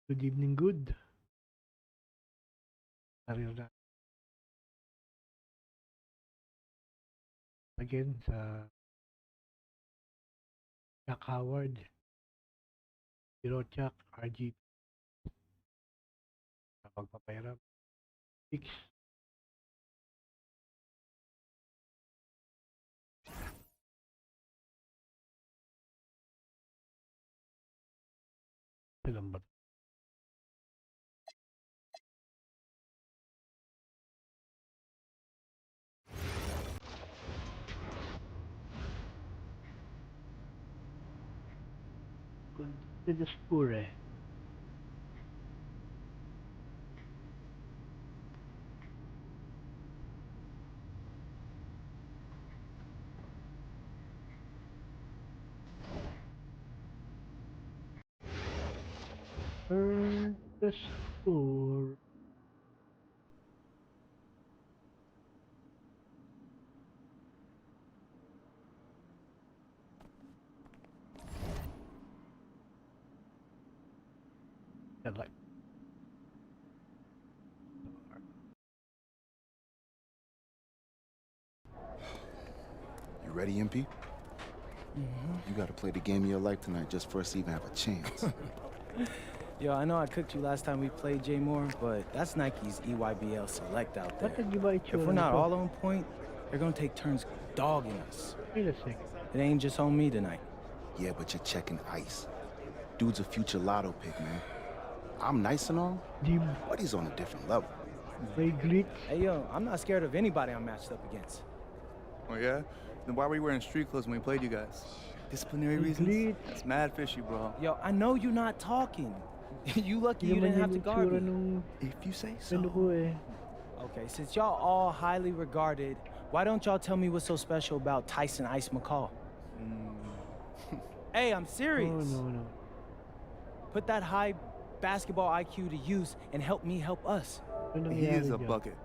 Good evening, good. Career na again sa Jack Howard, Hirochak, RG sa pagpapairam. Six, silang ba? Good score eh. The score. Yeah, like, You ready, MP? You gotta play the game of your life tonight just for us to even have a chance. Yo, I know I cooked you last time we played J Moore, but that's Nike's EYBL Select out there. ba't nag-iba If itsura we're not nito? all on point, they're gonna take turns dogging us. Wait a second. It ain't just on me tonight. Yeah, but you're checking ice. Dude's a future lotto pick, man. I'm nice and all, Di but he's on a different level. may glitch. Hey, yo, I'm not scared of anybody I'm matched up against. Oh, yeah? Then why were you wearing street clothes when we played you guys? Disciplinary May reasons? glitch. That's mad fishy, bro. Yo, I know you're not talking. You lucky Di you naman didn't have yung to guard itsura me. nung If you say so. ano ko eh. Okay, since y'all all highly regarded, why don't y'all tell me what's so special about Tyson Ice McCall? Hey, I'm serious. Oh, no. Put that high basketball IQ to use and help me help us. Ano He is nangyari a dyan? bucket.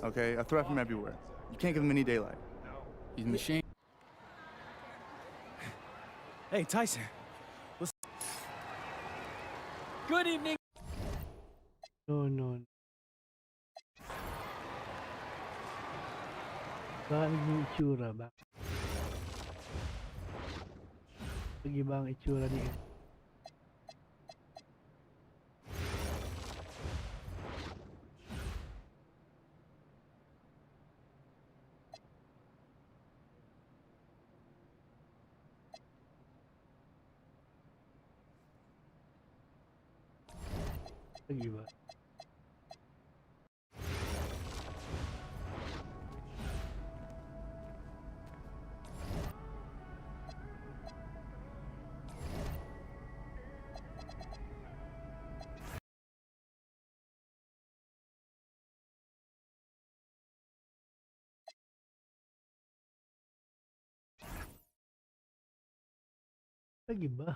Okay? A threat from everywhere. You can't give him any daylight. He's a machine. Hey, Tyson. Good evening. No. Bakit yung itsura ba? Nag-iba ang itsura ni Nag-iba. Nag-iba.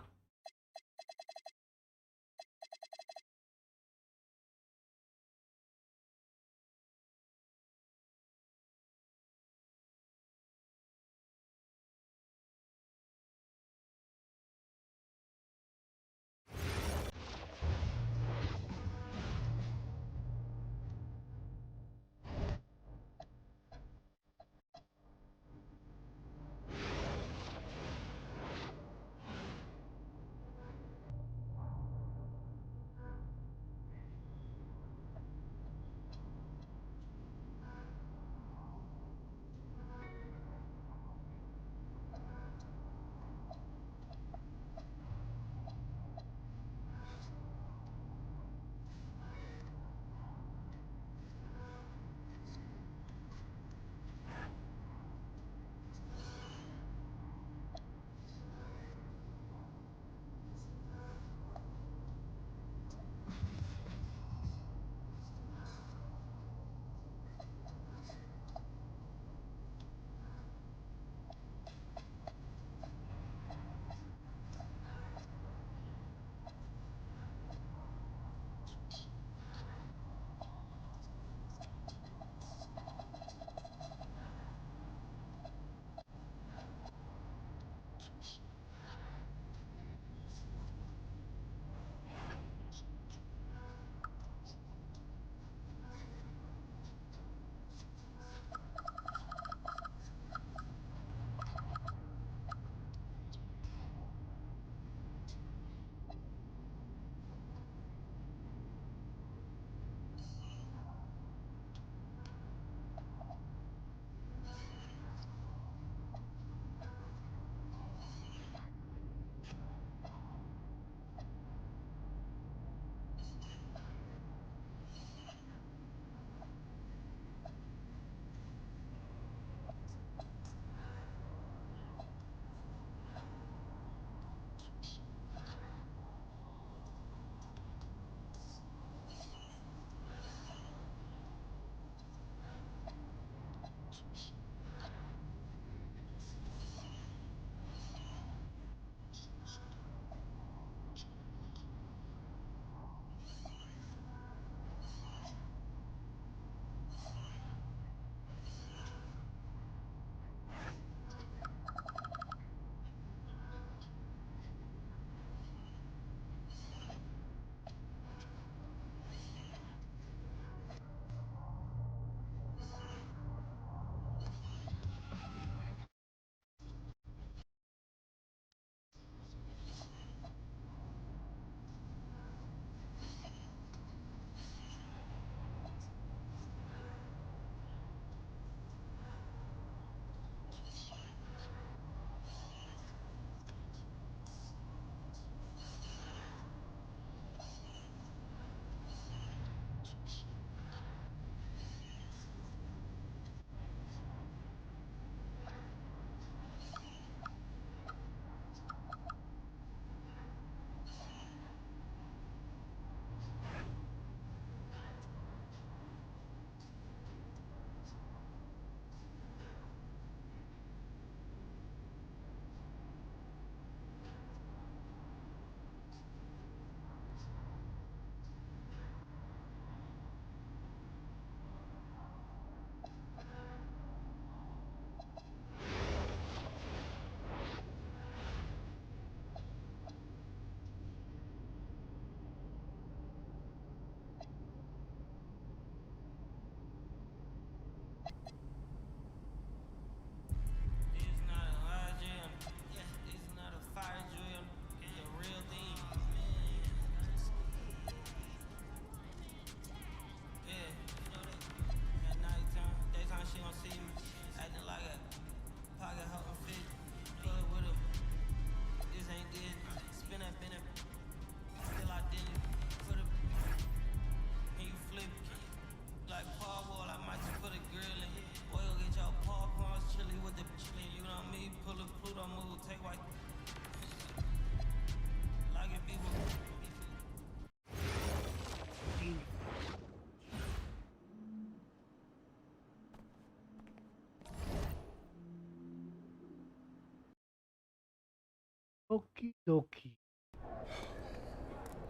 Okie dokie.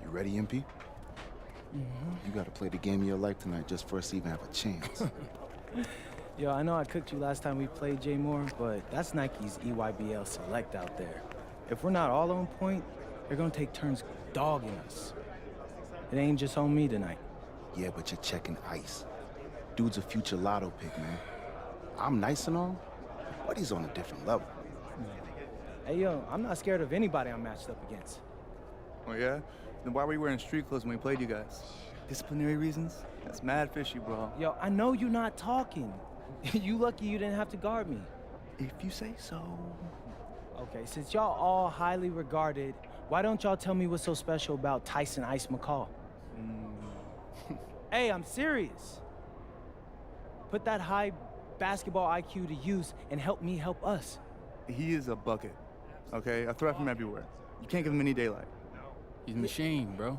You ready, MP? You gotta play the game of your life tonight just for us to even have a chance. Yo, I know I cooked you last time we played J Moore, but that's Nike's EYBL Select out there. If we're not all on point, they're gonna take turns dogging us. It ain't just on me tonight. Yeah, but you're checking ice. Dude's a future lotto pick, man. I'm nice and all, but he's on a different level. Hey, yo, I'm not scared of anybody I'm matched up against. Oh, yeah? Then why were you wearing street clothes when we played you guys? Disciplinary reasons? That's mad fishy, bro. Yo, I know you're not talking. You lucky you didn't have to guard me. If you say so. Okay, since y'all all highly regarded, why don't y'all tell me what's so special about Tyson Ice McCall? Hey, I'm serious. Put that high basketball IQ to use and help me help us. He is a bucket, okay? A threat from everywhere. You can't give him any daylight. He's a machine, bro.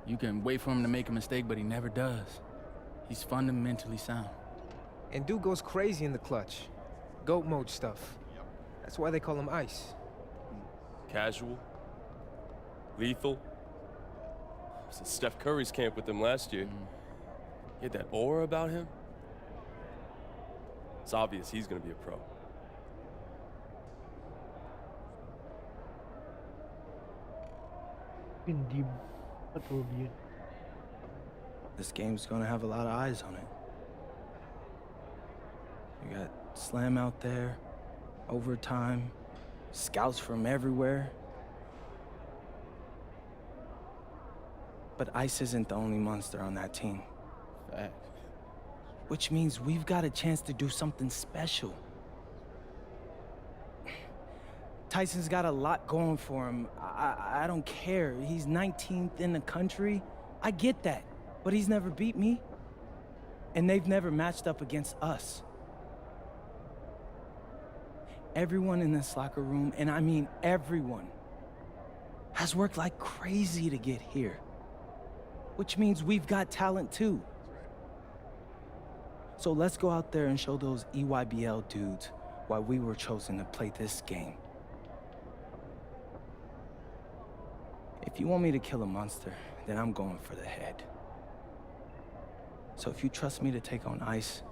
You can wait for him to make a mistake, but he never does. He's fundamentally sound. And dude goes crazy in the clutch. Goat mode stuff. That's why they call him Ice. Casual. Lethal. I was in Steph Curry's camp with him last year. He had that aura about him. It's obvious he's gonna be a pro. Hindi patulog yun. This game's gonna have a lot of eyes on it. You got Slam out there, overtime, scouts from everywhere. But Ice isn't the only monster on that team. Fact. Which means we've got a chance to do something special. Tyson's got a lot going for him. I don't care. He's 19th in the country. I get that. But he's never beat me. And they've never matched up against us. Everyone in this locker room, and I mean everyone, has worked like crazy to get here. Which means we've got talent too. So let's go out there and show those EYBL dudes why we were chosen to play this game. If you want me to kill a monster, then I'm going for the head. So if you trust me to take on Ice,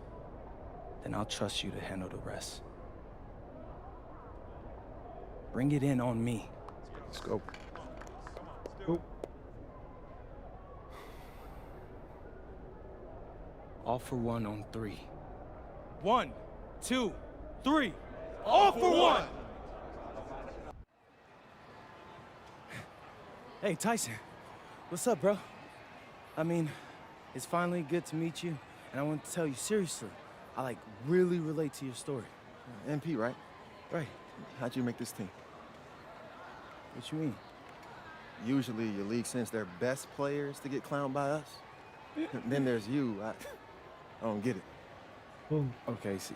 then I'll trust you to handle the rest. Bring it in on me. Let's go. All for one on 3. 1, 2, 3. All for one! Hey, Tyson. What's up, bro? I mean, it's finally good to meet you, and I want to tell you seriously, I really relate to your story. MP, right? Right. How'd you make this team? What you mean? Usually your league sends their best players to get clowned by us. Then there's you. I don't get it. Boom. Okay, see,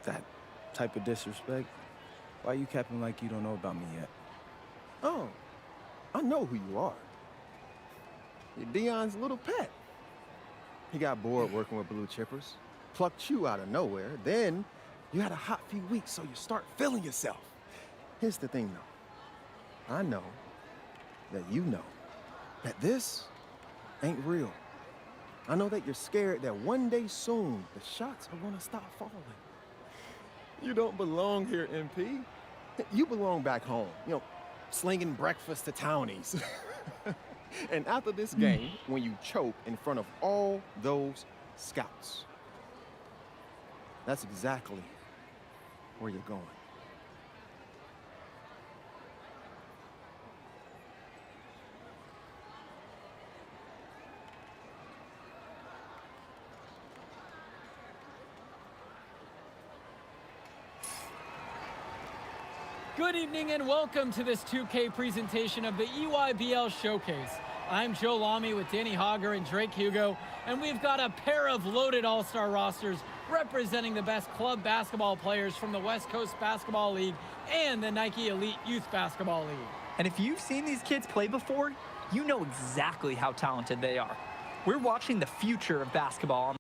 that type of disrespect, why you capping like you don't know about me yet? Oh, I know who you are. You're Dion's little pet. He got bored working with blue chippers, plucked you out of nowhere. Then you had a hot few weeks, so you start feeling yourself. Here's the thing, though. I know that you know that this ain't real. I know that you're scared that one day soon the shots are gonna stop falling. You don't belong here, MP. You belong back home, slinging breakfast to townies. And after this game, when you choke in front of all those scouts, that's exactly where you're going. Good evening and welcome to this 2K presentation of the EYBL Showcase. I'm Joe Lamy with Danny Hogger and Drake Hugo, and we've got a pair of loaded all-star rosters representing the best club basketball players from the West Coast Basketball League and the Nike Elite Youth Basketball League. And if you've seen these kids play before, you know exactly how talented they are. We're watching the future of basketball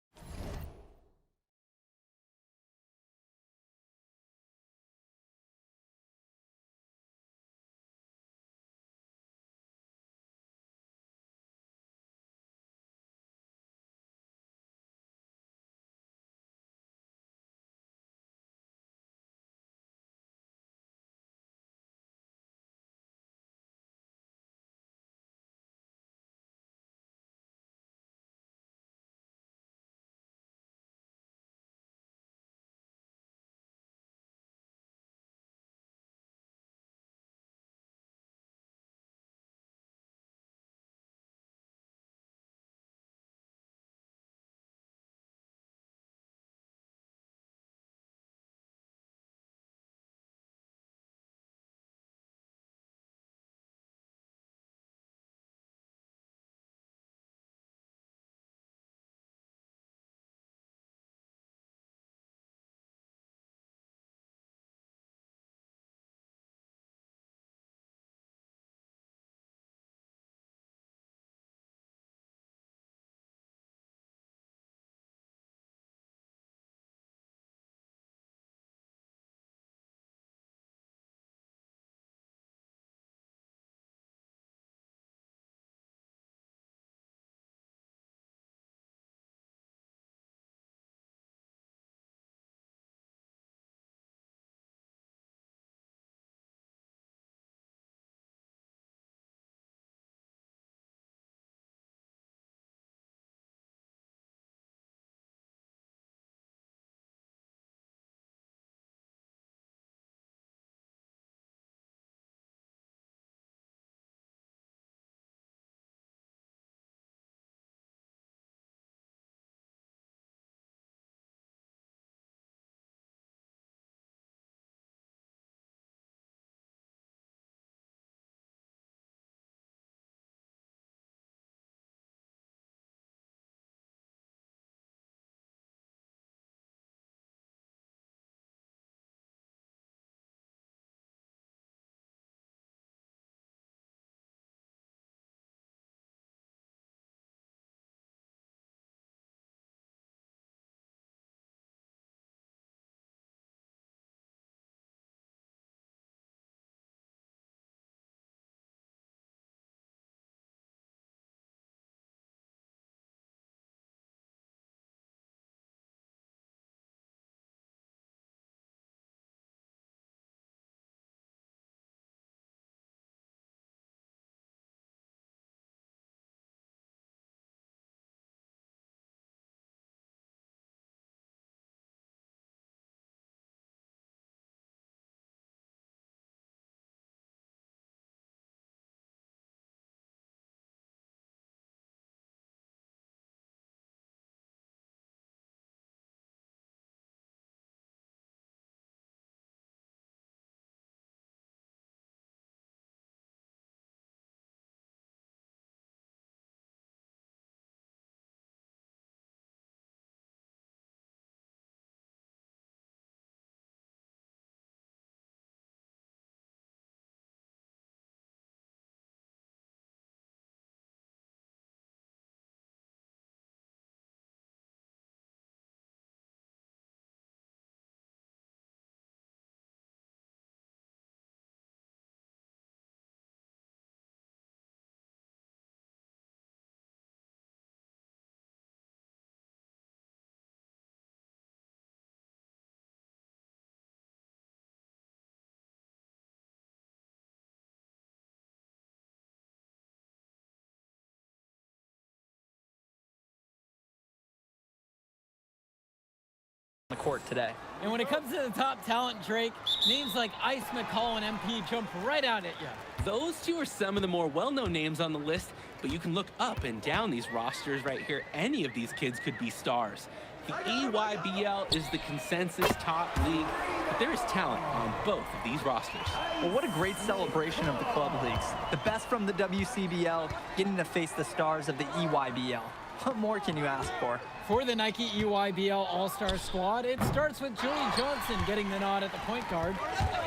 the court today. And when it comes to the top talent, Drake, names like Ice McCall and MP jump right out at you. Those two are some of the more well-known names on the list, but you can look up and down these rosters right here. Any of these kids could be stars. The EYBL is the consensus top league, but there is talent on both of these rosters. Well, what a great celebration of the club leagues. The best from the WCBL getting to face the stars of the EYBL. What more can you ask for? For the Nike EYBL All-Star squad, it starts with Joey Johnson getting the nod at the point guard.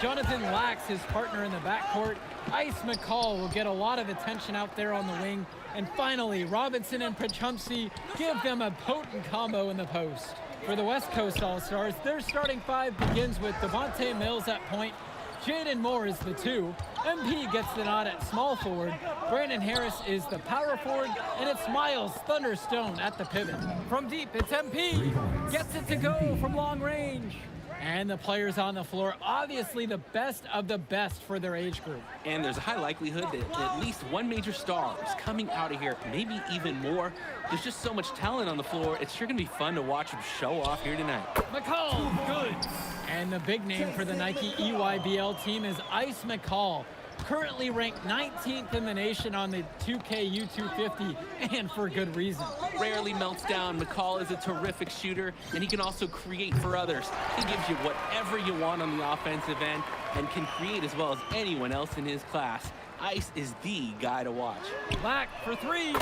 Jonathan Lax, his partner in the backcourt. Ice McCall will get a lot of attention out there on the wing. And finally, Robinson and Pachumsey give them a potent combo in the post. For the West Coast All-Stars, their starting five begins with Devontae Mills at point. Jaden Moore is the 2. MP gets the nod at small forward. Brandon Harris is the power forward. And it's Miles Thunderstone at the pivot. From deep, it's MP. Gets it to go from long range. And the players on the floor, obviously the best of the best for their age group. And there's a high likelihood that at least one major star is coming out of here, maybe even more. There's just so much talent on the floor. It's sure going to be fun to watch them show off here tonight. McCall, good. And the big name for the Nike EYBL team is Ice McCall, currently ranked 19th in the nation on the 2K U250, and for good reason. Rarely melts down. McCall is a terrific shooter, and he can also create for others. He gives you whatever you want on the offensive end and can create as well as anyone else in his class. Ice is the guy to watch. Black for 3,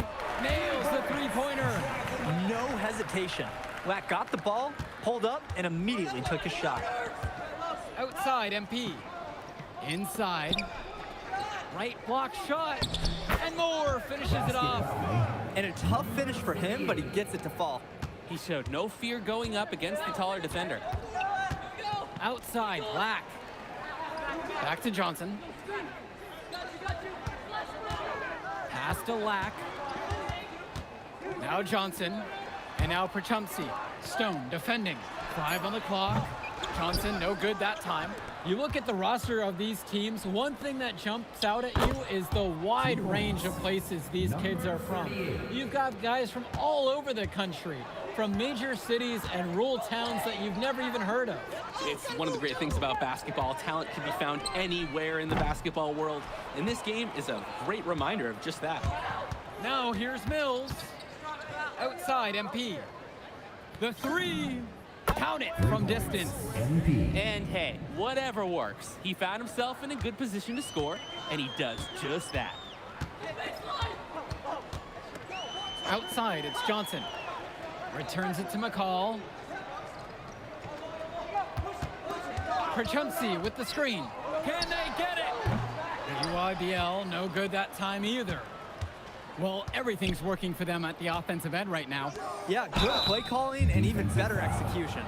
nails the three-pointer. No hesitation. Lack got the ball, pulled up, and immediately took a shot. Outside, MP. Inside. Right block shot. And Moore finishes it off. And a tough finish for him, but he gets it to fall. He showed no fear going up against the taller defender. Outside, Black. Back to Johnson. Pass to Lack. Now Johnson. And now Pachumsey. Stone defending. 5 on the clock. Johnson, no good that time. You look at the roster of these teams, one thing that jumps out at you is the wide range of places these kids are from. You've got guys from all over the country, from major cities and rural towns that you've never even heard of. It's one of the great things about basketball. Talent can be found anywhere in the basketball world, and this game is a great reminder of just that. Now here's Mills. Outside, MP. The 3. Count it from distance. And hey, whatever works. He found himself in a good position to score, and he does just that. Outside, it's Johnson. Returns it to McCall. Pachumsey with the screen. Can they get it? The UIBL, no good that time either. Well, everything's working for them at the offensive end right now. Yeah, good play calling and even better execution.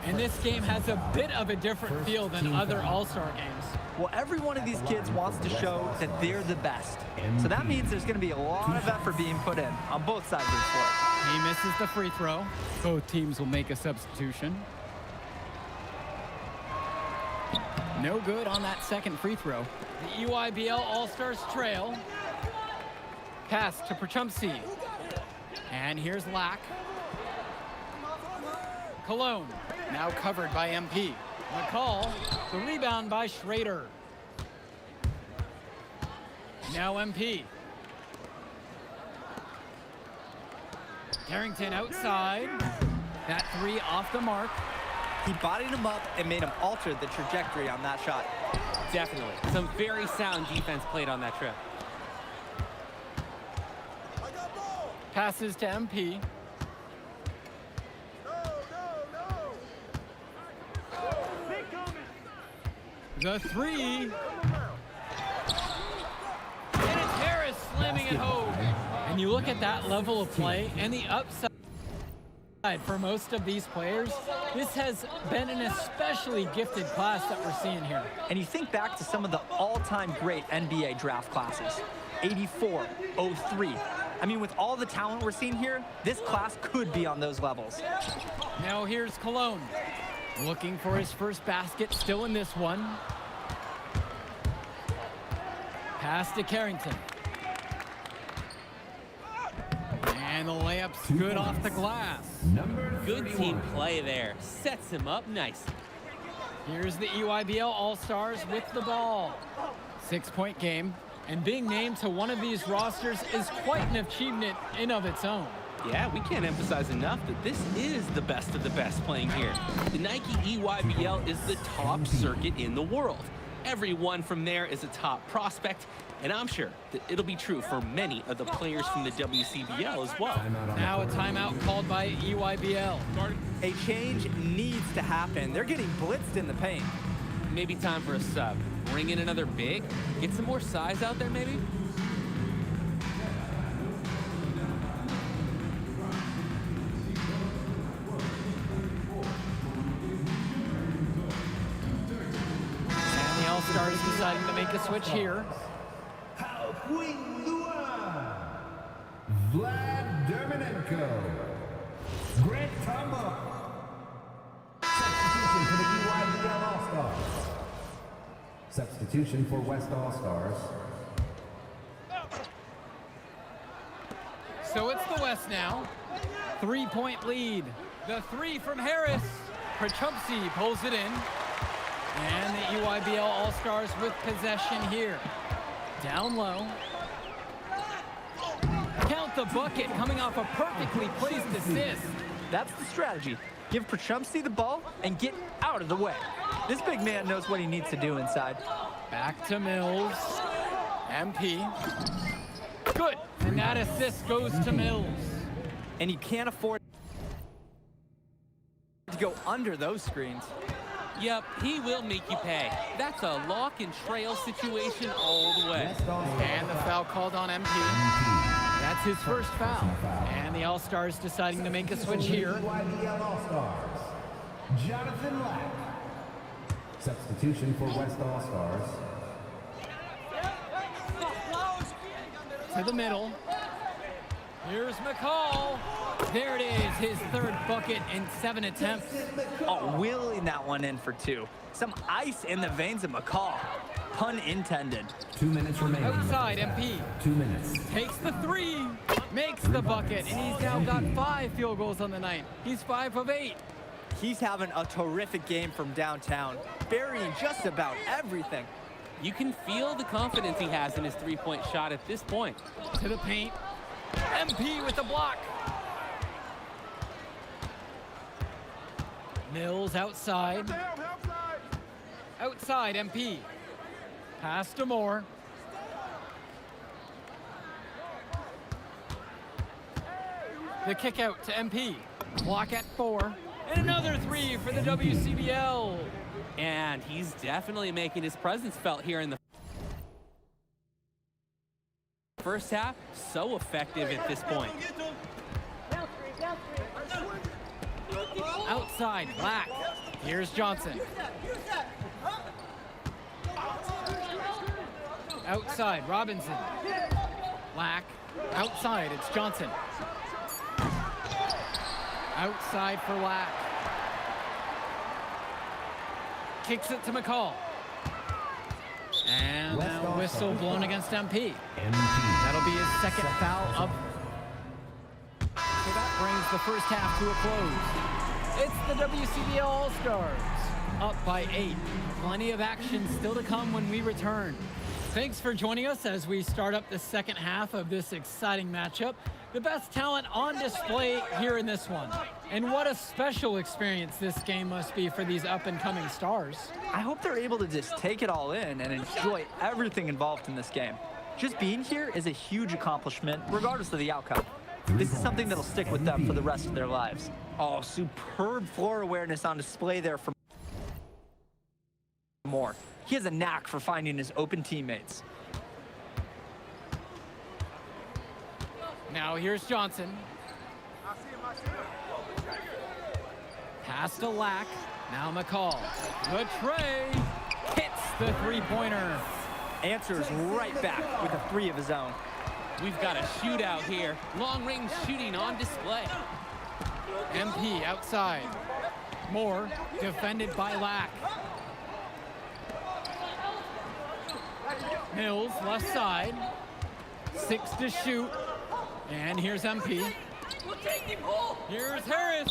And this game has a bit of a different feel than other All-Star games. Well, every one of these kids wants to show that they're the best. So that means there's going to be a lot of effort being put in on both sides of the floor. He misses the free throw. Both teams will make a substitution. No good on that second free throw. The EYBL All-Stars trail. Pass to Pachumsey. And here's Lack. Cologne, now covered by MP. McCall, the rebound by Schrader. Now MP. Carrington outside. That 3 off the mark. He bodied him up and made him alter the trajectory on that shot. Definitely. Some very sound defense played on that trip. Passes to MP. The 3. And it's Harris slamming it home. And you look at that level of play and the upside for most of these players, this has been an especially gifted class that we're seeing here. And you think back to some of the all-time great NBA draft classes. 84, 03. I mean, with all the talent we're seeing here, this class could be on those levels. Now here's Cologne. Looking for his first basket, still in this one. Pass to Carrington. And And the layup's good off the glass. Good team play there. Sets him up nicely. Here's the EYBL All-Stars with the ball. 6-point game, and being named to one of these rosters is quite an achievement in of its own. Yeah, we can't emphasize enough that this is the best of the best playing here. The Nike EYBL is the top circuit in the world. Everyone from there is a top prospect, and I'm sure that it'll be true for many of the players from the WCBL as well. Now a timeout called by EYBL. A change needs to happen. They're getting blitzed in the paint. Maybe time for a sub. Bring in another big? Get some more size out there, maybe? And the All-Stars deciding to make a switch here. Vlad Dermanenko. Grant Tombo. Substitution for the EYBL All-Stars. Substitution for West All-Stars. So it's the West now. 3-point lead. The three from Harris. Prachumpsy pulls it in. And the EYBL All-Stars with possession here. Down low. Count the bucket coming off a perfectly placed assist. That's the strategy. Give Prachumpsy the ball and get out of the way. This big man knows what he needs to do inside. Back to Mills. MP. Good. And that assist goes to Mills. And you can't afford to go under those screens. Yep, he will make you pay. That's a lock and trail situation all the way. And the foul called on MP. That's his first foul. And the All-Stars deciding to make a switch here. EYBL All-Stars. Jonathan Lack. Substitution for West All-Stars. To the middle. Here's McCall. There it is, his third bucket in 7 attempts. Oh, wheeling that one in for 2. Some ice in the veins of McCall. Pun intended. 2 minutes remaining. Outside, MP. 2 minutes. Takes the three. Makes the bucket. And he's now got 5 field goals on the night. He's 5 of 8. He's having a terrific game from downtown. Burying just about everything. You can feel the confidence he has in his three-point shot at this point. To the paint. MP with the block. Mills outside. Outside, MP. Pass to Moore. The kick out to MP. Clock at 4. And another 3 for the WCBL. And he's definitely making his presence felt here in the first half. So effective at this point. Outside, Black. Here's Johnson. Outside, Robinson. Black. Outside, it's Johnson. Outside for Lack. Kicks it to McCall. And now whistle blown against MP. That'll be his second foul up. So that brings the first half to a close. It's the WCBL All-Stars, up by 8. Plenty of action still to come when we return. Thanks for joining us as we start up the second half of this exciting matchup. The best talent on display here in this one. And what a special experience this game must be for these up-and-coming stars. I hope they're able to just take it all in and enjoy everything involved in this game. Just being here is a huge accomplishment, regardless of the outcome. This is something that'll stick with them for the rest of their lives. Oh, superb floor awareness on display there from Moore. He has a knack for finding his open teammates. Now here's Johnson. Pass to Lack. Now McCall. The tray. Hits the three-pointer. Answers right back with a 3 of his own. We've got a shootout here. Long-range shooting on display. MP outside. Moore defended by Lack. Mills left side. 6 to shoot. And here's MP. Here's Harris.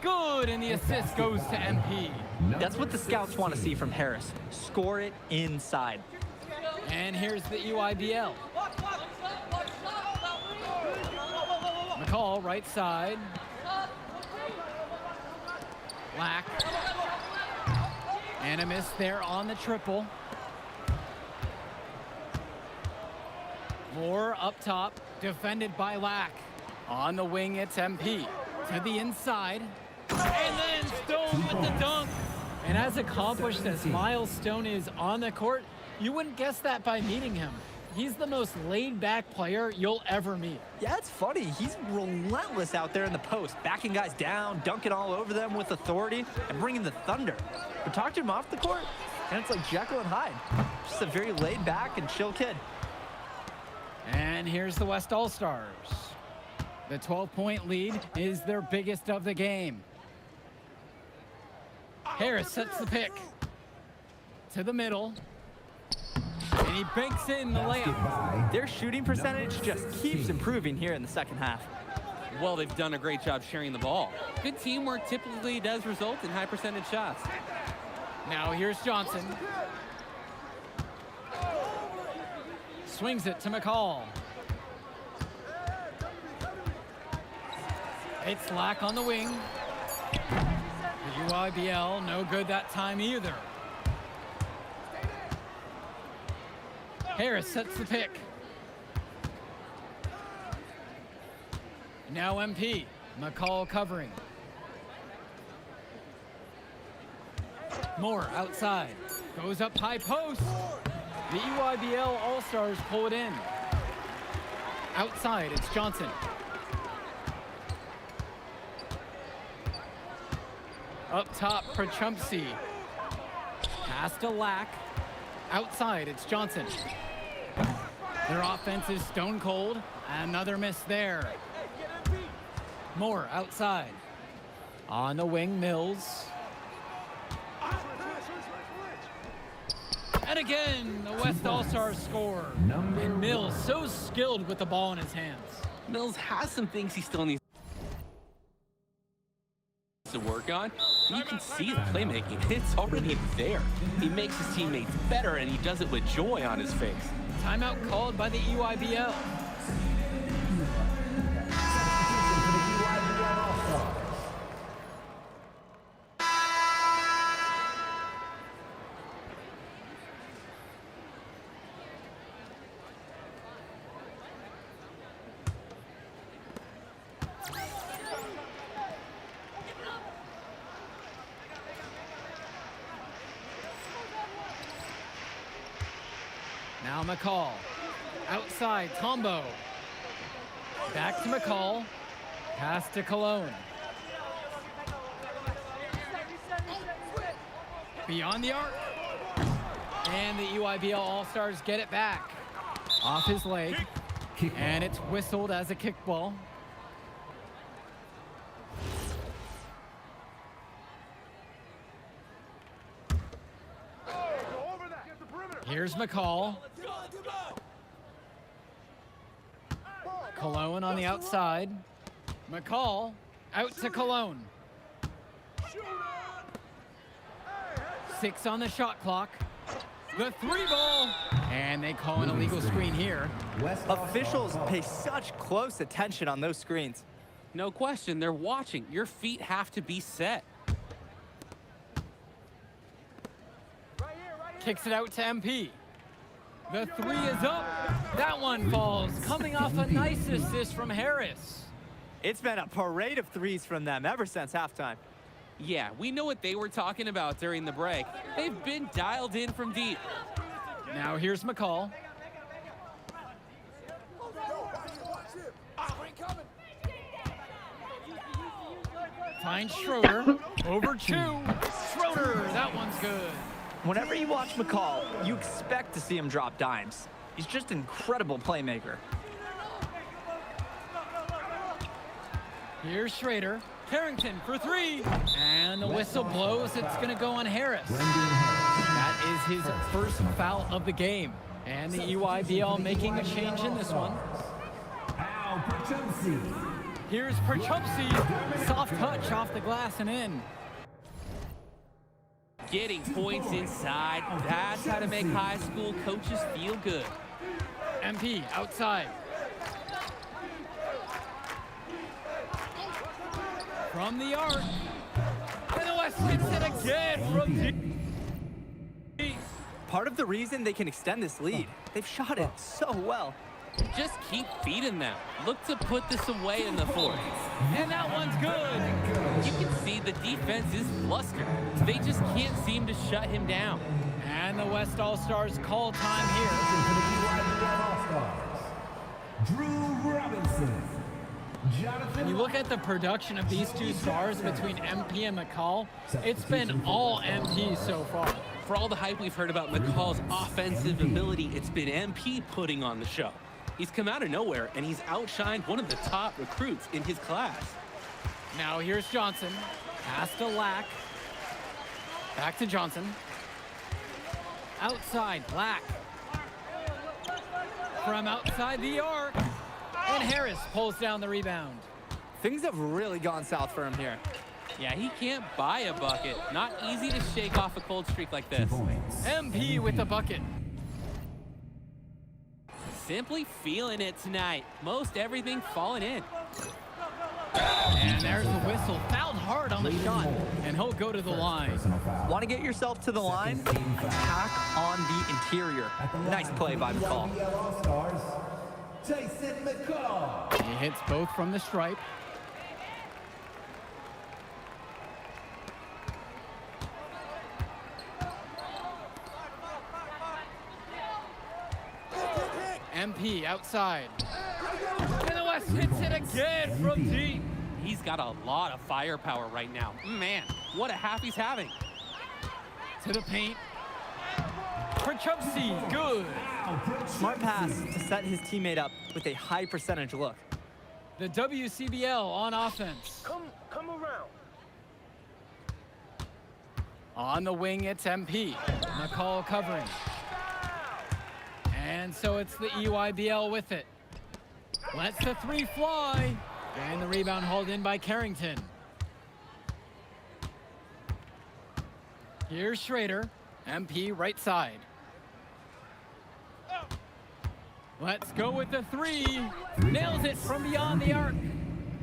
Good, and the assist goes to MP. That's what the scouts want to see from Harris. Score it inside. And here's the EYBL. McCall, right side. Lack. And a miss there on the triple. Moore up top, defended by Lack. On the wing, it's MP. To the inside. And then Stone with the dunk. And as accomplished as Miles Stone is on the court, you wouldn't guess that by meeting him. He's the most laid-back player you'll ever meet. Yeah, it's funny. He's relentless out there in the post, backing guys down, dunking all over them with authority, and bringing the thunder. But talk to him off the court, and it's like Jekyll and Hyde. Just a very laid-back and chill kid. And here's the West All-Stars. The 12-point lead is their biggest of the game. Harris sets the pick. To the middle. And he banks in the layup. Their shooting percentage just keeps improving here in the second half. Well, they've done a great job sharing the ball. Good teamwork typically does result in high percentage shots. Now here's Johnson. Swings it to McCall. It's Lack on the wing. The UIBL, no good that time either. Harris sets the pick. Now MP. McCall covering. Moore outside. Goes up high post. The EYBL All-Stars pull it in. Outside, it's Johnson. Up top, Prachumpsy. Pass to Lack. Outside, it's Johnson. Their offense is stone cold. Another miss there. Moore outside. On the wing, Mills. And again, the West All-Stars score. And Mills so skilled with the ball in his hands. Mills has some things he still needs to work on. You can see the playmaking. It's already there. He makes his teammates better, and he does it with joy on his face. Timeout called by the EYBL. Now McCall. Outside, Tombo. Back to McCall. Pass to Cologne. Beyond the arc. And the EYBL All-Stars get it back. Off his leg. And it's whistled as a kickball. Here's McCall. Cologne on the outside. McCall out to Cologne. 6 on the shot clock. The 3-ball. And they call an illegal screen here. Officials pay such close attention on those screens. No question, they're watching. Your feet have to be set. Kicks it out to MP. The 3 is up. That one falls, coming off a nice assist from Harris. It's been a parade of threes from them ever since halftime. Yeah, we know what they were talking about during the break. They've been dialed in from deep. Now here's McCall. Finds Schroeder. Over 2. Schroeder, that one's good. Whenever you watch McCall, you expect to see him drop dimes. He's just an incredible playmaker. Here's Schrader. Carrington for 3. And the whistle blows. It's going to go on Harris. That is his first foul of the game. And the EYBL making a change in this one. Here's Perchupsi. Soft touch off the glass and in. Getting points inside, that's how to make high school coaches feel good. MP outside. From the arc. And the West hits it again from deep. Part of the reason they can extend this lead, they've shot it so well. Just keep feeding them. Look to put this away in the fourth. And that one's good. You can see the defense is flustered. They just can't seem to shut him down. And the West All-Stars call time here. Drew Robinson. When you look at the production of these two stars between MP and McCall, it's been all MP so far. For all the hype we've heard about McCall's offensive ability, it's been MP putting on the show. He's come out of nowhere, and he's outshined one of the top recruits in his class. Now here's Johnson. Pass to Lack. Back to Johnson. Outside, Lack. From outside the arc. And Harris pulls down the rebound. Things have really gone south for him here. Yeah, he can't buy a bucket. Not easy to shake off a cold streak like this. MP with the bucket. Simply feeling it tonight. Most everything falling in. And there's the whistle. Fouled hard on the shot. And he'll go to the line. Want to get yourself to the line? Attack on the interior. Nice play by McCall. Jason McCall. He hits both from the stripe. MP outside. And the West hits it again from deep. He's got a lot of firepower right now. Man, what a half he's having. To the paint. Perchupsi, good. Smart pass to set his teammate up with a high percentage look. The WCBL on offense. Come around. On the wing, it's MP. McCall covering. And so it's the EYBL with it. Lets the three fly. And the rebound hauled in by Carrington. Here's Schrader. MP right side. Let's go with the three. Nails it from beyond the arc.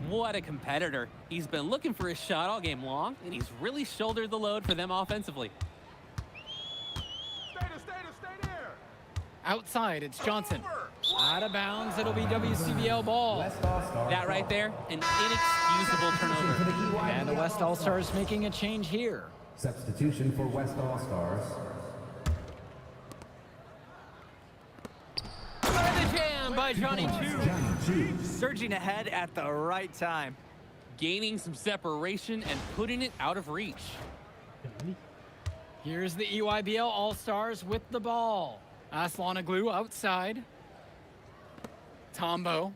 What a competitor. He's been looking for his shot all game long, and he's really shouldered the load for them offensively. Stay there. Outside, it's Johnson. Out of bounds, it'll be WCBL ball. That right there, an inexcusable turnover. And the West All-Stars making a change here. Substitution for West All-Stars. And the jam by Johnny Chu. Surging ahead at the right time. Gaining some separation and putting it out of reach. Here's the EYBL All-Stars with the ball. Aslanoglu outside. Tombo.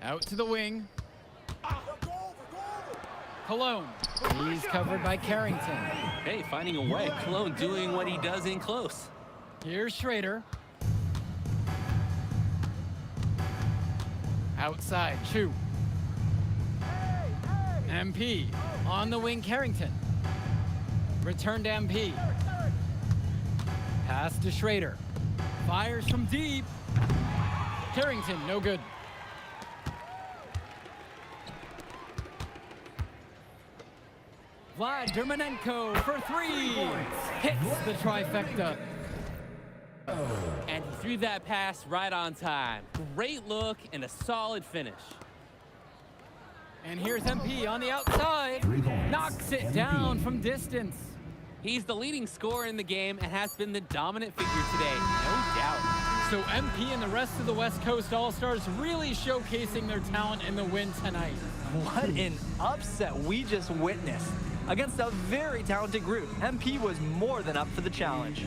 Out to the wing. Cologne. He's covered by Carrington. Hey, finding a way. Cologne doing what he does in close. Here's Schrader. Outside, Chu. MP. On the wing, Carrington. Return to MP. Pass to Schrader. Fires from deep. Carrington, no good. Vlad Dermanenko for three. Hits the trifecta. And he threw that pass right on time. Great look and a solid finish. And here's MP on the outside. Knocks it down from distance. He's the leading scorer in the game and has been the dominant figure today, no doubt. So MP and the rest of the West Coast All-Stars really showcasing their talent in the win tonight. What an upset we just witnessed. Against a very talented group, MP was more than up for the challenge.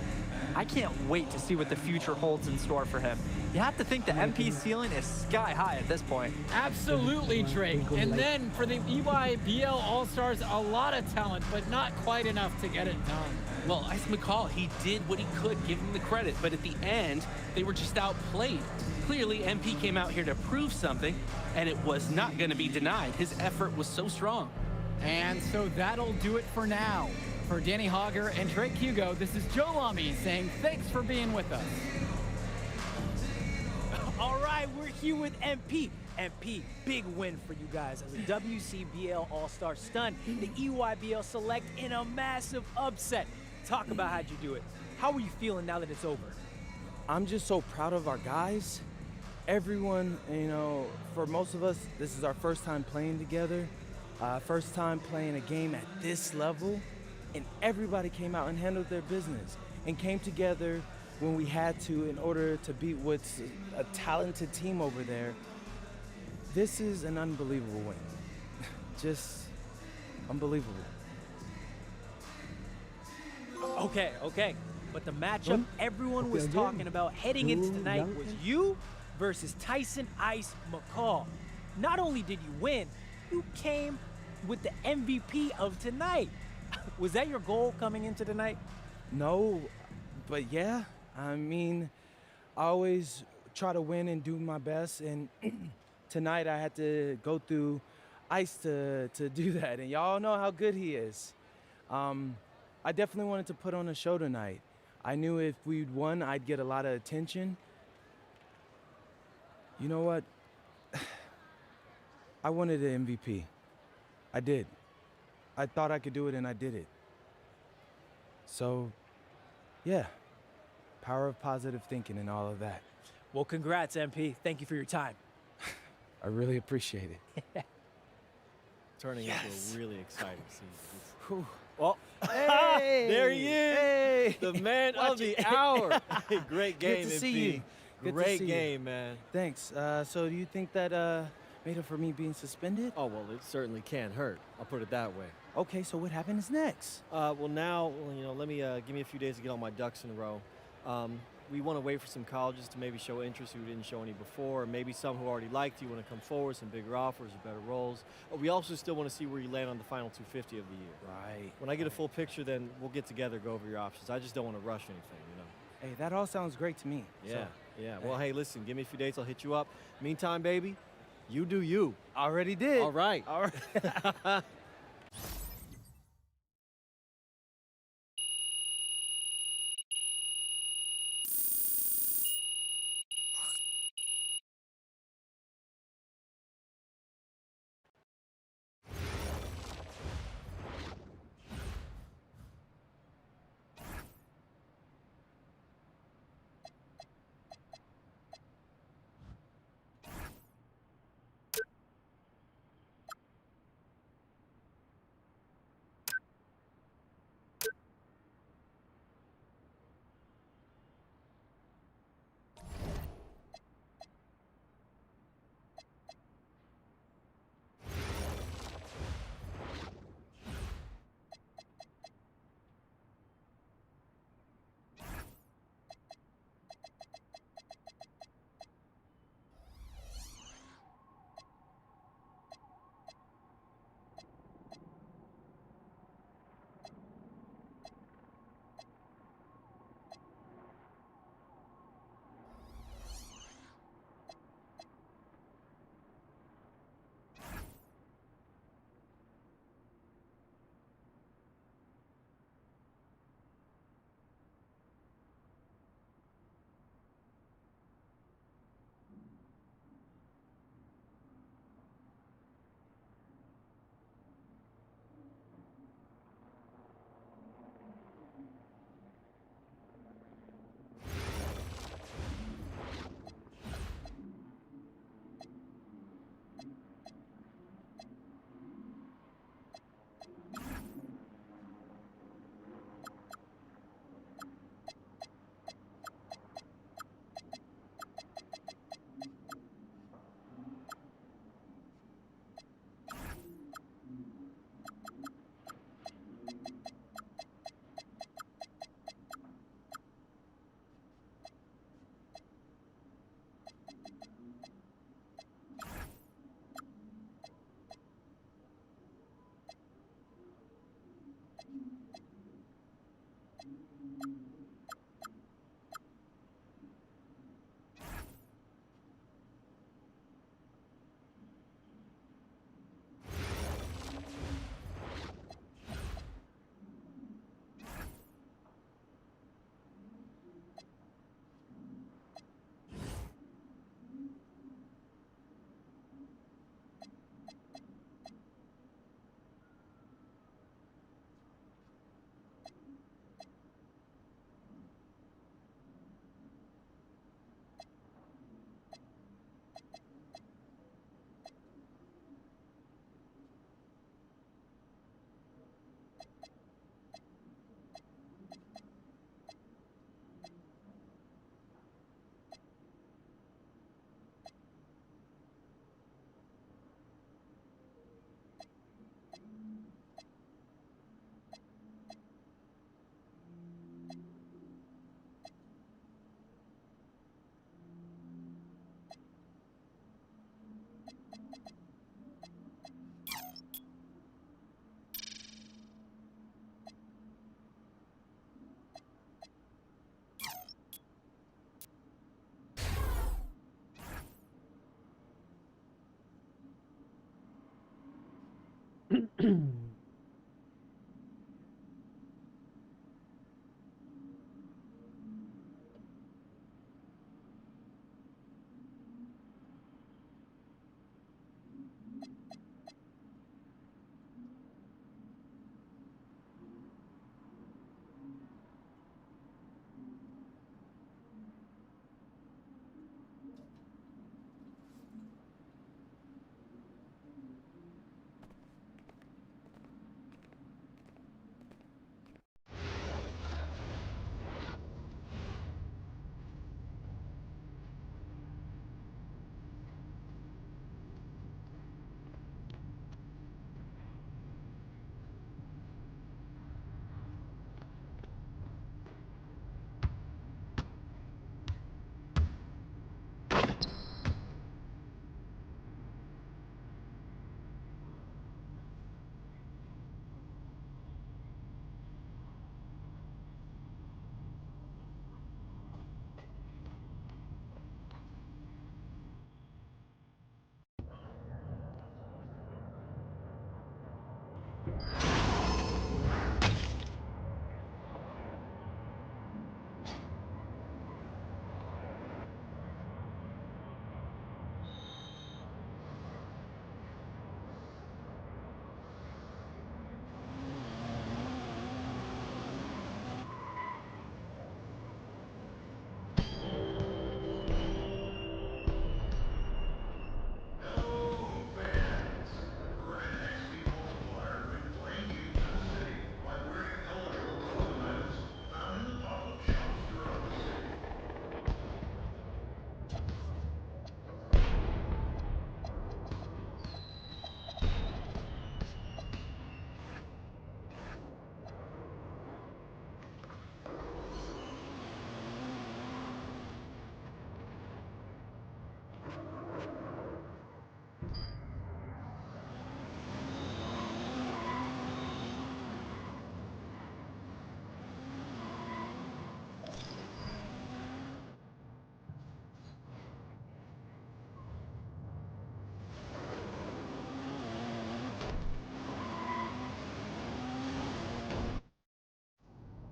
I can't wait to see what the future holds in store for him. You have to think the MP ceiling is sky high at this point. Absolutely, Drake. And then for the EYBL All-Stars, a lot of talent, but not quite enough to get it done. Well, Ice McCall, he did what he could, give him the credit, but at the end, they were just outplayed. Clearly, MP came out here to prove something, and it was not going to be denied. His effort was so strong. And so that'll do it for now. For Danny Hogger and Drake Hugo, this is Joe Lamy saying thanks for being with us. All right, we're here with MP. MP, big win for you guys as a WCBL All-Star stunned the EYBL Select in a massive upset. Talk about how'd you do it. How are you feeling now that it's over? I'm just so proud of our guys. Everyone, you know, for most of us, this is our first time playing together, first time playing a game at this level, and everybody came out and handled their business and came together when we had to in order to beat what's a talented team over there. This is an unbelievable win. Just unbelievable. Okay. But the matchup everyone was talking about heading into tonight was you versus Tyson Ice McCall. Not only did you win, you came with the MVP of tonight. Was that your goal coming into tonight? No, but yeah, I mean, I always try to win and do my best, and tonight I had to go through Ice to do that, and y'all know how good he is. I definitely wanted to put on a show tonight. I knew if we'd won, I'd get a lot of attention. You know what? I wanted an MVP. I did. I thought I could do it, and I did it. So, yeah, power of positive thinking and all of that. Well, congrats, MP. Thank you for your time. I really appreciate it. Turning into a really exciting scene. Whew. Well, Hey! there he is, Hey! the man of the hour. Great game, Good to see MP. you. Good to Great see you. game, man. Thanks. So do you think that made up for me being suspended? Oh, well, it certainly can't hurt. I'll put it that way. Okay, so what happens next? Well, now, you know, let me give me a few days to get all my ducks in a row. We want to wait for some colleges to maybe show interest who didn't show any before, or maybe some who already liked you want to come forward, some bigger offers or better roles. We also still want to see where you land on the final 250 of the year. Right. When I get a full picture, then we'll get together, go over your options. I just don't want to rush anything, you know. Hey, that all sounds great to me. Yeah, yeah. Well, hey, listen, give me a few days, I'll hit you up. Meantime, baby, you do you. Already did. All right. All right.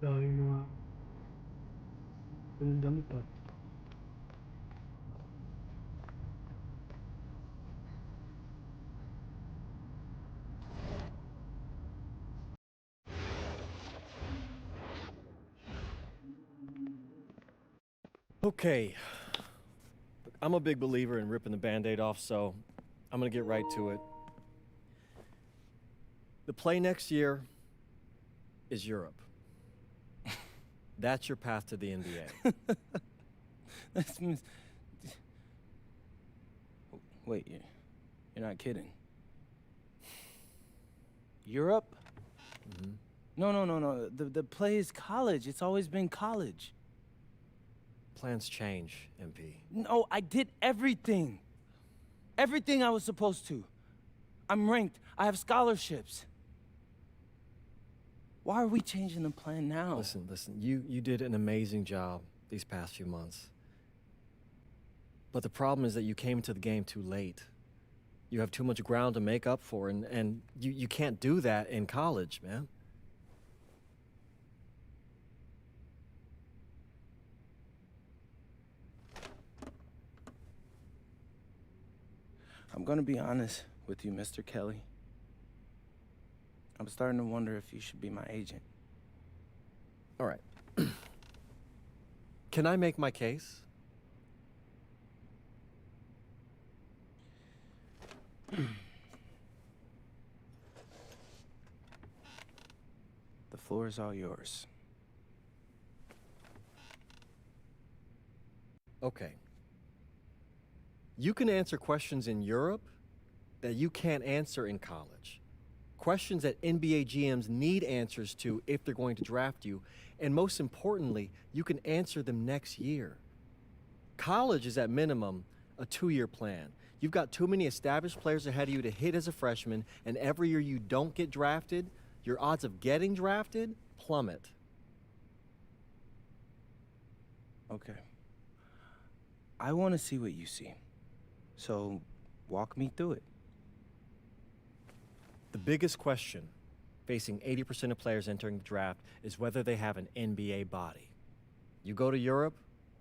Dahil mga tundang to. Okay. Look, I'm a big believer in ripping the Band-Aid off, so I'm gonna get right to it. The play next year is Europe. That's your path to the NBA. That means... Wait, you're not kidding. Europe? Mm-hmm. No. The play is college. It's always been college. Plans change, MP. No, I did everything. Everything I was supposed to. I'm ranked. I have scholarships. Why are we changing the plan now? Listen, you did an amazing job these past few months. But the problem is that you came to the game too late. You have too much ground to make up for, and you can't do that in college, man. I'm gonna be honest with you, Mr. Kelly. I'm starting to wonder if you should be my agent. All right. Can I make my case? The floor is all yours. Okay. You can answer questions in Europe that you can't answer in college. Questions that NBA GMs need answers to if they're going to draft you. And most importantly, you can answer them next year. College is at minimum a 2-year plan. You've got too many established players ahead of you to hit as a freshman, and every year you don't get drafted, your odds of getting drafted plummet. Okay. I want to see what you see. So, walk me through it. The biggest question facing 80% of players entering the draft is whether they have an NBA body. You go to Europe,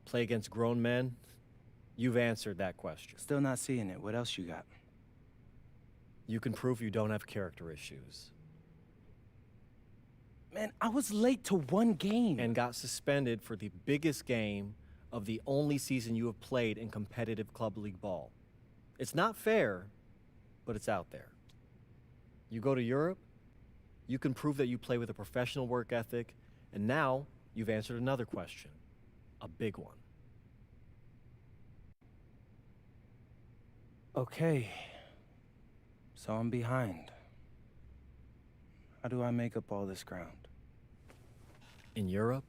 play against grown men, you've answered that question. Still not seeing it. What else you got? You can prove you don't have character issues. Man, I was late to one game. And got suspended for the biggest game of the only season you have played in competitive club league ball. It's not fair, but it's out there. You go to Europe, you can prove that you play with a professional work ethic, and now you've answered another question, a big one. Okay, so I'm behind. How do I make up all this ground? In Europe,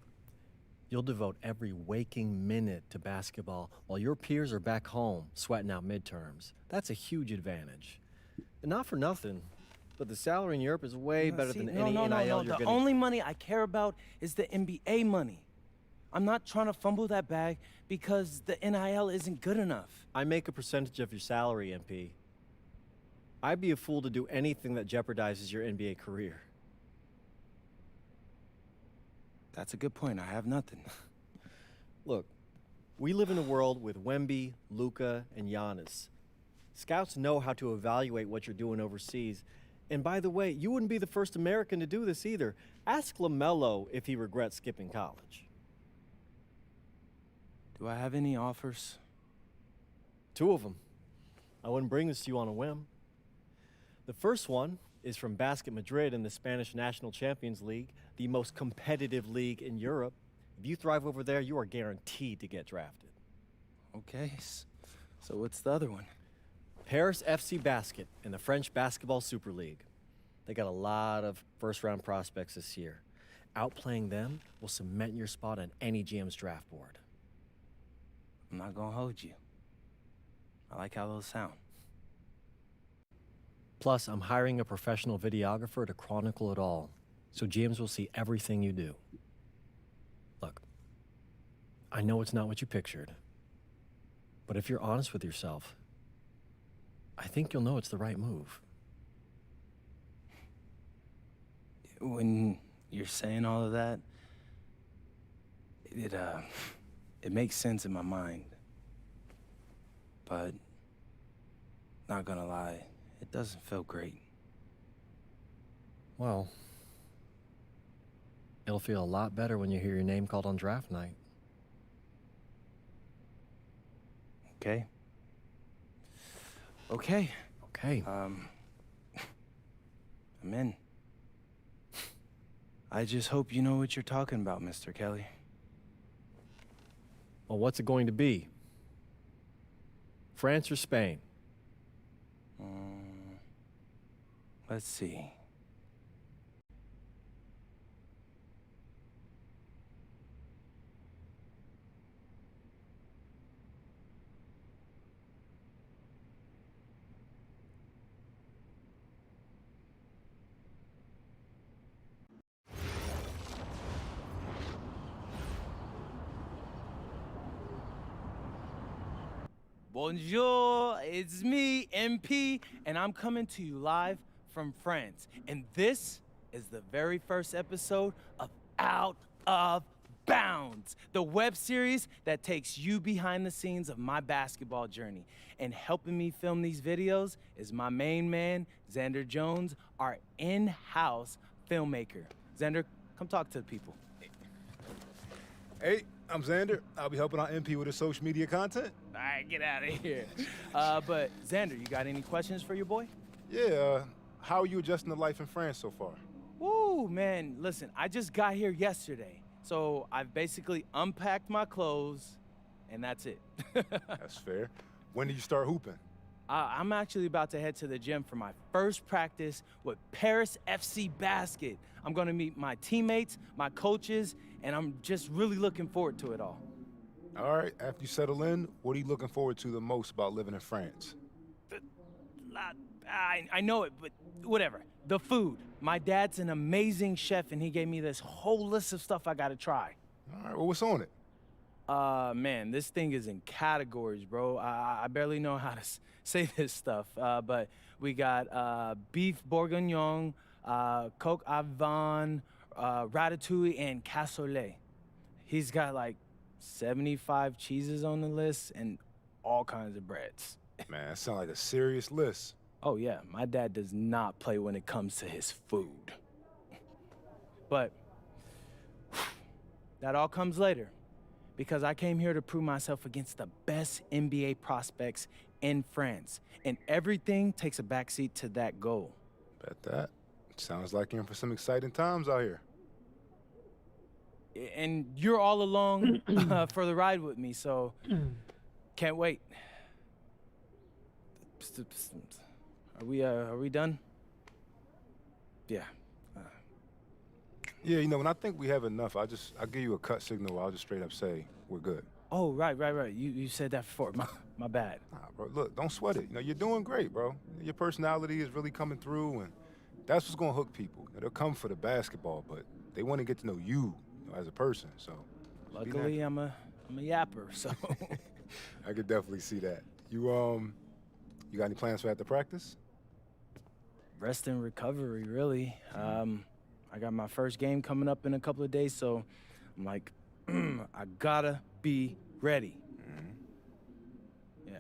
you'll devote every waking minute to basketball while your peers are back home sweating out midterms. That's a huge advantage. And not for nothing, but the salary in Europe is way better than any NIL you're The getting. only money I care about is the NBA money. I'm not trying to fumble that bag because the NIL isn't good enough. I make a percentage of your salary, MP. I'd be a fool to do anything that jeopardizes your NBA career. That's a good point. I have nothing. Look, we live in a world with Wemby, Luka, and Giannis. Scouts know how to evaluate what you're doing overseas. And by the way, you wouldn't be the first American to do this either. Ask LaMelo if he regrets skipping college. Do I have any offers? 2 of them. I wouldn't bring this to you on a whim. The first one is from Basket Madrid in the Spanish National Champions League, the most competitive league in Europe. If you thrive over there, you are guaranteed to get drafted. Okay, so what's the other one? Paris FC Basket in the French Basketball Super League. They got a lot of first-round prospects this year. Outplaying them will cement your spot on any GM's draft board. I'm not gonna hold you. I like how those sound. Plus, I'm hiring a professional videographer to chronicle it all, so GMs will see everything you do. Look, I know it's not what you pictured, but if you're honest with yourself, I think you'll know it's the right move. When you're saying all of that, it makes sense in my mind. But, not gonna lie, it doesn't feel great. Well, it'll feel a lot better when you hear your name called on draft night. Okay. Okay. Okay. I'm in. I just hope you know what you're talking about, Mr. Kelly. Well, what's it going to be? France or Spain? Let's see. Bonjour, it's me, MP, and I'm coming to you live from France. And this is the very first episode of Out of Bounds, the web series that takes you behind the scenes of my basketball journey. And helping me film these videos is my main man, Xander Jones, our in-house filmmaker. Xander, come talk to the people. Hey, I'm Xander. I'll be helping out MP with his social media content. All right, get out of here. But Xander, you got any questions for your boy? Yeah, how are you adjusting to life in France so far? Woo, man, listen, I just got here yesterday. So I've basically unpacked my clothes, and that's it. That's fair. When do you start hooping? I'm actually about to head to the gym for my first practice with Paris FC Basket. I'm gonna meet my teammates, my coaches, and I'm just really looking forward to it all. All right, after you settle in, what are you looking forward to the most about living in France? I know it, but whatever. The food. My dad's an amazing chef, and he gave me this whole list of stuff I gotta try. All right, well, what's on it? Man, this thing is in categories, bro. I barely know how to say this stuff, but We got beef bourguignon, coq au vin, ratatouille, and cassoulet. He's got like 75 cheeses on the list and all kinds of breads. Man, that sounds like a serious list. Oh yeah, my dad does not play when it comes to his food. But that all comes later, because I came here to prove myself against the best NBA prospects in France, and everything takes a backseat to that goal. Bet that. Sounds like you're in for some exciting times out here. And you're all along for the ride with me, so can't wait. Are we done? Yeah. Yeah, you know, when I think we have enough, I'll give you a cut signal. I'll just straight up say we're good. Oh, right. You said that before. My bad. Nah, bro, look, don't sweat it. You know, you're doing great, bro. Your personality is really coming through, and that's what's gonna hook people. They'll come for the basketball, but they want to get to know you, as a person. So, luckily, I'm a yapper, so. I could definitely see that. You got any plans for after practice? Rest and recovery, really. I got my first game coming up in a couple of days, so I'm like, I gotta be ready. Yeah.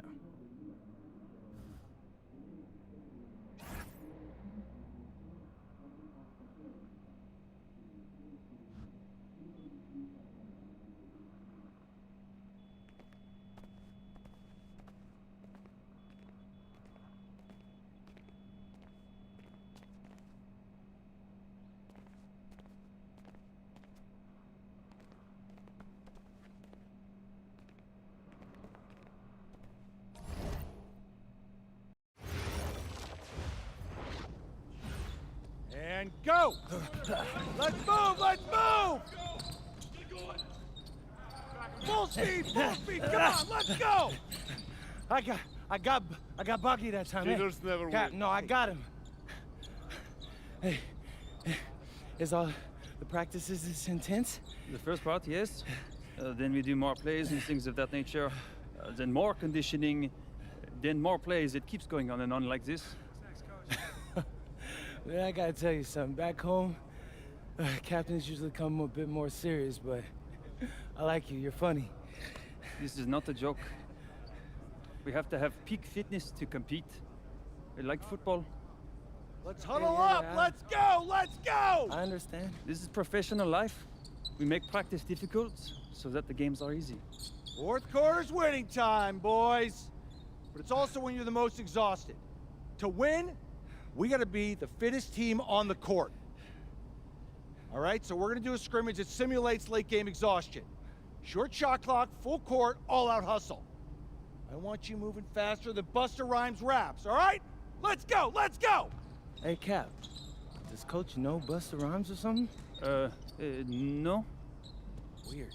And go! Let's move! Let's move! Full speed! Full speed! Come on! Let's go! I got Bucky that time. Cheaters never win. No, I got him. Hey, is all the practices this intense? The first part, yes. Then we do more plays and things of that nature. Then more conditioning. Then more plays. It keeps going on and on like this. Man, I gotta tell you something. Back home, captains usually come a bit more serious, but I like you. You're funny. This is not a joke. We have to have peak fitness to compete. Like football. Let's huddle up! Let's go! Let's go! I understand. This is professional life. We make practice difficult so that the games are easy. Fourth quarter's winning time, boys. But it's also when you're the most exhausted. To win, we gotta be the fittest team on the court. All right, so we're gonna do a scrimmage that simulates late game exhaustion. Short shot clock, full court, all out hustle. I want you moving faster than Busta Rhymes raps, all right? Let's go, let's go! Hey, Cap, does Coach know Busta Rhymes or something? No. Weird.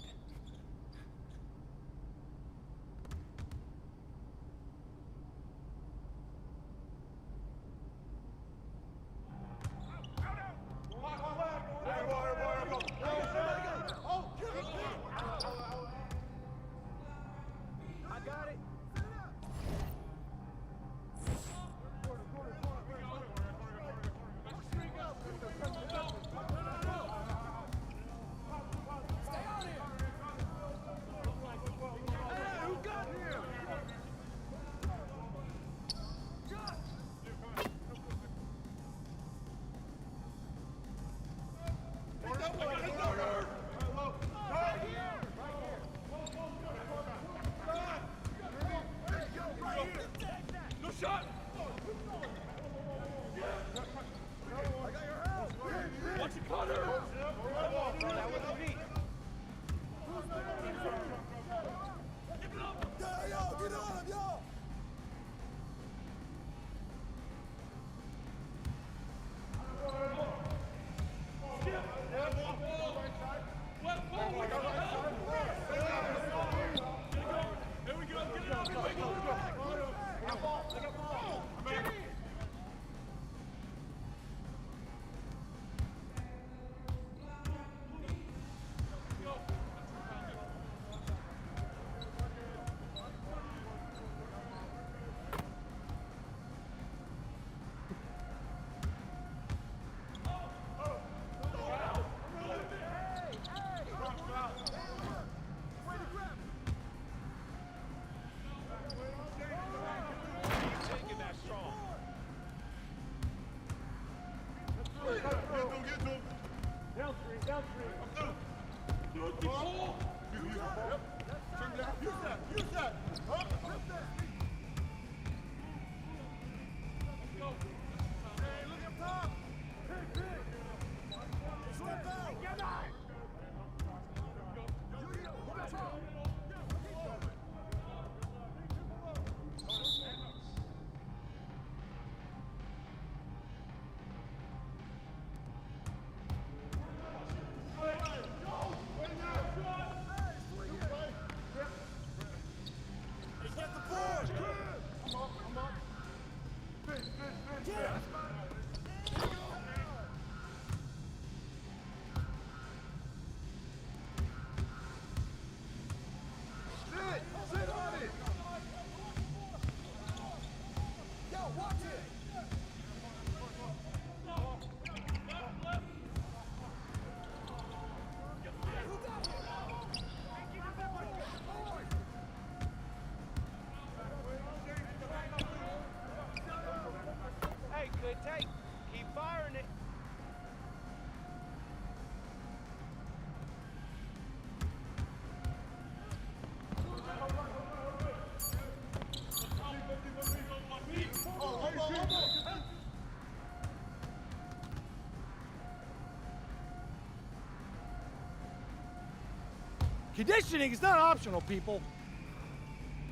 Conditioning is not optional, people.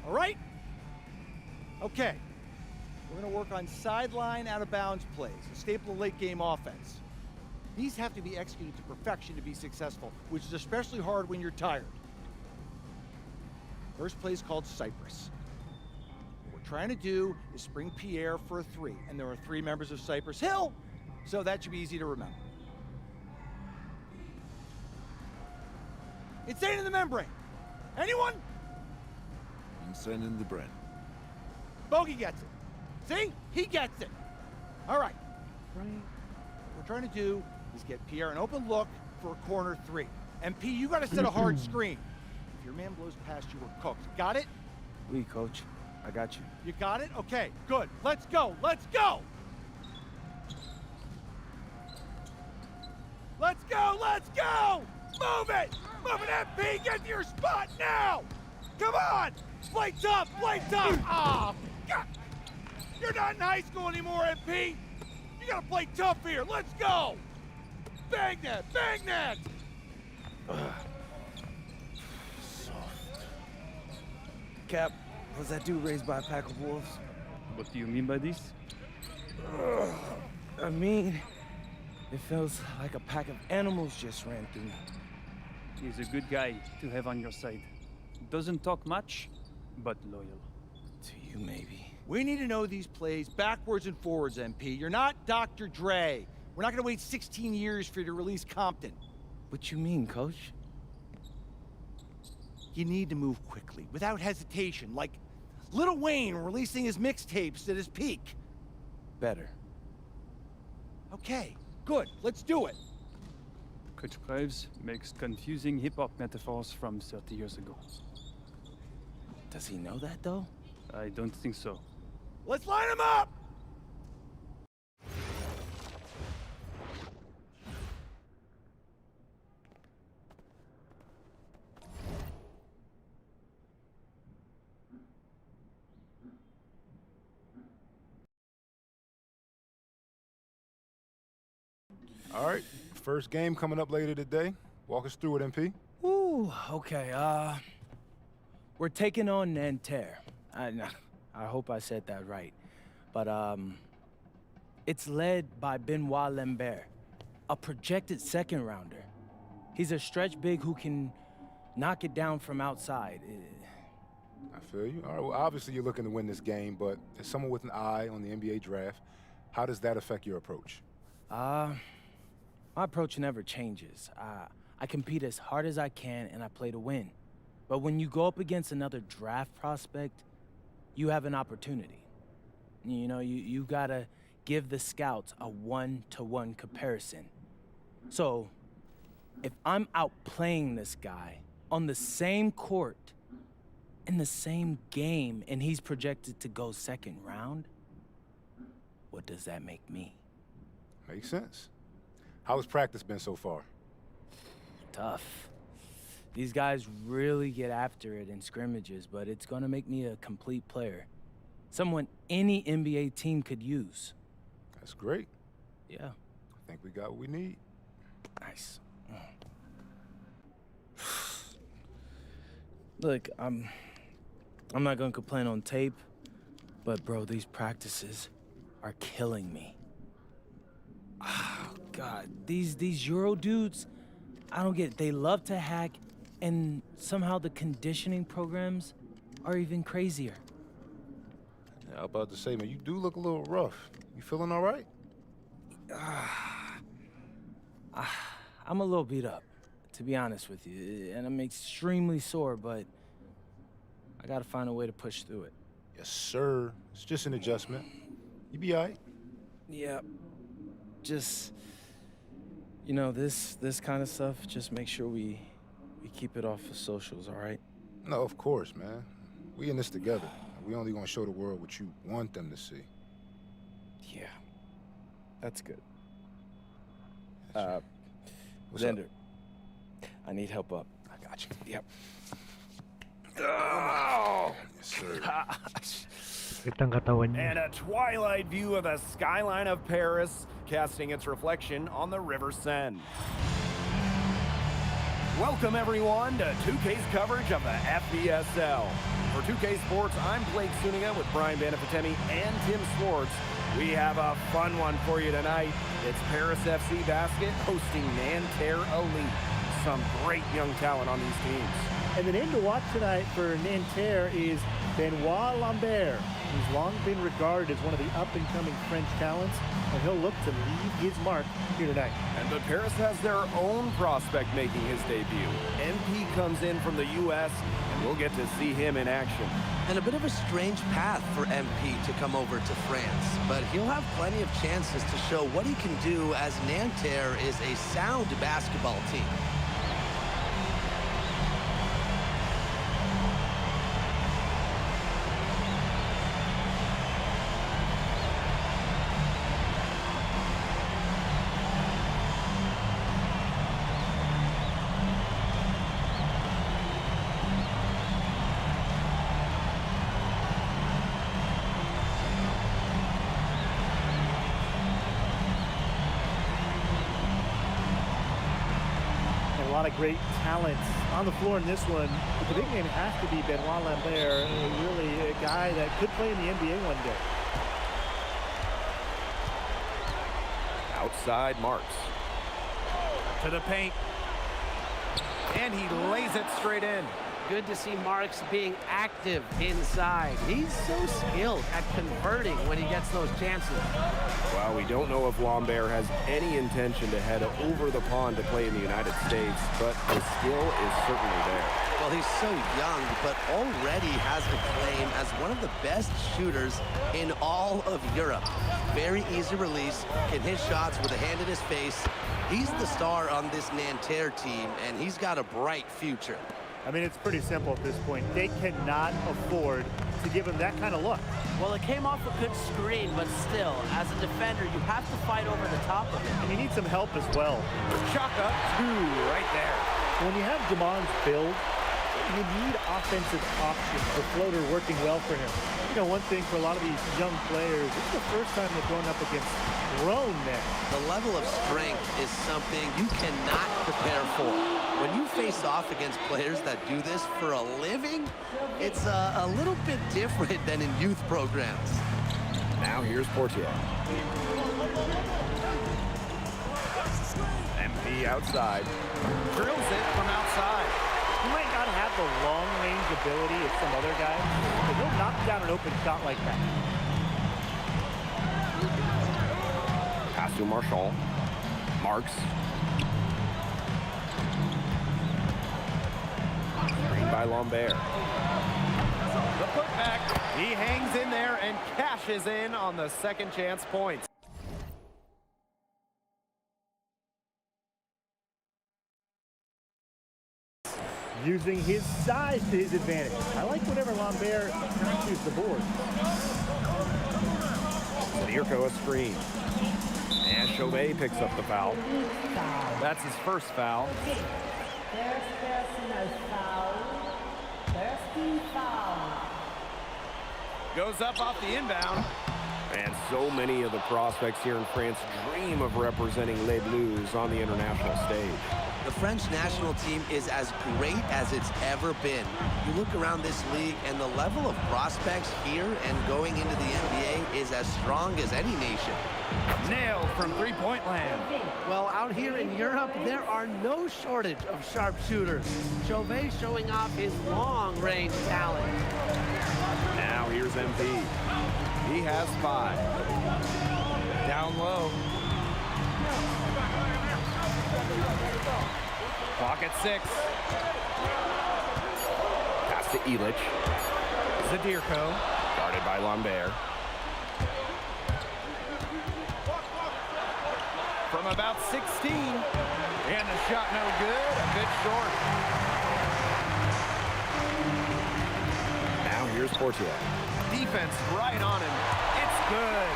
All right? Okay. We're going to work on sideline out-of-bounds plays, a staple of late-game offense. These have to be executed to perfection to be successful, which is especially hard when you're tired. First play is called Cypress. What we're trying to do is spring Pierre for a 3, and there are 3 members of Cypress Hill, so that should be easy to remember. Insane in the membrane. Anyone? Insane in the brain. Bogey gets it. See? He gets it. All right. What we're trying to do is get Pierre an open look for a corner 3. And P, you got to set a hard screen. If your man blows past you, we're cooked. Got it? Oui, coach. I got you. You got it? Okay, good. Let's go. Let's go. Let's go. Let's go. Move it. Move it, MP. Get to your spot now. Come on. Play tough. Play tough. Ah, God. You're not in high school anymore, MP. You got to play tough here. Let's go. Bang that. Bang that. Cap, was that dude raised by a pack of wolves? What do you mean by this? I mean, it feels like a pack of animals just ran through me. He's a good guy to have on your side. Doesn't talk much, but loyal. To you, maybe. We need to know these plays backwards and forwards, MP. You're not Dr. Dre. We're not going to wait 16 years for you to release Compton. What you mean, coach? You need to move quickly, without hesitation, like Lil Wayne releasing his mixtapes at his peak. Better. Okay, good. Let's do it. Coach Graves makes confusing hip-hop metaphors from 30 years ago. Does he know that, though? I don't think so. Let's line him up! All right, first game coming up later today. Walk us through it, MP. Ooh, okay, we're taking on Nanterre. I hope I said that right. But, it's led by Benoit Lambert, a projected second rounder. He's a stretch big who can knock it down from outside. I feel you. All right, well, obviously you're looking to win this game, but as someone with an eye on the NBA draft, how does that affect your approach? My approach never changes. I compete as hard as I can and I play to win. But when you go up against another draft prospect, you have an opportunity. You know, you gotta give the scouts a one-to-one comparison. So, if I'm outplaying this guy on the same court, in the same game, and he's projected to go second round, what does that make me? Makes sense. How has practice been so far? tough. These guys really get after it in scrimmages, but it's gonna make me a complete player. Someone any NBA team could use. That's great. Yeah. I think we got what we need. Nice. Look, I'm not gonna complain on tape, but bro, these practices are killing me. Oh, God, these Euro dudes, I don't get it. They love to hack, and somehow the conditioning programs are even crazier. Yeah, I was about to say, man, you do look a little rough. You feeling all right? I'm a little beat up, to be honest with you, and I'm extremely sore, but I gotta find a way to push through it. Yes, sir. It's just an adjustment. You be all right. Yeah, just, you know, this kind of stuff, just make sure we keep it off of socials, all right? No, of course, man. We in this together. We only gonna show the world what you want them to see. Yeah, that's good. What's Xander, I need help up. I got you. Yep. Oh! Yes, sir. Kitang katawan niya. And a twilight view of the skyline of Paris, casting its reflection on the River Seine. Welcome, everyone, to 2K's coverage of the FBSL. For 2K Sports, I'm Blake Suniga with Brian Banafitemi and Tim Swartz. We have a fun one for you tonight. It's Paris FC Basket hosting Nanterre Elite. Some great young talent on these teams. And the name to watch tonight for Nanterre is Benoit Lambert, who's long been regarded as one of the up-and-coming French talents, and he'll look to leave his mark here tonight. But Paris has their own prospect making his debut. MP comes in from the U.S., and we'll get to see him in action. And a bit of a strange path for MP to come over to France, but he'll have plenty of chances to show what he can do, as Nanterre is a sound basketball team. Great talent on the floor in this one. But the big name has to be Benoit Lambert, really a guy that could play in the NBA one day. Outside Marks. To the paint. And he lays it straight in. Good to see Marks being active inside. He's so skilled at converting when he gets those chances. Well, we don't know if Lambert has any intention to head over the pond to play in the United States, but his skill is certainly there. Well, he's so young, but already has a claim as one of the best shooters in all of Europe. Very easy release, can hit shots with a hand in his face. He's the star on this Nanterre team, and he's got a bright future. I mean, it's pretty simple at this point. They cannot afford to give him that kind of look. Well, it came off a good screen, but still, as a defender, you have to fight over the top of it. And you need some help as well. Chaka, two right there. When you have Damon's build, you need offensive options. The floater working well for him. You know, one thing for a lot of these young players, it's the first time they're going up against grown men. The level of strength is something you cannot prepare for. When you face off against players that do this for a living, it's a little bit different than in youth programs. Now here's Portier. MP outside. Drills it from outside. He might not have the long-range ability of some other guys, but he'll knock down an open shot like that. Pass to Marshall. Marks. Screen by Lambert. The putback. He hangs in there and cashes in on the second chance points. Using his size to his advantage. I like whenever Lambert chooses the board. Mirko a screen. And Chauvet picks up the foul. That's his first foul. First personal foul. First team foul. Goes up off the inbound. And so many of the prospects here in France dream of representing Les Bleus on the international stage. The French national team is as great as it's ever been. You look around this league and the level of prospects here and going into the NBA is as strong as any nation. Nailed from three-point land. Well, out here in Europe, there are no shortage of sharpshooters. Chauvet showing off his long-range talent. Now here's MP. He has 5. Down low. Clock at 6. Pass to Illich. Zadirko. Guarded by Lambert. From about 16. And the shot no good. A bit short. Now here's Portier. Defense right on him. It's good.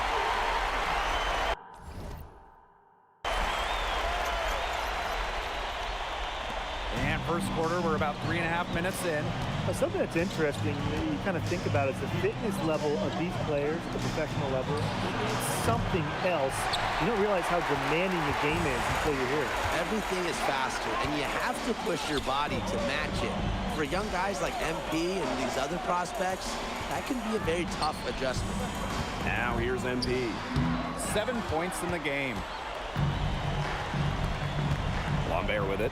And first quarter, we're about 3.5 minutes in. Something that's interesting, you kind of think about, is the fitness level of these players at the professional level. It's something else. You don't realize how demanding the game is until you're here. Everything is faster, and you have to push your body to match it. For young guys like MP and these other prospects, that can be a very tough adjustment. Now here's MP. 7 points in the game. Lambert with it.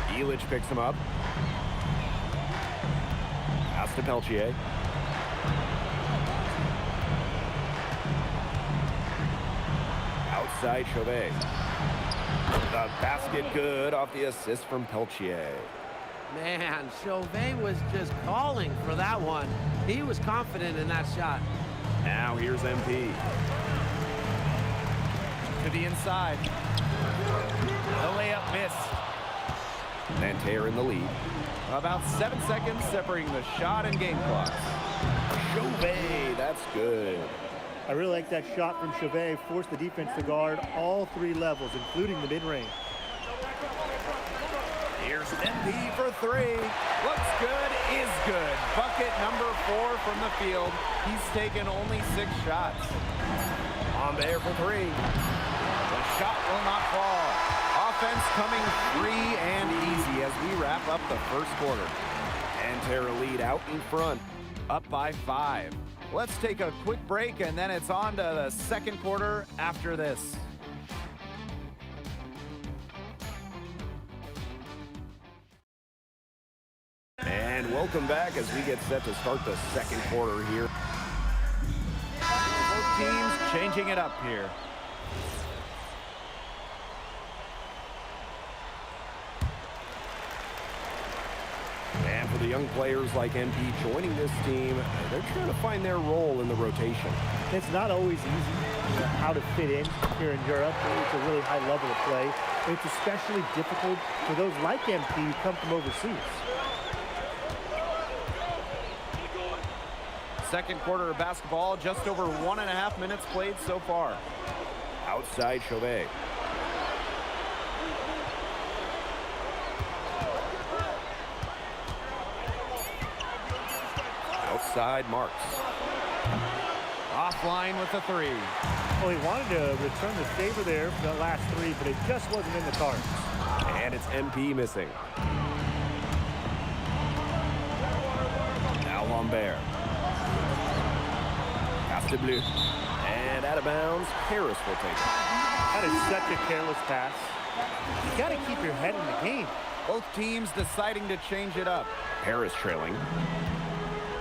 Illich picks him up. Pass to Peltier. Outside Chauvet. The basket good off the assist from Peltier. Man, Chauvet was just calling for that one. He was confident in that shot. Now here's MP. To the inside. The layup missed. Nanterre in the lead. About 7 seconds separating the shot and game clock. Chauvet, that's good. I really like that shot from Chauvet. Forced the defense to guard all 3 levels, including the mid-range. Here's MP for 3. Looks good, is good. Bucket number 4 from the field. He's taken only 6 shots. Lambert for 3. The shot will not fall. Offense coming free and easy as we wrap up the first quarter. Nanterre lead out in front, up by 5. Let's take a quick break, and then it's on to the second quarter after this. And welcome back as we get set to start the second quarter here. Both teams changing it up here. And for the young players like MP joining this team, they're trying to find their role in the rotation. It's not always easy how to fit in here in Europe. It's a really high level of play. It's especially difficult for those like MP who come from overseas. Second quarter of basketball, just over 1.5 minutes played so far. Outside Chauvet. Outside Marks. Offline with the 3. Well, he wanted to return the favor there for that last 3, but it just wasn't in the cards. And it's MP missing. Now Lambert. Pass to Bleu. And out of bounds, Paris will take it. That is such a careless pass. You got to keep your head in the game. Both teams deciding to change it up. Paris trailing.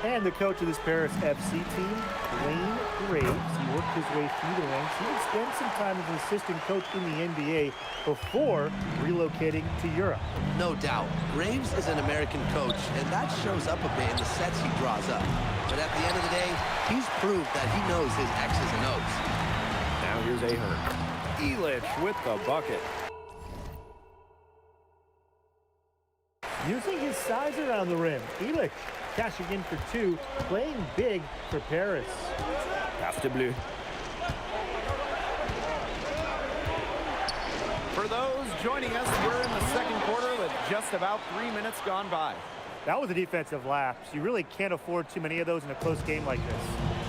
And the coach of this Paris FC team, Wayne Graves, he worked his way through the ranks. He would spend some time as an assistant coach in the NBA before relocating to Europe. No doubt. Graves is an American coach, and that shows up a bit in the sets he draws up. But at the end of the day, he's proved that he knows his X's and O's. Now here's Ahern. Illich with the bucket. Using his size around the rim, Illich cashing in for 2, playing big for Paris. Pass to Bleu. For those joining us. We're in the second quarter with just about 3 minutes gone by. That was a defensive lapse. You really can't afford too many of those in a close game like this.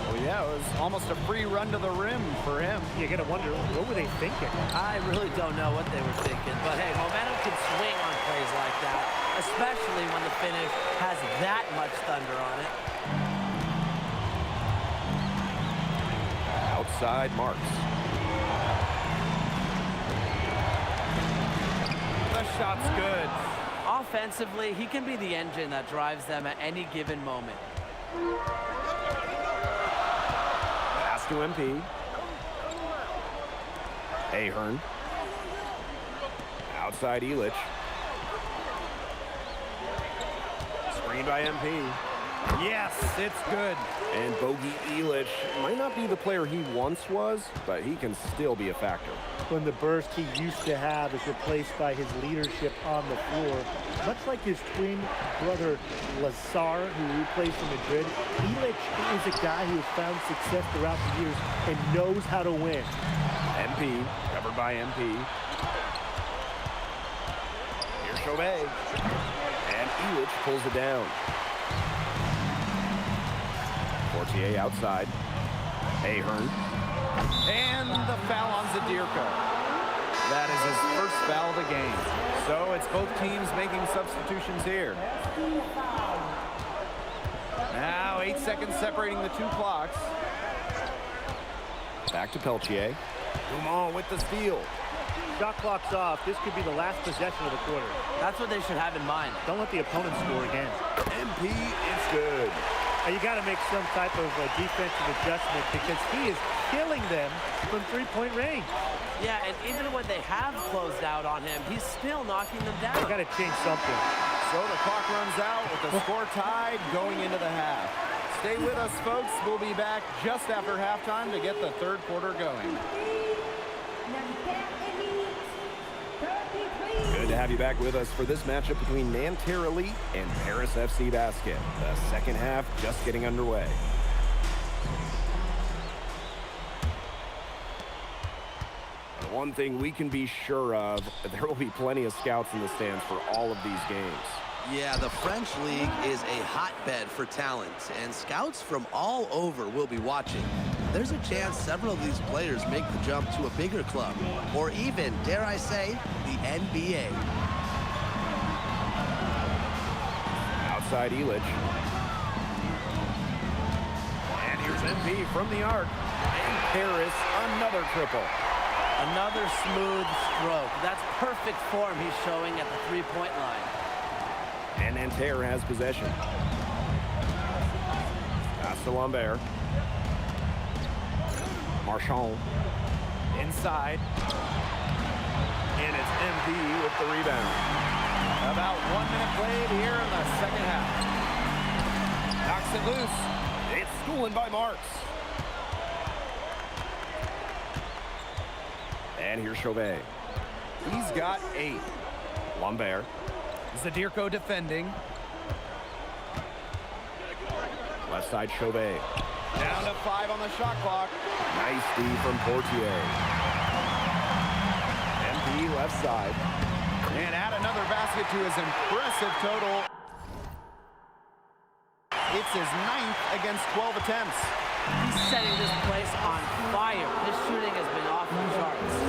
Well, yeah, it was almost a free run to the rim for him. You gotta wonder, what were they thinking? I really don't know what they were thinking, but hey, momentum can swing on plays like that, especially when the finish has that much thunder on it. Outside Marks. The shot's good. Offensively, he can be the engine that drives them at any given moment. Pass to MP. Ahern. Outside Elich. Screen by MP. Yes, it's good. And Bogey Elich might not be the player he once was, but he can still be a factor. When the burst he used to have is replaced by his leadership on the floor, much like his twin brother Lazar, who we played for Madrid, Elich is a guy who has found success throughout the years and knows how to win. MP, covered by MP. Here's Chauvet. And Elich pulls it down. Fortier outside. Ahern. And the foul on Zadirko. That is his first foul of the game. So it's both teams making substitutions here. Now 8 seconds separating the two clocks. Back to Peltier. Dumont with the steal. Shot clock's off. This could be the last possession of the quarter. That's what they should have in mind. Don't let the opponent score again. MP is good. You got to make some type of defensive adjustment because he is killing them from three-point range. Yeah, and even when they have closed out on him, he's still knocking them down. You got to change something. So the clock runs out with the score tied going into the half. Stay with us, folks. We'll be back just after halftime to get the third quarter going. Good to have you back with us for this matchup between Nanterre Elite and Paris FC Basket. The second half just getting underway. One thing we can be sure of, there will be plenty of scouts in the stands for all of these games. Yeah, the French League is a hotbed for talent, and scouts from all over will be watching. There's a chance several of these players make the jump to a bigger club, or even, dare I say, the NBA. Outside Elich. And here's MP from the arc. And Paris, another triple. Another smooth stroke. That's perfect form he's showing at the three-point line. And Nanterre has possession. Pass to Lambert. Marchand. Inside. And it's MP with the rebound. About 1 minute played here in the second half. Knocks it loose. It's stolen by Marks. And here's Chauvet. He's got 8. Lambert. Zadirko defending. Left side Chauvet. Down to 5 on the shot clock. Nice D from Portier. MP left side. And add another basket to his impressive total. It's his 9th against 12 attempts. He's setting this place on fire. His shooting has been off the charts.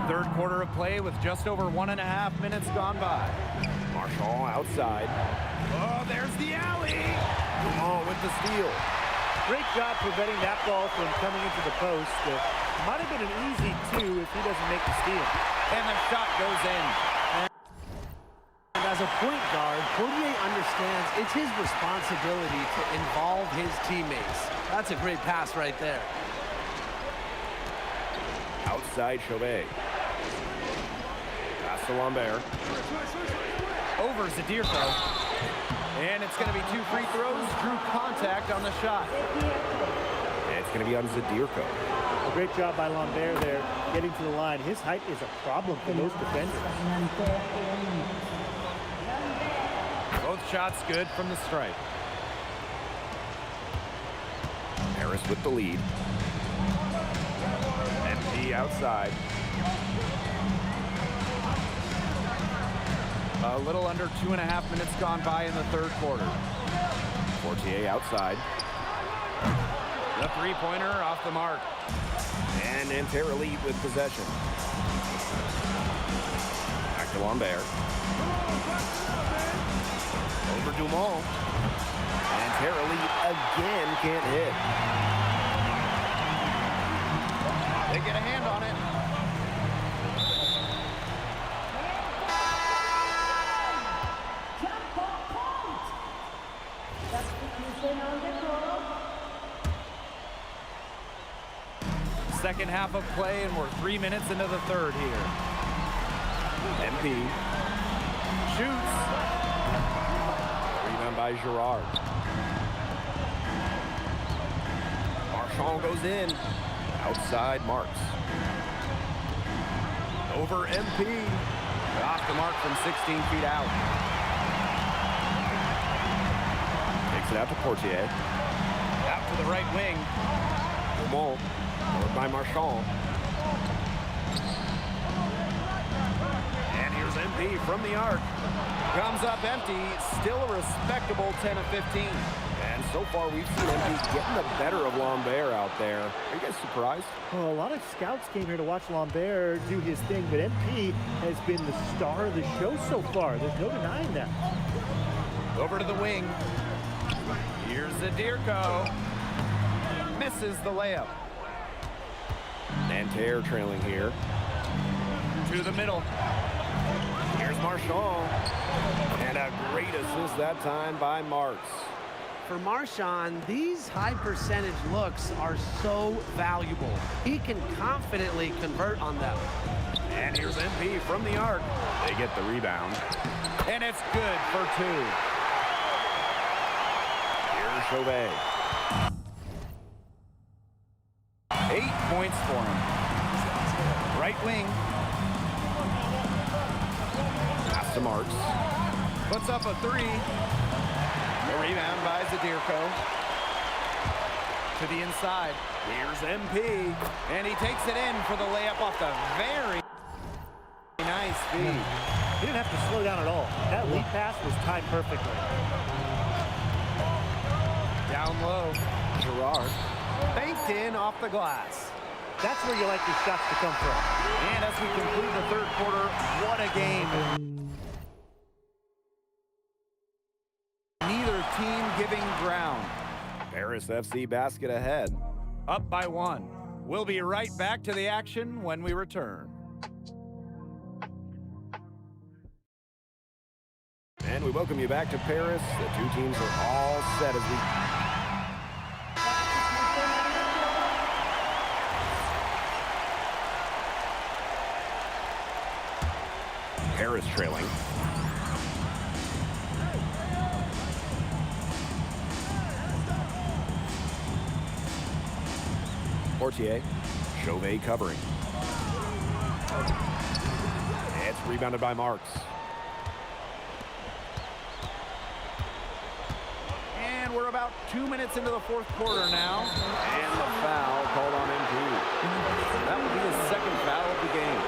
Third quarter of play with just over 1.5 minutes gone by. Marchand outside. Oh, there's the alley. Oh, with the steal. Great job preventing that ball from coming into the post. Might have been an easy 2 if he doesn't make the steal. And the shot goes in. And as a point guard, Portier understands it's his responsibility to involve his teammates. That's a great pass right there. Outside Chauvet. Pass to Lambert. Over Zadirko. And it's going to be 2 free throws. Drew contact on the shot. And it's going to be on Zadirko. A great job by Lambert there, getting to the line. His height is a problem for most defenders. Both shots good from the stripe. Paris with the lead. outside. A little under 2.5 minutes gone by in the third quarter. Fortier outside. The three-pointer off the mark. And Nanterre lead with possession. Back to Lambert. Over Dumont. Nanterre lead again can't hit. They get a hand on it. Second half of play, and we're 3 minutes into the third here. MP shoots. Rebound by Girard. Marchand goes in. Outside Marks. Over MP. Off the mark from 16 feet out. Takes it out to Portier. Out to the right wing. Dumont. Forward by Marchand. And here's MP from the arc. Comes up empty. Still a respectable 10 of 15. And so far, we've seen MP getting the better of Lambert out there. Are you guys surprised? Well, a lot of scouts came here to watch Lambert do his thing, but MP has been the star of the show so far. There's no denying that. Over to the wing. Here's Zadirko. Misses the layup. Nanterre trailing here. To the middle. Here's Marchand. And a great assist that time by Marks. For Marchand, these high percentage looks are so valuable. He can confidently convert on them. And here's MP from the arc. They get the rebound. And it's good for two. Here's Chauvet. 8 points for him. Right wing. Pass to Marks. Puts up a three. A rebound by Zadirko. To the inside. Here's MP. And he takes it in for the layup off the very nice feed. He didn't have to slow down at all. That lead pass was timed perfectly. Down low. Girard. Banked in off the glass. That's where you like your shots to come from. And as we conclude the third quarter, what a game. Neither team giving ground. Paris FC basket ahead. Up by 1. We'll be right back to the action when we return. And we welcome you back to Paris. The two teams are all set as we... Paris trailing. Portier. Chauvet covering. It's rebounded by Marks. And we're about 2 minutes into the fourth quarter now. And the foul called on MP. That will be his second foul of the game.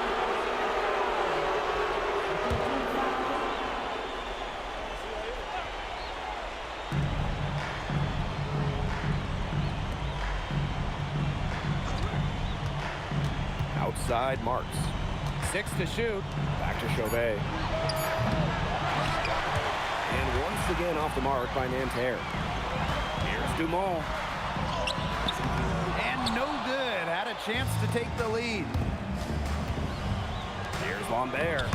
Outside Marks. 6 to shoot. Back to Chauvet. And once again off the mark by Nanterre. Here's Dumont. And no good. Had a chance to take the lead. Here's Lambert.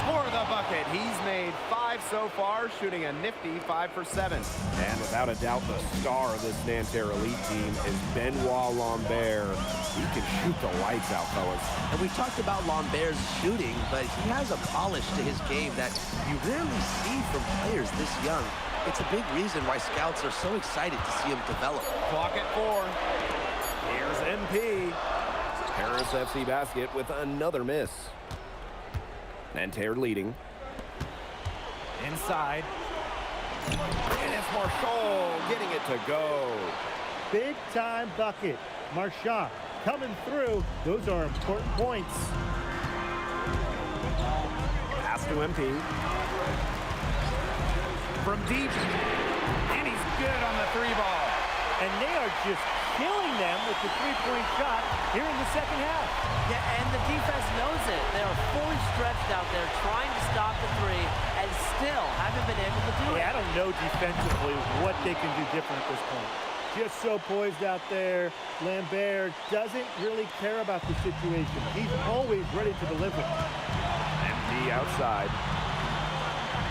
Score the bucket. He's made 5 so far, shooting a nifty 5 for 7. And without a doubt, the star of this Nanterre elite team is Benoit Lambert. He can shoot the lights out, fellas. And we talked about Lambert's shooting, but he has a polish to his game that you rarely see from players this young. It's a big reason why scouts are so excited to see him develop. Clock at 4. Here's MP. Paris FC basket with another miss. Nanterre leading. Inside. And it's Marchand getting it to go. Big time bucket. Marchand coming through. Those are important points. Pass to MP. From deep, and he's good on the 3-ball. And they are just killing them with the three-point shot here in the second half. Yeah, and the defense knows it. They are fully stretched out there trying to stop the three and still haven't been able to do it. Yeah, I don't know defensively what they can do different at this point. Just so poised out there. Lambert doesn't really care about the situation. He's always ready to deliver. MP outside.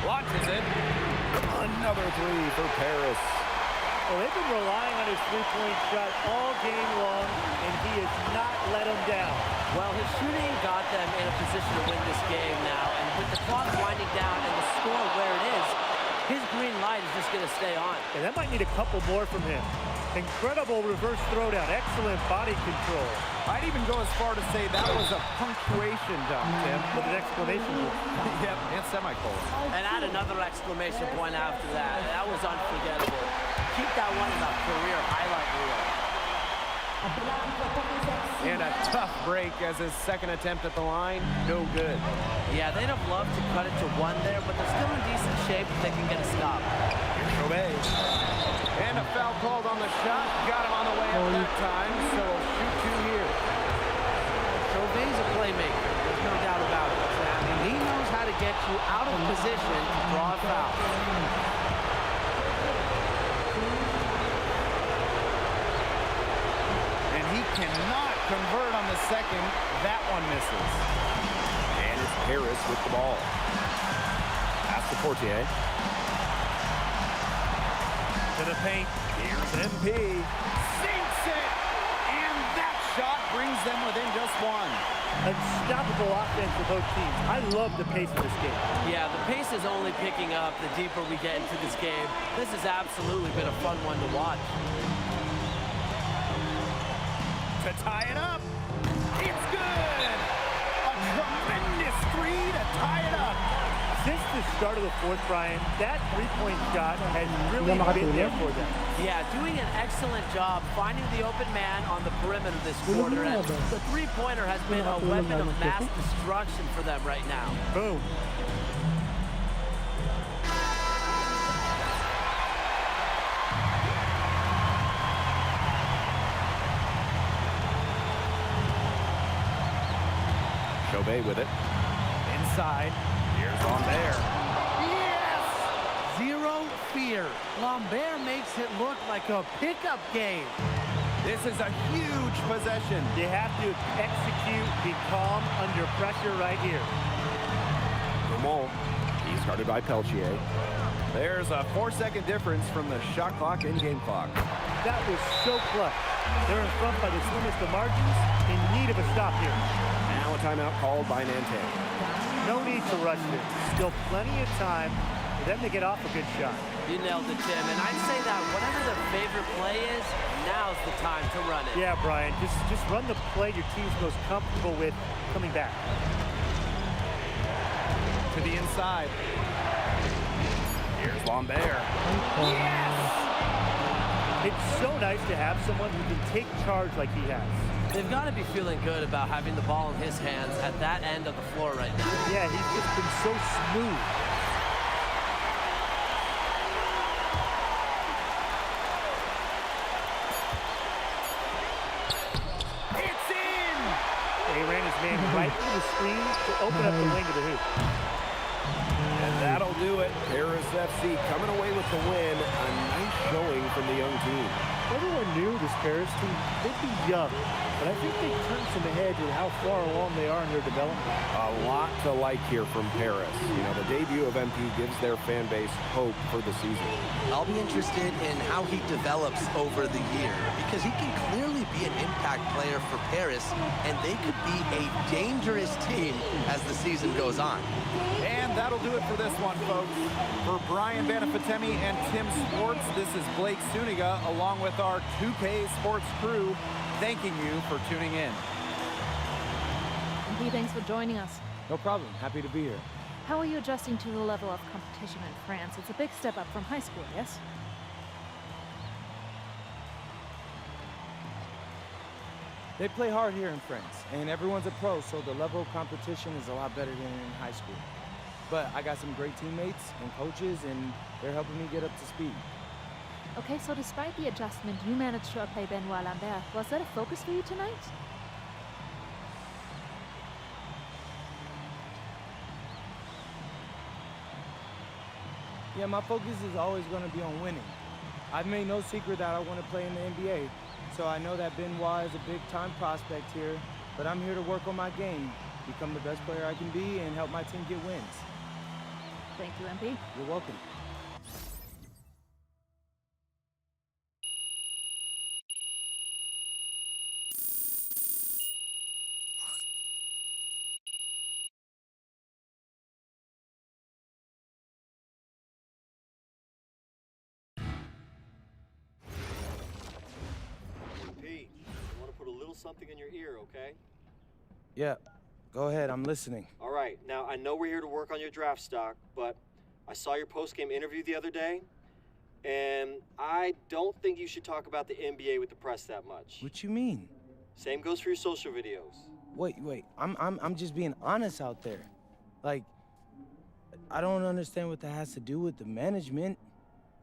Launches it. Another three for Paris. Well, they've been relying on his three-point shot all game long, and he has not let them down. Well, his shooting got them in a position to win this game now, and with the clock winding down and the score where it is, his green light is just going to stay on. And that might need a couple more from him. Incredible reverse throwdown, excellent body control. I'd even go as far to say that was a punctuation dunk, Tim. With an exclamation point. Yep, and semicolon. And add another exclamation point after that. That was unforgettable. Keep that one in a career highlight reel. And a tough break as his second attempt at the line, no good. Yeah, they'd have loved to cut it to one there, but they're still in decent shape if they can get a stop. Here's Chauvet. And a foul called on the shot. Got him on the way up that time, so we'll shoot two here. Chauvet's a playmaker. There's no doubt about it. I mean, he knows how to get you out of position to draw a foul. And he cannot convert on the second. That one misses. And it's Harris with the ball. Pass to Portier. To the paint. Here's MP. Sinks it! And that shot brings them within just one. Unstoppable offense for both teams. I love the pace of this game. Yeah, the pace is only picking up the deeper we get into this game. This has absolutely been a fun one to watch. To tie it up. It's good! A tremendous three to tie it up. Since the start of the fourth, Brian, that three-point shot has really been there for them. Yeah, doing an excellent job finding the open man on the perimeter this quarter. And the three-pointer has been a weapon of mass destruction for them right now. Boom. Chauvet with it. Inside. Here's Lambert. Yes! Zero fear. Lambert makes it look like a pickup game. This is a huge possession. You have to execute, be calm under pressure right here. Dumont. He's guarded by Peltier. There's a 4-second difference from the shot clock and game clock. That was so clutch. They're in front by the slimmest of margins, in need of a stop here. Now a timeout called by Nantes. No need to rush this. Still plenty of time for them to get off a good shot. You nailed it, Tim. And I'd say that whatever their favorite play is, now's the time to run it. Yeah, Brian. Just run the play your team's most comfortable with coming back. To the inside. Here's Lambert. Yes! It's so nice to have someone who can take charge like he has. They've got to be feeling good about having the ball in his hands at that end of the floor right now. Yeah, he's just been so smooth. It's in! He ran his man right into the screen to open up the wing of the hoop. And that'll do it. Paris FC coming away with the win. A nice showing from the young team. Everyone knew this Paris team, they'd be young, but I think they turned some ahead with how far along they are in their development. A lot to like here from Paris. You know, the debut of MP gives their fan base hope for the season. I'll be interested in how he develops over the year because he can clearly be an impact player for Paris, and they could be a dangerous team as the season goes on. And that'll do it for this one, folks. For Brian Banafitemi and Tim Sports, this is Blake Suniga along with our 2K Sports crew, thanking you for tuning in. Hey, thanks for joining us. No problem. Happy to be here. How are you adjusting to the level of competition in France? It's a big step up from high school, yes? They play hard here in France, and everyone's a pro, so the level of competition is a lot better than in high school. But I got some great teammates and coaches, and they're helping me get up to speed. Okay, so despite the adjustment, you managed to outplay Benoit Lambert. Was that a focus for you tonight? Yeah, my focus is always going to be on winning. I've made no secret that I want to play in the NBA, so I know that Benoit is a big-time prospect here, but I'm here to work on my game, become the best player I can be, and help my team get wins. Thank you, MP. You're welcome. Pete, I want to put a little something in your ear, okay? Yeah, go ahead, I'm listening. All right, now I know we're here to work on your draft stock, but I saw your post-game interview the other day, and I don't think you should talk about the NBA with the press that much. What you mean? Same goes for your social videos. Wait, I'm just being honest out there. Like, I don't understand what that has to do with the management.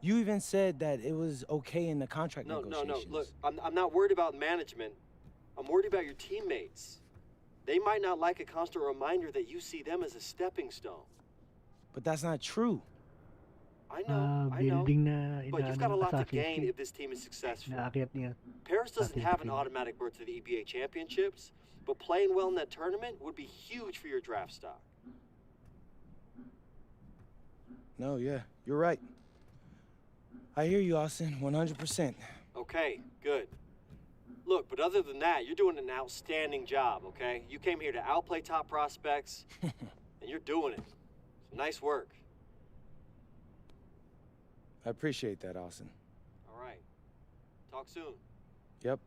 You even said that it was okay in the contract negotiations. No, look, I'm not worried about management. I'm worried about your teammates. They might not like a constant reminder that you see them as a stepping stone. But that's not true. I know, building na but you've got a inaano lot to Assassin's gain Creed. if this team is successful. Naakyat niya. Paris doesn't Assassin's have an Creed. automatic berth to the EBA championships, but playing well in that tournament would be huge for your draft stock. No, yeah, you're right. I hear you, Austin, 100%. Okay, good. Look, but other than that, you're doing an outstanding job, okay? You came here to outplay top prospects, and you're doing it. So nice work. I appreciate that, Austin. All right. Talk soon. Yep.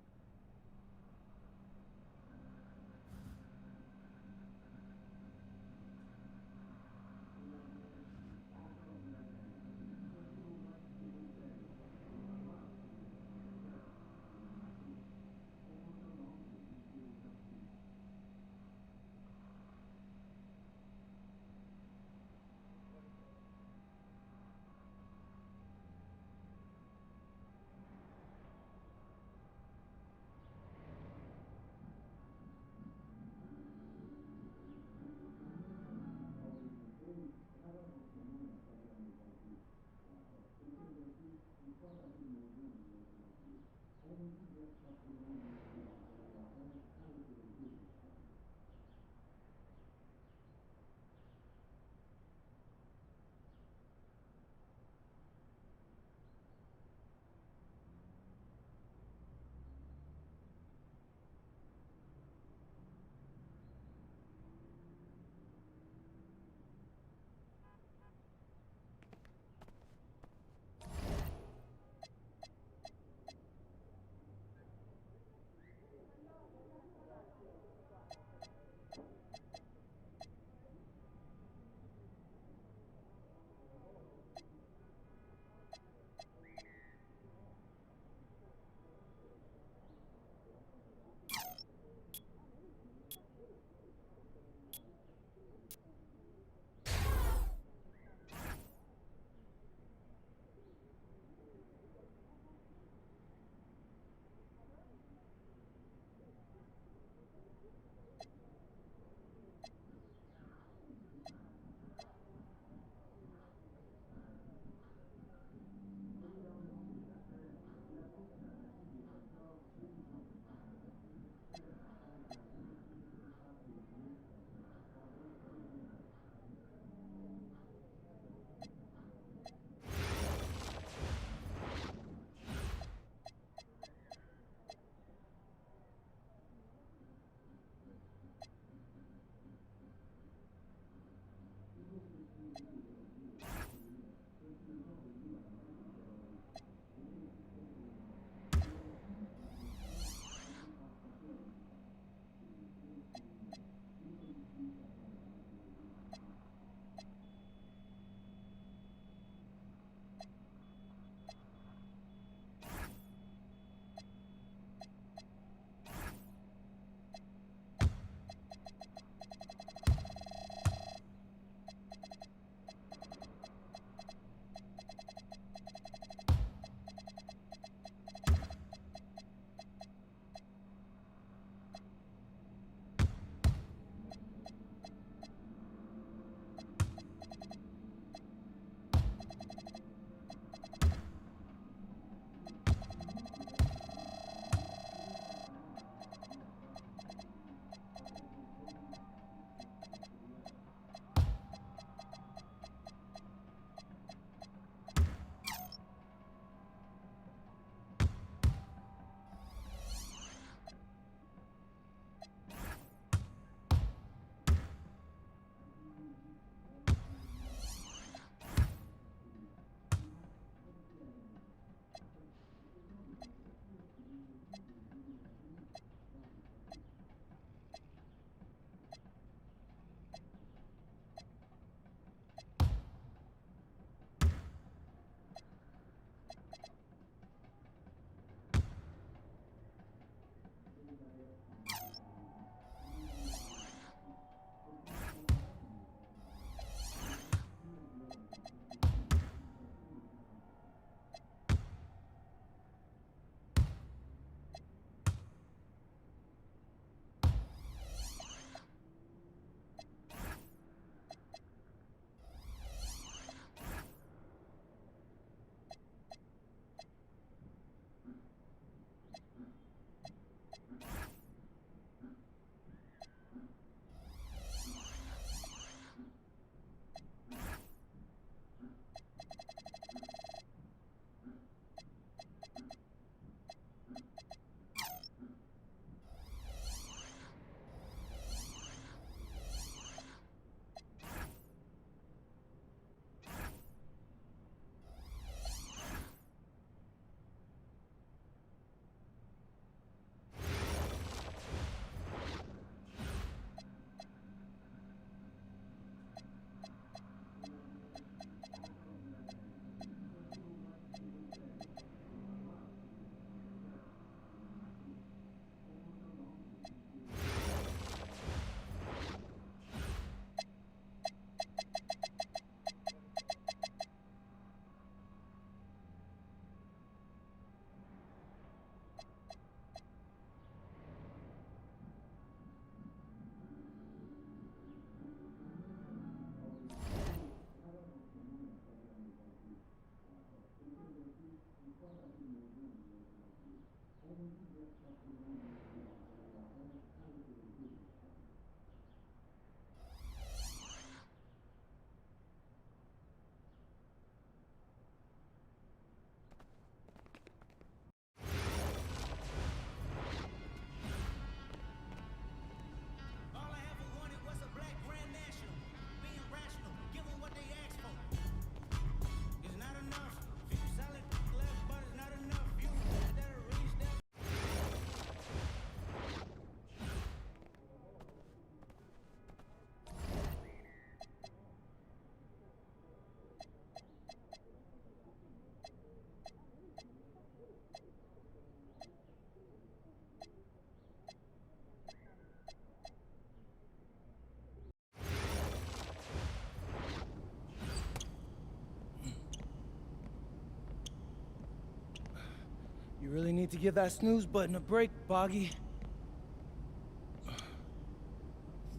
You really need to give that snooze button a break, Boggy.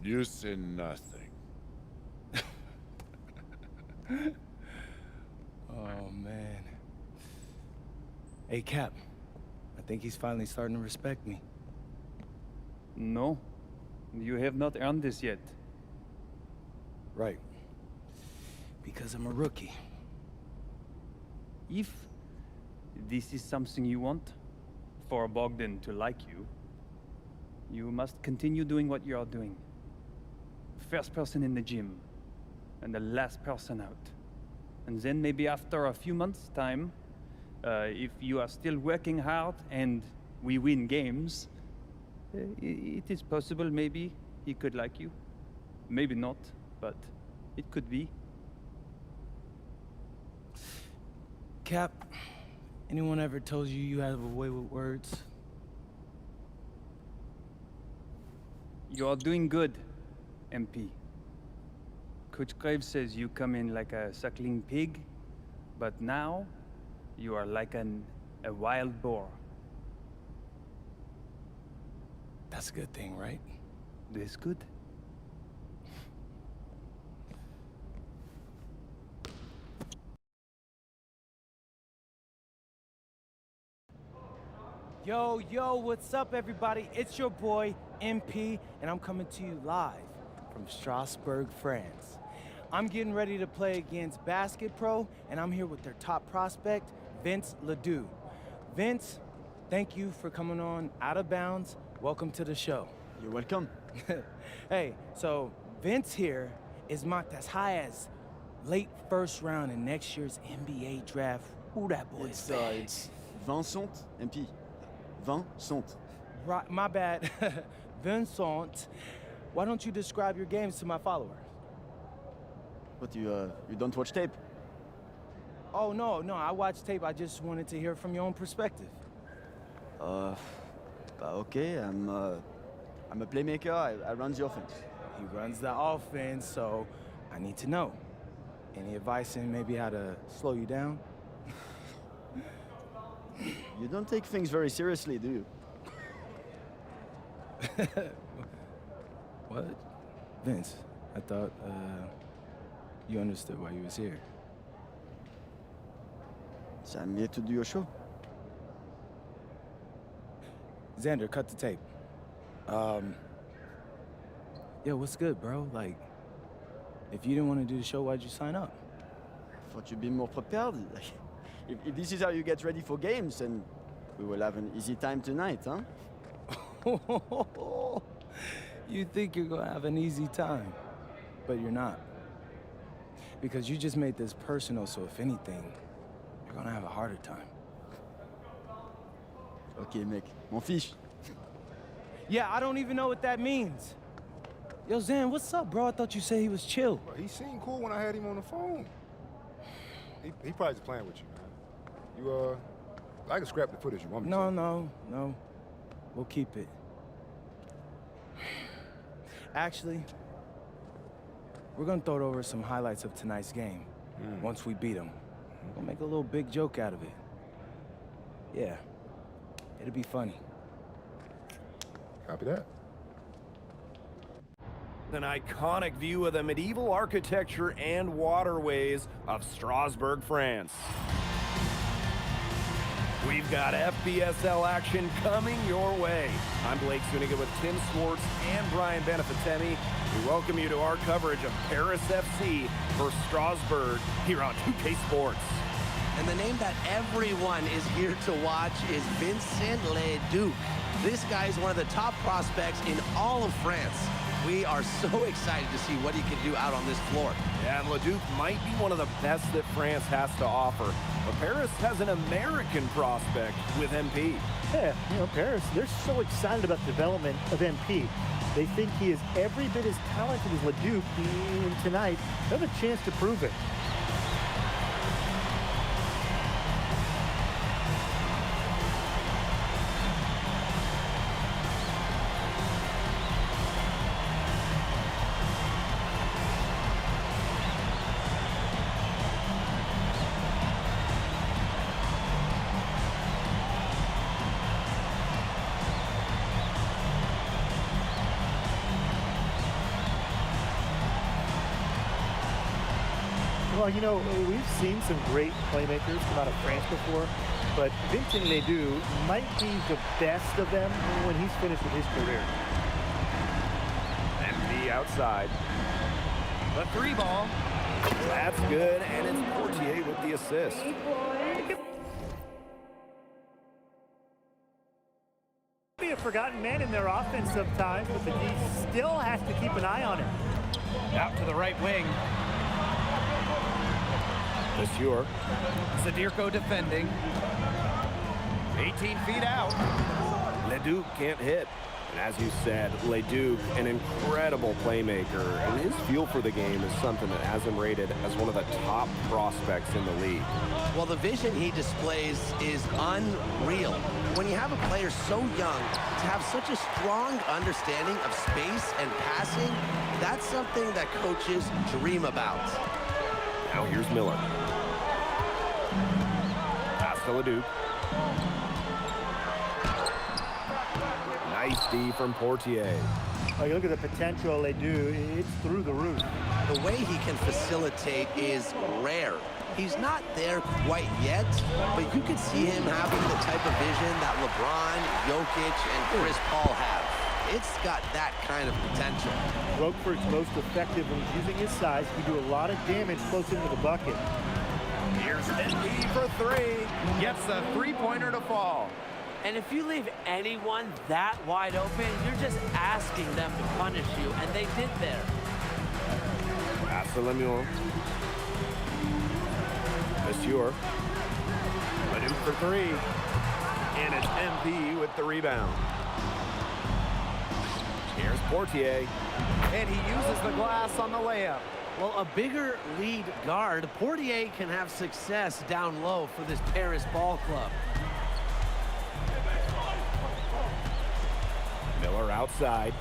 You say nothing. Oh, man. Hey, Cap. I think he's finally starting to respect me. No, you have not earned this yet. Right. Because I'm a rookie. If this is something you want, for Bogdan to like you, you must continue doing what you are doing. First person in the gym, and the last person out. And then maybe after a few months' time, if you are still working hard and we win games, it is possible maybe he could like you. Maybe not, but it could be. Cap, anyone ever told you you have a way with words? You are doing good, MP. Coach Graves says you come in like a suckling pig, but now you are like a wild boar. That's a good thing, right? That's good. Yo, yo, what's up, everybody? It's your boy, MP, and I'm coming to you live from Strasbourg, France. I'm getting ready to play against Basket Pro, and I'm here with their top prospect, Vince Ledoux. Vince, thank you for coming on Out of Bounds. Welcome to the show. You're welcome. Hey, so Vince here is mocked as high as late first round in next year's NBA draft. Ooh, that boy's bad. It's Vincent, MP. Vincent. Right, my bad. Vincent, why don't you describe your games to my followers? What, you don't watch tape? Oh, no, I watch tape. I just wanted to hear from your own perspective. Okay, I'm a playmaker. I run the offense. He runs the offense, so I need to know. Any advice in maybe how to slow you down? You don't take things very seriously, do you? What? Vince, I thought, you understood why you was here. So I'm here to do your show. Xander, cut the tape. Yo, what's good, bro? Like, if you didn't want to do the show, why'd you sign up? Thought you'd be more prepared. If this is how you get ready for games, then we will have an easy time tonight, huh? You think you're gonna have an easy time, but you're not. Because you just made this personal, so if anything, you're gonna have a harder time. Okay, mec. M'en fiche. Yeah, I don't even know what that means. Yo, Zan, what's up, bro? I thought you said he was chill. Bro, he seemed cool when I had him on the phone. He probably just playing with you, man. I can scrap the footage you want me to. No. We'll keep it. Actually, we're gonna throw over some highlights of tonight's game. Once we beat them. We'll make a little big joke out of it. Yeah, it'll be funny. Copy that. An iconic view of the medieval architecture and waterways of Strasbourg, France. We've got FBSL action coming your way. I'm Blake Zuniga with Tim Swartz and Brian Benefitemi. We welcome you to our coverage of Paris FC versus Strasbourg here on 2K Sports. And the name that everyone is here to watch is Vincent Ledoux. This guy is one of the top prospects in all of France. We are so excited to see what he can do out on this floor. Yeah, and Ledoux might be one of the best that France has to offer. But Paris has an American prospect with MP. Yeah, Paris, they're so excited about the development of MP. They think he is every bit as talented as Ledoux, and tonight, they have a chance to prove it. Well, you know, we've seen some great playmakers come out of France before, but Vincent Ledoux might be the best of them when he's finished with his career. MP outside. The 3 ball. That's good, and it's Portier with the assist. Be a forgotten man in their offense sometimes, but the D still has to keep an eye on him. Out to the right wing. Monsieur. Zadirko defending. 18 feet out. Leduc can't hit. And as you said, Leduc, an incredible playmaker, and his feel for the game is something that has him rated as one of the top prospects in the league. Well, the vision he displays is unreal. When you have a player so young, to have such a strong understanding of space and passing, that's something that coaches dream about. Now here's Miller. Pass to Leduc. Nice D from Portier. Oh, you look at the potential they do, it's through the roof. The way he can facilitate is rare. He's not there quite yet, but you can see him having the type of vision that LeBron, Jokic, and Chris Paul have. It's got that kind of potential. Roquefort's most effective when he's using his size. He can do a lot of damage close into the bucket. Here's NB for 3. Gets the 3-pointer to fall. And if you leave anyone that wide open, you're just asking them to punish you, and they did there. Pass to Lemuel. Monsieur. Leduc for 3. And it's MP with the rebound. Here's Portier. And he uses the glass on the layup. Well, a bigger lead guard, Portier can have success down low for this Paris ball club. Miller outside.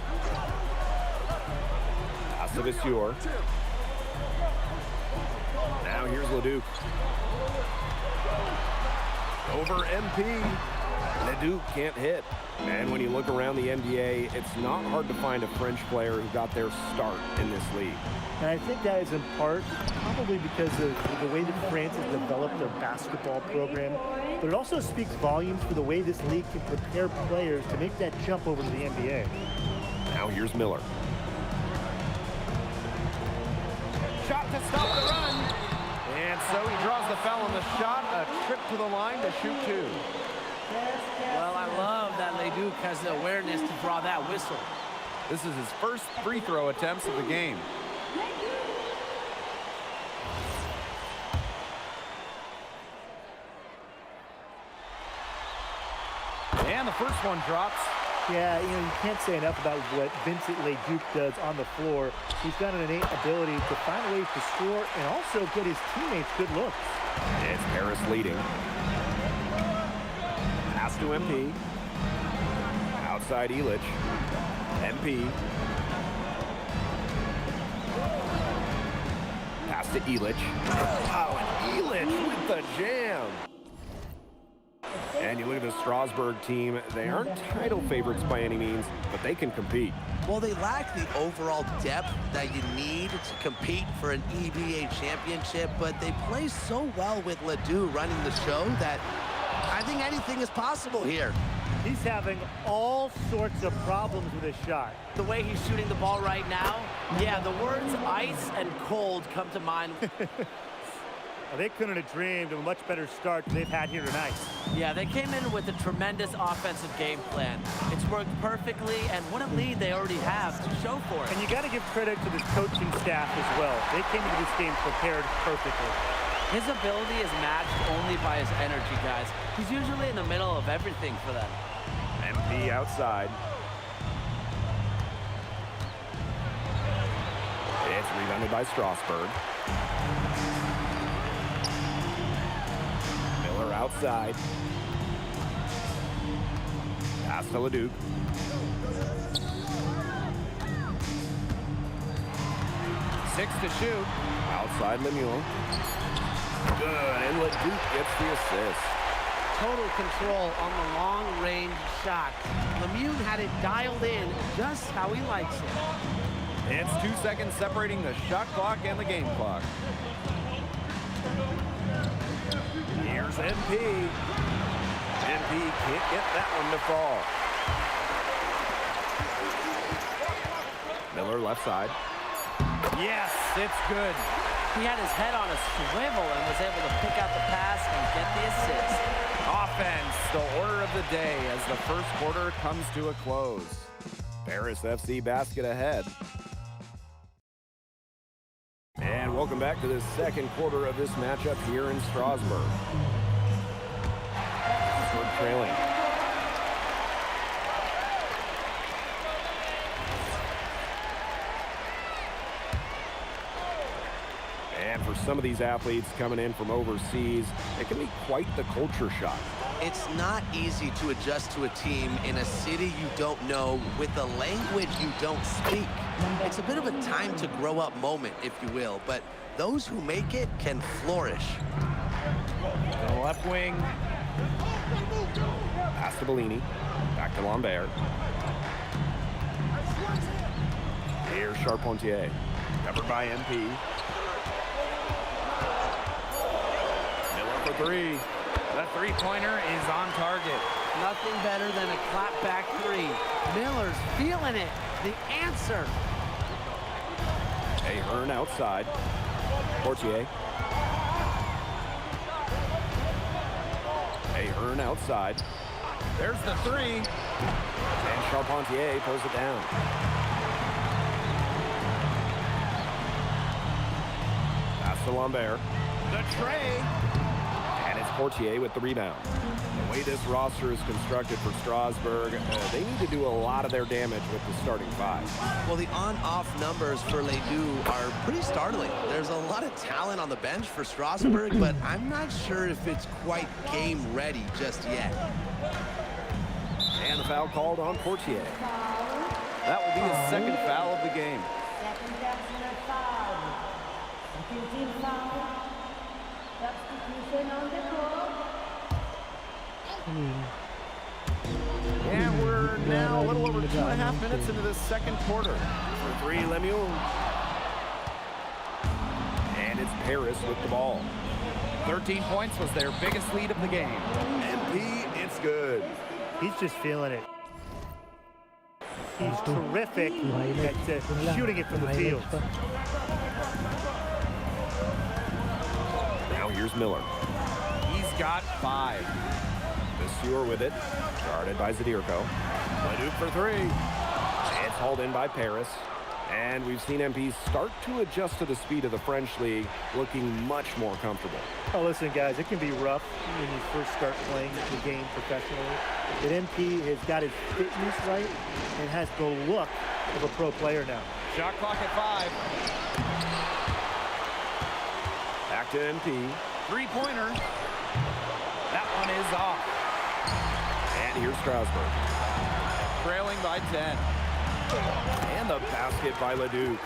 Pass to Monsieur. Now here's Leduc. Over MP. Leduc can't hit. And when you look around the NBA, it's not hard to find a French player who got their start in this league. And I think that is in part probably because of the way that France has developed their basketball program. But it also speaks volumes for the way this league can prepare players to make that jump over to the NBA. Now here's Miller. Shot to stop the run. And so he draws the foul on the shot. A trip to the line to shoot 2. Well, I love that Leduc has the awareness to draw that whistle. This is his first free throw attempts of the game. And the first one drops. Yeah, you know, you can't say enough about what Vincent Leduc does on the floor. He's got an innate ability to find ways to score and also get his teammates good looks. It's Paris leading. Pass to MP. Outside Illich. MP. Pass to Illich. Oh, and Illich with the jam. And you look at the Strasbourg team, they aren't title favorites by any means, but they can compete. Well, they lack the overall depth that you need to compete for an EBA championship, but they play so well with Ledoux running the show that I think anything is possible here. He's having all sorts of problems with his shot. The way he's shooting the ball right now, yeah, the words ice and cold come to mind. Well, they couldn't have dreamed of a much better start than they've had here tonight. Yeah, they came in with a tremendous offensive game plan. It's worked perfectly, and what a lead they already have to show for it. And you got to give credit to the coaching staff as well. They came into this game prepared perfectly. His ability is matched only by his energy, guys. He's usually in the middle of everything for them. MP outside. It's rebounded by Strasbourg. Miller outside. Pass to Leduc. Six to shoot. Outside Lemuel. Good, and Leduc gets the assist. Total control on the long-range shot. Lemieux had it dialed in just how he likes it. It's 2 seconds separating the shot clock and the game clock. Here's MP. MP can't get that one to fall. Miller left side. Yes, it's good. He had his head on a swivel and was able to pick out the pass and get the assist. Offense, the order of the day as the first quarter comes to a close. Paris FC basket ahead. And welcome back to the second quarter of this matchup here in Strasbourg. We're trailing. And for some of these athletes coming in from overseas, it can be quite the culture shock. It's not easy to adjust to a team in a city you don't know with a language you don't speak. It's a bit of a time to grow up moment, if you will, but those who make it can flourish. The left wing. Pass to Bellini. Back to Lambert. Here's Charpentier. Covered by MP. Miller for three. The three-pointer is on target. Nothing better than a clap-back three. Miller's feeling it. The answer. Ahern outside. Portier. Ahern outside. There's the three. And Charpentier pulls it down. Pass to Lambert. The tray. And it's Portier with the rebound. The way this roster is constructed for Strasbourg, they need to do a lot of their damage with the starting five. Well, the on-off numbers for Ledoux are pretty startling. There's a lot of talent on the bench for Strasbourg, but I'm not sure if it's quite game ready just yet. And the foul called on Portier. That will be his second foul of the game. Second personal foul. Second team foul. Substitution on the court. And we're now a little over 2.5 minutes into the second quarter. For three, Lemieux. And it's Paris with the ball. 13 points was their biggest lead of the game. MP, it's good. He's just feeling it. He's terrific at shooting it from the field. Now here's Miller. He's got 5. Monsieur with it. Guarded by Zadirko. Ledoux for three. It's hauled in by Paris. And we've seen MP start to adjust to the speed of the French league, looking much more comfortable. Oh, listen, guys, it can be rough when you first start playing the game professionally. But MP has got his fitness right and has the look of a pro player now. Shot clock at 5. Back to MP. Three-pointer. That one is off. And here's Strasbourg. Trailing by 10. And the basket by Ledoux.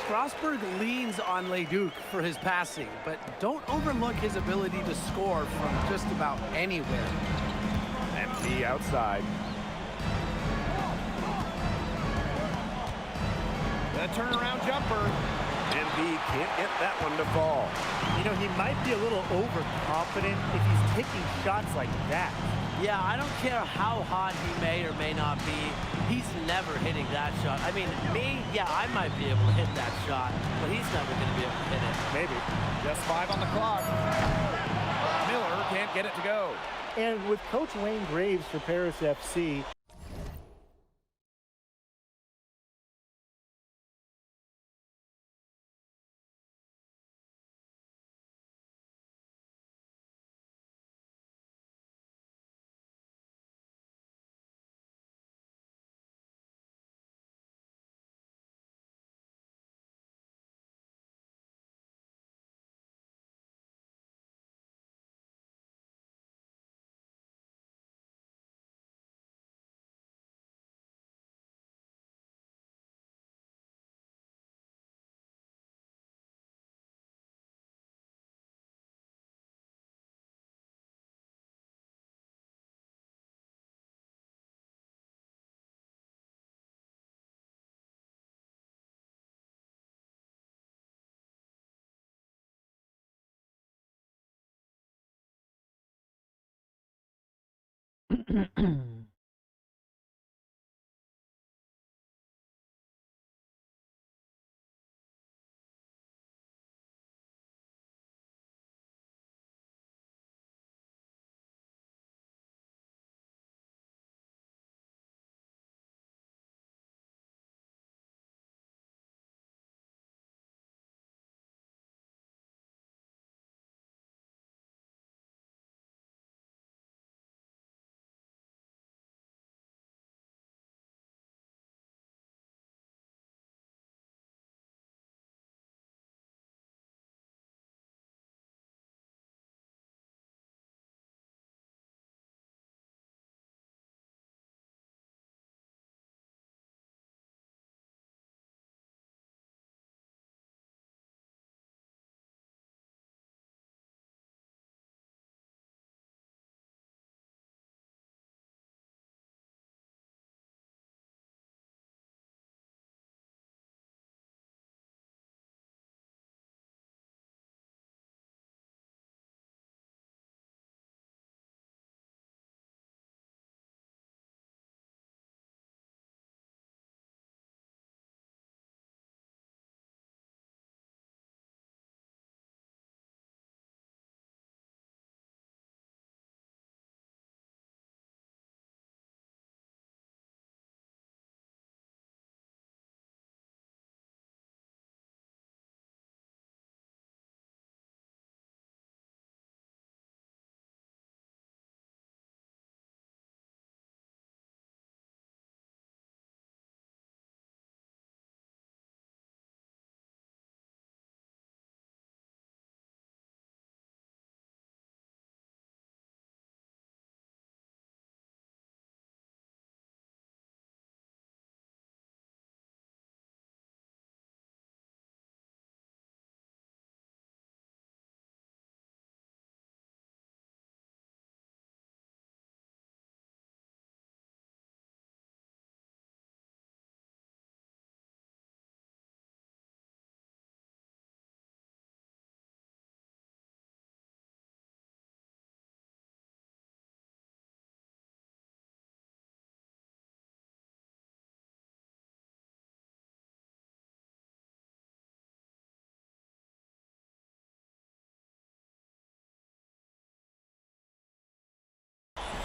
Strasbourg leans on Leduc for his passing, but don't overlook his ability to score from just about anywhere. MP outside. The turnaround jumper. MP can't get that one to fall. You know, he might be a little overconfident if he's taking shots like that. Yeah, I don't care how hot he may or may not be. He's never hitting that shot. I mean, me, yeah, I might be able to hit that shot, but he's never going to be able to hit it. Maybe. Just 5 on the clock. Miller can't get it to go. And with Coach Wayne Graves for Paris FC,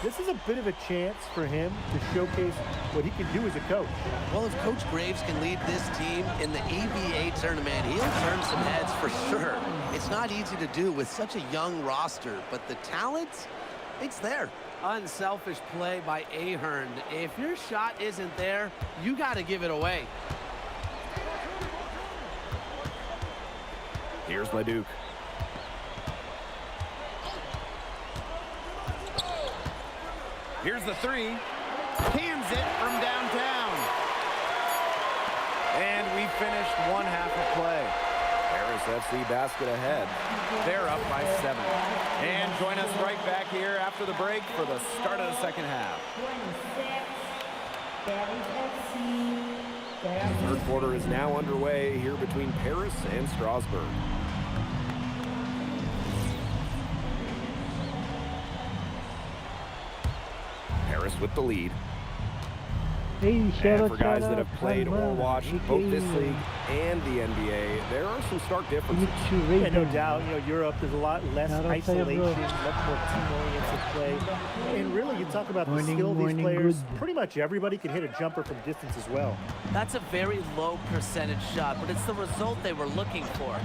This is a bit of a chance for him to showcase what he can do as a coach. Well, if Coach Graves can lead this team in the EBA tournament, he'll turn some heads for sure. It's not easy to do with such a young roster, but the talent, it's there. Unselfish play by Ahern. If your shot isn't there, you got to give it away. Here's Leduc. Here's the three. Cans it from downtown. And we finished one half of play. Paris FC basket ahead. They're up by 7. And join us right back here after the break for the start of the second half. The third quarter is now underway here between Paris and Strasbourg. Paris with the lead. Hey, And for guys that have played or watched both this league and the NBA, there are some stark differences. Yeah, no doubt. You know, Europe, there's a lot less isolation, much more team-oriented play. And really, you talk about the skill of these players, pretty much everybody can hit a jumper from distance as well. That's a very low percentage shot, but it's the result they were looking for.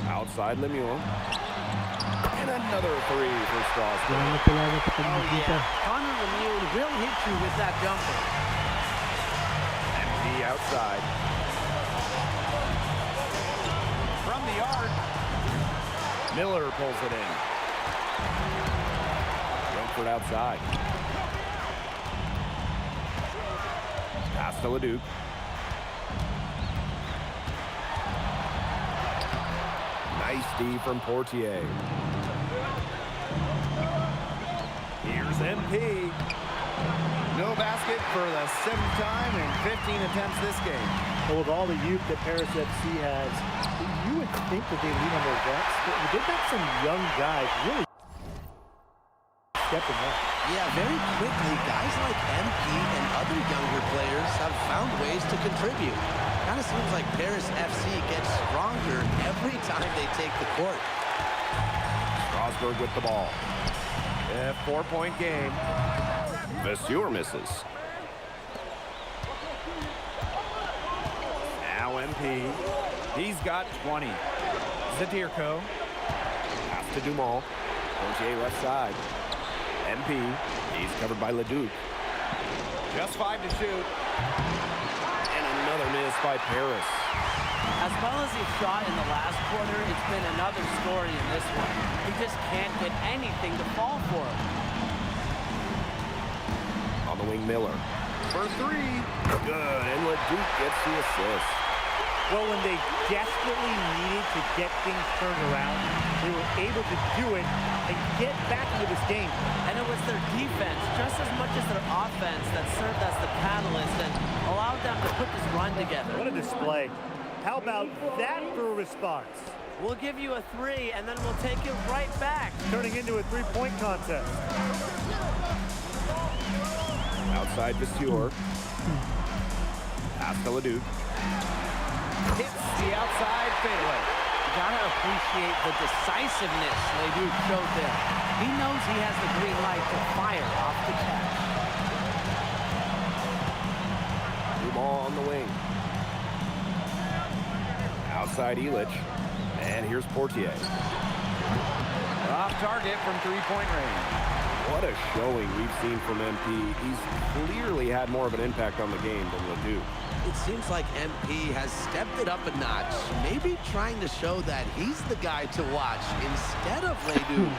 Outside Lemuel. And another three for Strasbourg. Oh, yeah. Connor Lemieux will hit you with that jumper. Empty outside. From the arc. Miller pulls it in. Brentford outside. Pass to Leduc. Nice D from Portier. Here's MP. No basket for the 7th time in 15 attempts this game. Well, with all the youth that Paris FC has, you would think that they lean on their vets, but they've got some young guys really. stepping up. Yeah, very quickly, guys like MP and other younger players have found ways to contribute. Kind of seems like Paris FC gets stronger every time they take the court. Strasburg with the ball. A 4-point game. Vasseur misses. Now MP. He's got 20. Zadirko. Pass to Dumont. Portier left side. MP. He's covered by Leduc. Just 5 to shoot. And another miss by Paris. As well as he shot in the last quarter, it's been another story in this one. He just can't get anything to fall for him. On the wing, Miller. For 3. Good. And Leduc gets the assist. Well, when they desperately needed to get things turned around, they were able to do it and get back into this game. And it was their defense, just as much as their offense, that served as the catalyst and allowed them to put this run together. What a display. How about that for a response? We'll give you a 3, and then we'll take it right back. Turning into a 3-point contest. Outside Vasseur. Pass to Leduc. Hits the outside fadeaway. You gotta appreciate the decisiveness Leduc showed there. He knows he has the green light to fire off the catch. New ball on the wing. Outside Illich. And here's Portier. Off target from 3-point range. What a showing we've seen from MP. He's clearly had more of an impact on the game than Leduc. It seems like MP has stepped it up a notch, maybe trying to show that he's the guy to watch instead of Leduc.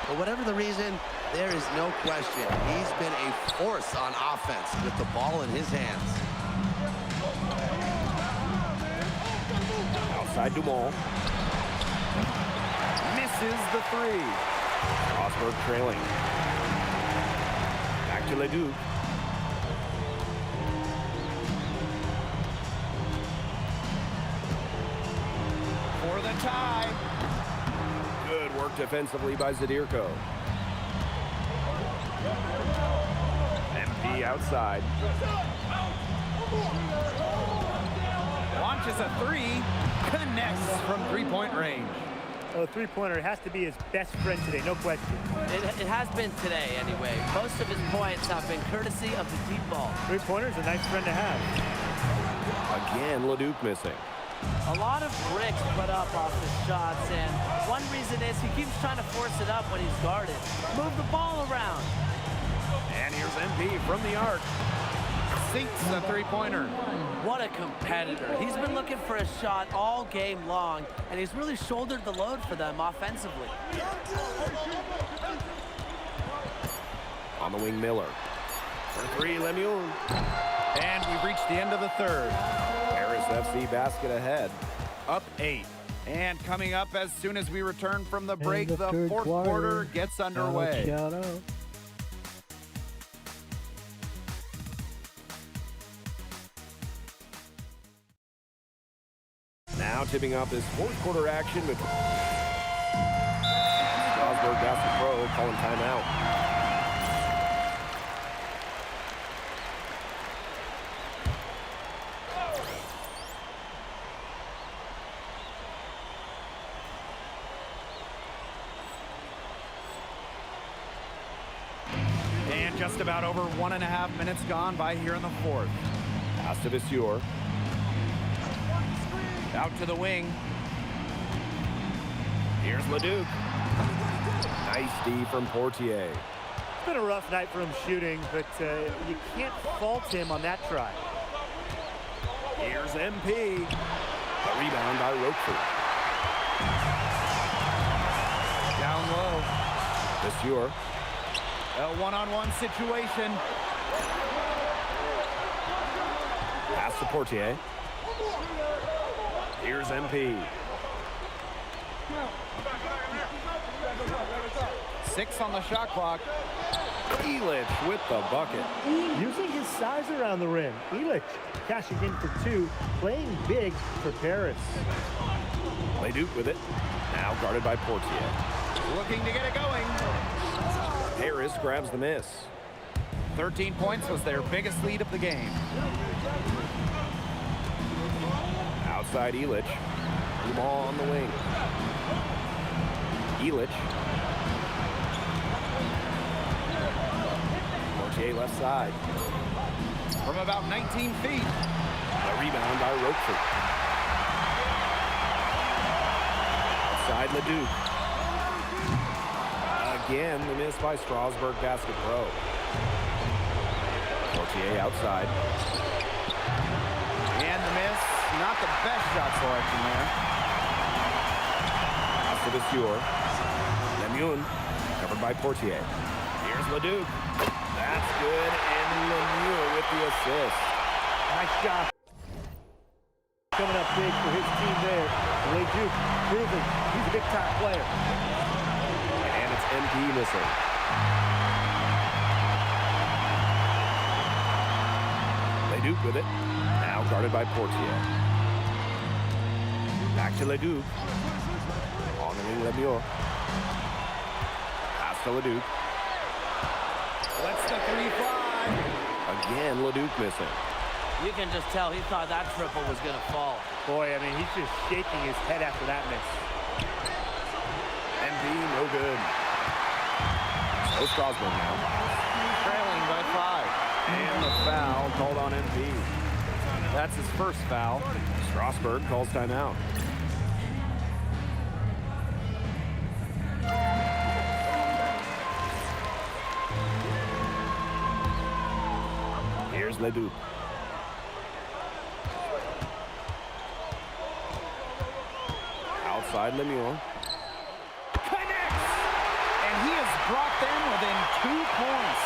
For whatever the reason, there is no question. He's been a force on offense with the ball in his hands. Outside Dumont. Misses the 3. Strasburg trailing. Back to Leduc. For the tie. Good work defensively by Zadirko. MP outside. Launches a 3. Connects from 3-point range. Well, a 3-pointer has to be his best friend today, no question. It has been today, anyway. Most of his points have been courtesy of the deep ball. 3-pointer's a nice friend to have. Again, Leduc missing. A lot of bricks put up off his shots, and one reason is he keeps trying to force it up when he's guarded. Move the ball around. And here's MP from the arc. Sinks a 3-pointer. What a competitor. He's been looking for a shot all game long, and he's really shouldered the load for them offensively. On the wing, Miller. For 3, Lemieux. And we've reached the end of the third. Paris FC basket ahead. Up 8. And coming up as soon as we return from the break, the fourth quarter gets underway. Shout out. Now tipping off this fourth quarter action with Strasburg Basket Pro calling timeout. And just about over 1.5 minutes gone by here in the fourth. Pass to Vasseur. Out to the wing. Here's Leduc. Nice D from Portier. It's been a rough night for him shooting, but you can't fault him on that try. Here's MP. A rebound by Roquefort. Down low. Vasseur. A one-on-one situation. Pass to Portier. Here's MP. 6 on the shot clock. Illich with the bucket. Using his size around the rim. Illich cashing in for 2, playing big for Paris. Leduc with it. Now guarded by Portier. Looking to get it going. Harris grabs the miss. 13 points was their biggest lead of the game. Outside Elich. Ball on the wing. Elich. Portier left side. From about 19 feet. A rebound by Roquefort. Outside Leduc. Again, the miss by Strasburg Basket Pro. Portier outside. And the miss. Not the best shot selection there. Pass to Vasseur. Lemieux, covered by Portier. Here's Leduc. That's good, and Lemieux with the assist. Nice job. Coming up big for his team there. Leduc proving he's a big-time player. And it's MP missing. Leduc with it. Now guarded by Portier. Back to Leduc. On the wing, Lemieux. Pass to Leduc. Let's the 3-5. Again, Leduc missing. You can just tell he thought that triple was going to fall. Boy, I mean, he's just shaking his head after that miss. MP, no good. So Strasburg now. Trailing by 5. And the foul called on MP. That's his first foul. Strasburg calls timeout. Here's Leduc. Outside Lemieux. Connects! And he has brought them within 2 points.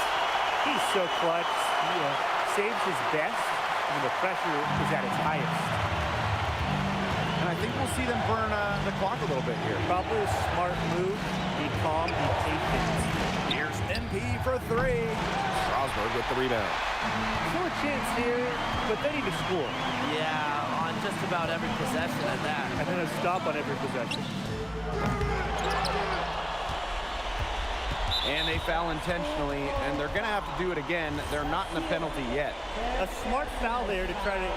He's so clutch. He saves his best when the pressure is at its highest. And I think we'll see them burn the clock a little bit here. Probably a smart move. Be calm, be patient. Here's MP for 3. Strasburg with the rebound. Still a chance here, but they need to score. Yeah, on just about every possession at that. And then a stop on every possession. And they foul intentionally, and they're going to have to do it again. They're not in the penalty yet. A smart foul there to try to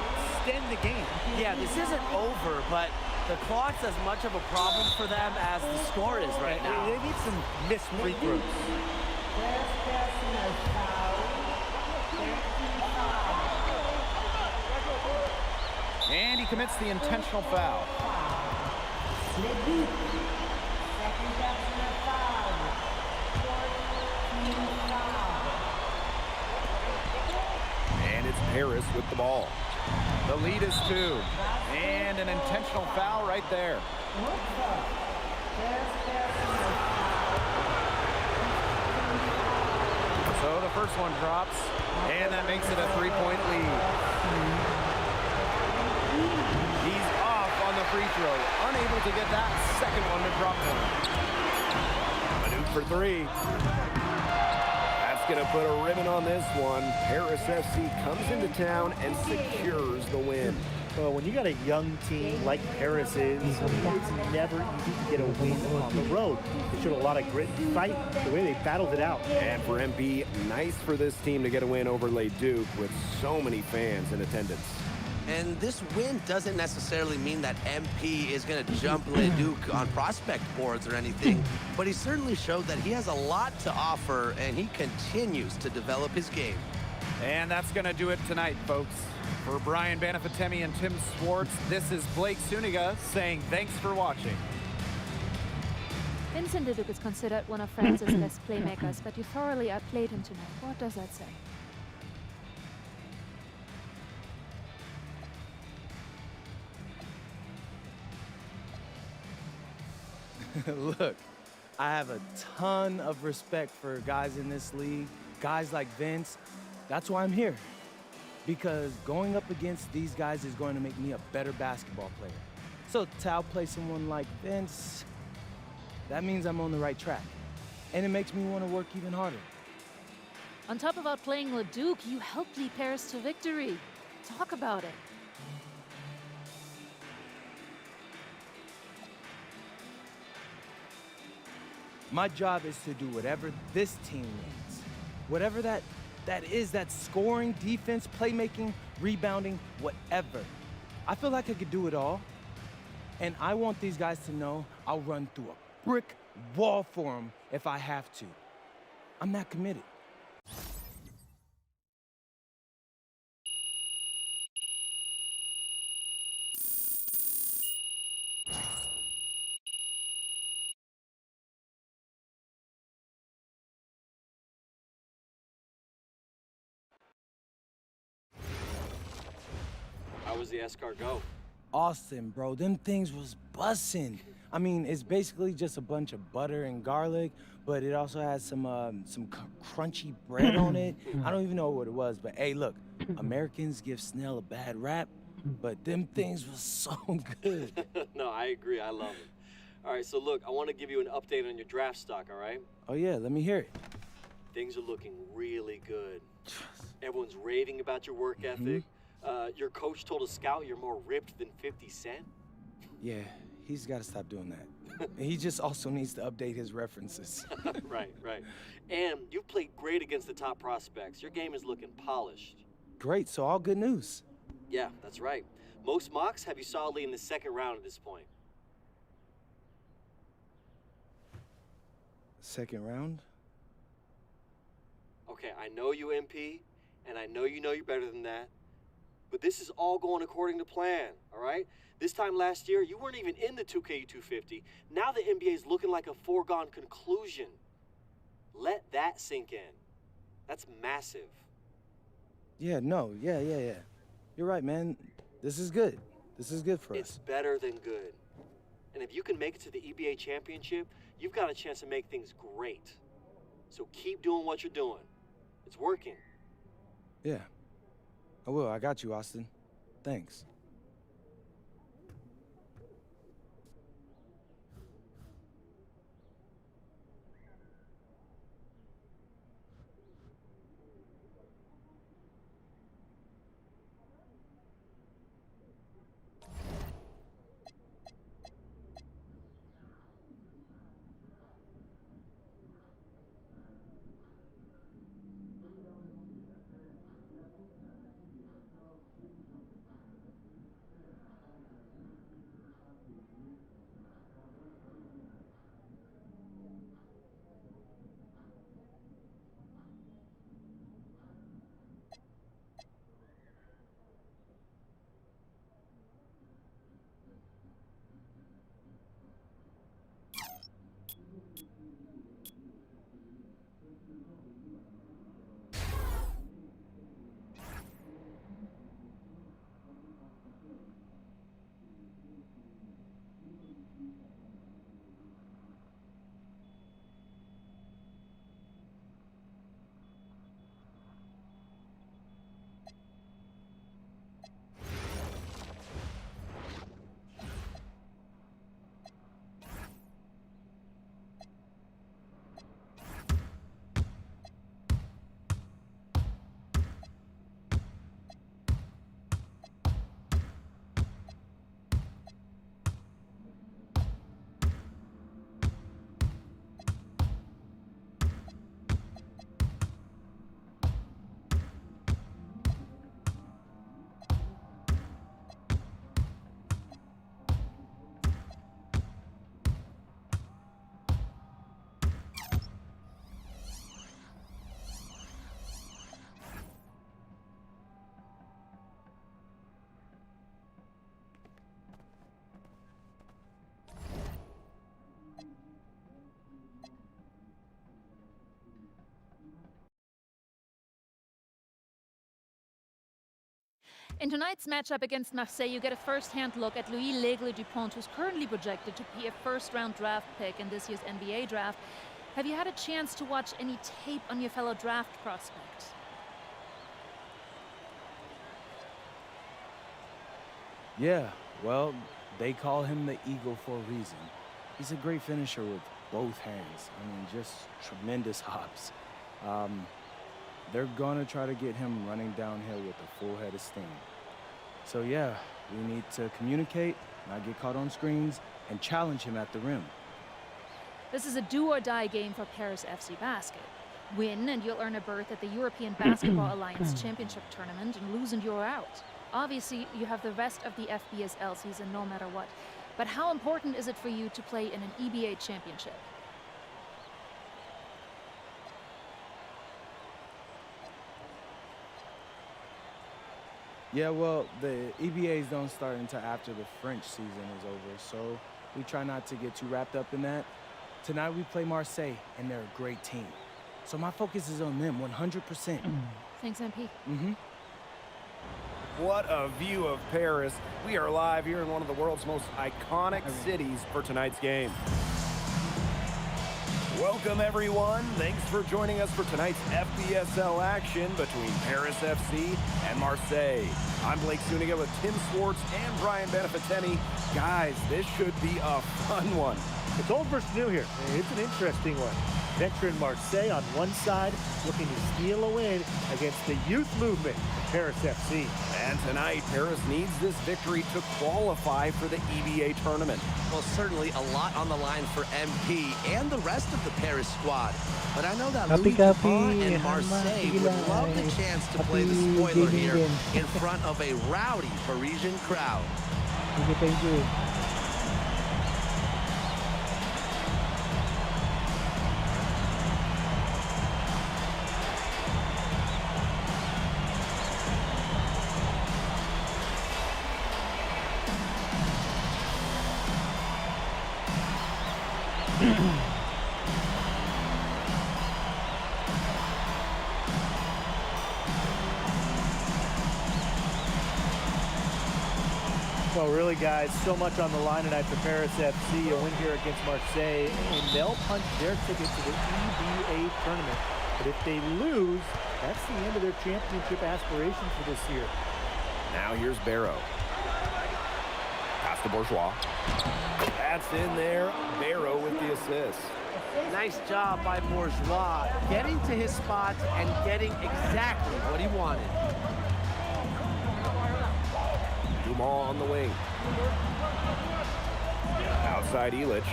extend the game. Yeah, this isn't over, but the clock's as much of a problem for them as the score is right now. They need some missed free throws. And he commits the intentional foul. And it's Harris with the ball. The lead is 2. And an intentional foul right there. So the first one drops, and that makes it a 3-point lead. He's off on the free throw, unable to get that second one to drop for him. Leduc for 3. That's going to put a ribbon on this one. Paris FC comes into town and secures the win. Well, when you got a young team like Paris is, it's never easy to get a win on the road. They showed a lot of grit and fight, the way they battled it out. And for MP, nice for this team to get a win over Leduc with so many fans in attendance. And this win doesn't necessarily mean that MP is going to jump Leduc on prospect boards or anything, but he certainly showed that he has a lot to offer, and he continues to develop his game. And that's going to do it tonight, folks. For Brian Banafitemi and Tim Swartz, this is Blake Suniga saying thanks for watching. Vincent Leduc is considered one of France's best playmakers, but you thoroughly outplayed him tonight. What does that say? Look, I have a ton of respect for guys in this league, guys like Vince. That's why I'm here. Because going up against these guys is going to make me a better basketball player. So to outplay someone like Vince, that means I'm on the right track. And it makes me want to work even harder. On top of outplaying Leduc, you helped lead Paris to victory. Talk about it. My job is to do whatever this team needs. Whatever that is, that scoring, defense, playmaking, rebounding, whatever. I feel like I could do it all. And I want these guys to know I'll run through a brick wall for them if I have to. I'm that committed. How was the escargot? Austin, bro, them things was bussin'. I mean, it's basically just a bunch of butter and garlic, but it also has some crunchy bread on it. I don't even know what it was, but hey, look, Americans give Snell a bad rap, but them things was so good. No, I agree. I love it. All right, so look, I want to give you an update on your draft stock, all right? Oh yeah, let me hear it. Things are looking really good. Everyone's raving about your work ethic. Your coach told a scout you're more ripped than 50 Cent. Yeah, he's got to stop doing that. And he just also needs to update his references. Right. And you've played great against the top prospects. Your game is looking polished. Great, so all good news. Yeah, that's right. Most mocks have you solidly in the second round at this point. Second round? Okay, I know you MP, and I know you're better than that. But this is all going according to plan, all right? This time last year, you weren't even in the 2K 250. Now the NBA is looking like a foregone conclusion. Let that sink in. That's massive. Yeah. You're right, man. This is good. This is good for us. It's better than good. And if you can make it to the EBA championship, you've got a chance to make things great. So keep doing what you're doing. It's working. Yeah. I will. I got you, Austin. Thanks. In tonight's matchup against Marseille, you get a first-hand look at Louis L'Aigle-Dupont, who's currently projected to be a first-round draft pick in this year's NBA draft. Have you had a chance to watch any tape on your fellow draft prospect? Yeah, well, they call him the Eagle for a reason. He's a great finisher with both hands. I mean, just tremendous hops. They're gonna try to get him running downhill with a full head of steam. So yeah, we need to communicate, not get caught on screens, and challenge him at the rim. This is a do-or-die game for Paris FC Basket. Win and you'll earn a berth at the European Basketball Alliance Championship Tournament, and lose and you're out. Obviously, you have the rest of the FBSL season no matter what. But how important is it for you to play in an EBA championship? Yeah, well, the EBAs don't start until after the French season is over, so we try not to get too wrapped up in that. Tonight we play Marseille, and they're a great team. So my focus is on them 100%. Thanks, MP. What a view of Paris. We are live here in one of the world's most iconic cities for tonight's game. Welcome, everyone. Thanks for joining us for tonight's FBSL action between Paris FC and Marseille. I'm Blake Zuniga with Tim Swartz and Brian Benefitemi. Guys, this should be a fun one. It's old versus new here. It's an interesting one. Veteran Marseille on one side, looking to steal a win against the youth movement, Paris FC. And tonight, Paris needs this victory to qualify for the EBA tournament. Well, certainly a lot on the line for MP and the rest of the Paris squad. But I know that Louis Dupont and Marseille would love the chance to play the spoiler here in front of a rowdy Parisian crowd. Well, really, guys, so much on the line tonight for Paris FC. A win here against Marseille, and they'll punch their ticket to the EBA tournament. But if they lose, that's the end of their championship aspirations for this year. Now here's Barrow. Pass to Bourgeois. That's in there. Barrow with the assist. Nice job by Bourgeois, getting to his spots and getting exactly what he wanted. Dumont on the wing. Outside Illich.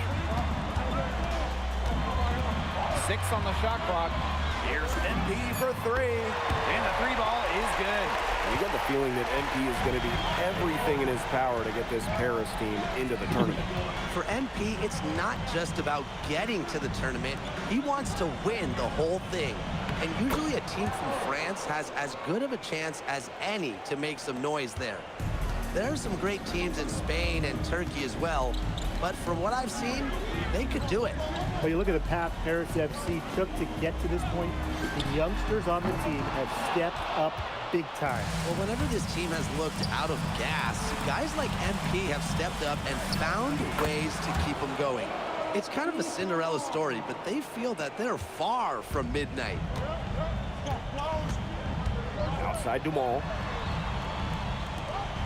6 on the shot clock. Here's MP for 3. And the 3 ball is good. You get the feeling that MP is going to do everything in his power to get this Paris team into the tournament. For MP, it's not just about getting to the tournament. He wants to win the whole thing. And usually a team from France has as good of a chance as any to make some noise there. There are some great teams in Spain and Turkey as well, but from what I've seen, they could do it. Well, you look at the path Paris FC took to get to this point. The youngsters on the team have stepped up big time. Well, whenever this team has looked out of gas, guys like MP have stepped up and found ways to keep them going. It's kind of a Cinderella story, but they feel that they're far from midnight. Outside Dumont.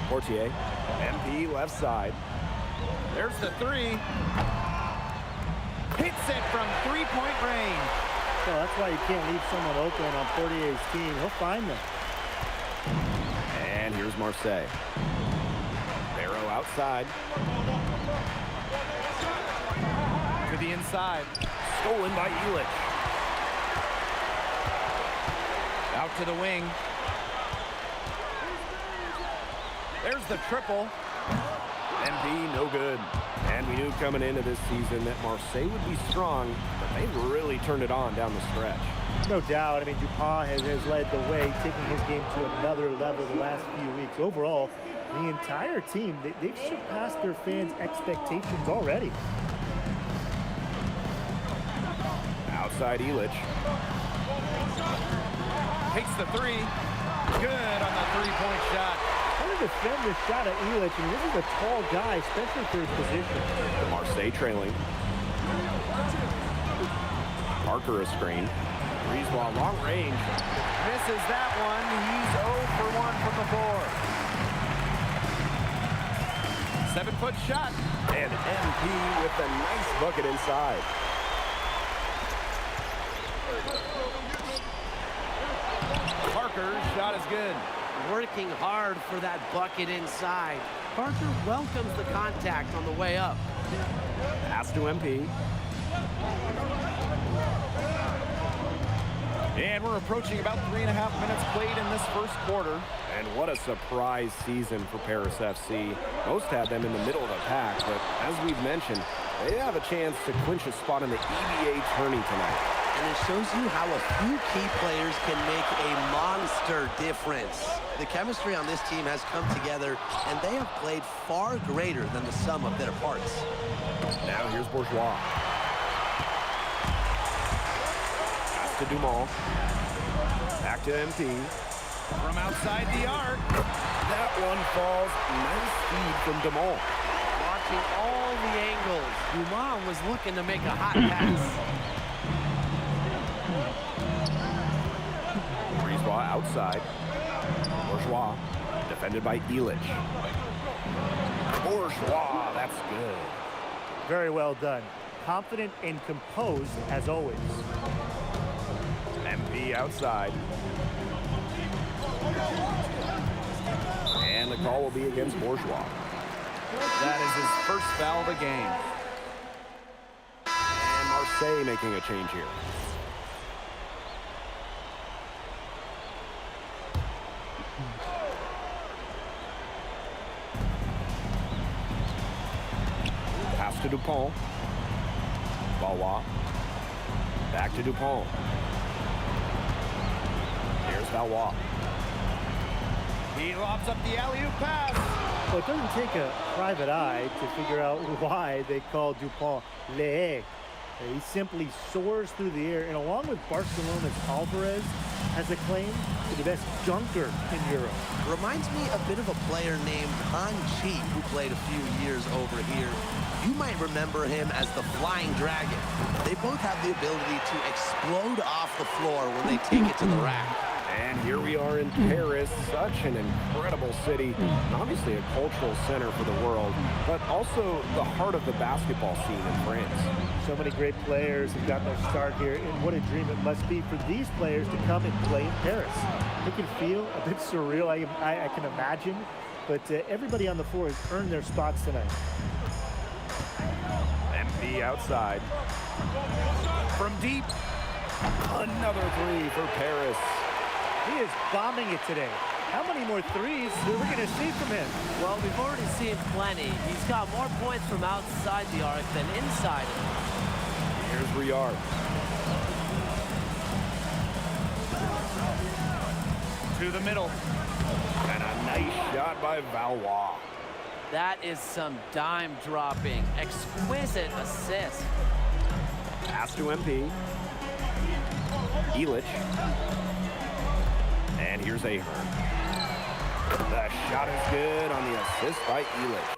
Portier. MP left side. There's the 3. Hits it from 3-point range. Well, that's why you can't leave someone open on Portier's team. He'll find them. And here's Marseille. Barrow outside. To the inside. Stolen by Illich. Out to the wing. There's the triple. MP, no good. And we knew coming into this season that Marseille would be strong, but they've really turned it on down the stretch. No doubt. I mean, Dupont has led the way, taking his game to another level the last few weeks. Overall, the entire team, they've surpassed their fans' expectations already. Outside Illich. Takes the 3. Good on the 3-point shot. How to defend this shot at Illich? I mean, this is a tall guy, especially for his position. Marseille trailing. Parker a screen. Brisebois long range. Misses that one. He's 0 for 1 from the floor. 7-foot shot. And MP with a nice bucket inside. Parker's shot is good. Working hard for that bucket inside. Parker welcomes the contact on the way up. Pass to MP. And we're approaching about 3.5 minutes played in this first quarter. And what a surprise season for Paris FC. Most had them in the middle of the pack, but as we've mentioned, they have a chance to clinch a spot in the EBA tourney tonight. And it shows you how a few key players can make a monster difference. The chemistry on this team has come together, and they have played far greater than the sum of their parts. Now here's Bourgeois. Pass to Dumont. Back to MP. From outside the arc. That one falls. Nice feed from Dumont. Watching all the angles, Dumont was looking to make a hot pass. Bourgeois outside. Bourgeois defended by Elich. Bourgeois, that's good. Very well done. Confident and composed as always. MP outside. And the call will be against Bourgeois. That is his first foul of the game. And Marseille making a change here. Pass to Dupont. Valois. Back to Dupont. Here's Valois. He lobs up the alley-oop pass. Well, it doesn't take a private eye to figure out why they call Dupont Le. He simply soars through the air, and along with Barcelona's Alvarez, has a claim to the best dunker in Europe. Reminds me a bit of a player named Han Chi, who played a few years over here. You might remember him as the Flying Dragon. They both have the ability to explode off the floor when they take it to the rack. And here we are in Paris, such an incredible city, and obviously a cultural center for the world, but also the heart of the basketball scene in France. So many great players have gotten their start here, and what a dream it must be for these players to come and play in Paris. It can feel a bit surreal, I can imagine, but everybody on the floor has earned their spots tonight. MP outside. From deep. Another three for Paris. He is bombing it today. How many more threes are we going to see from him? Well, we've already seen plenty. He's got more points from outside the arc than inside it. Here's Riard. To the middle. And a nice shot by Valois. That is some dime dropping. Exquisite assist. Pass to MP. Elich. And here's Ahern. The shot is good on the assist by Elich.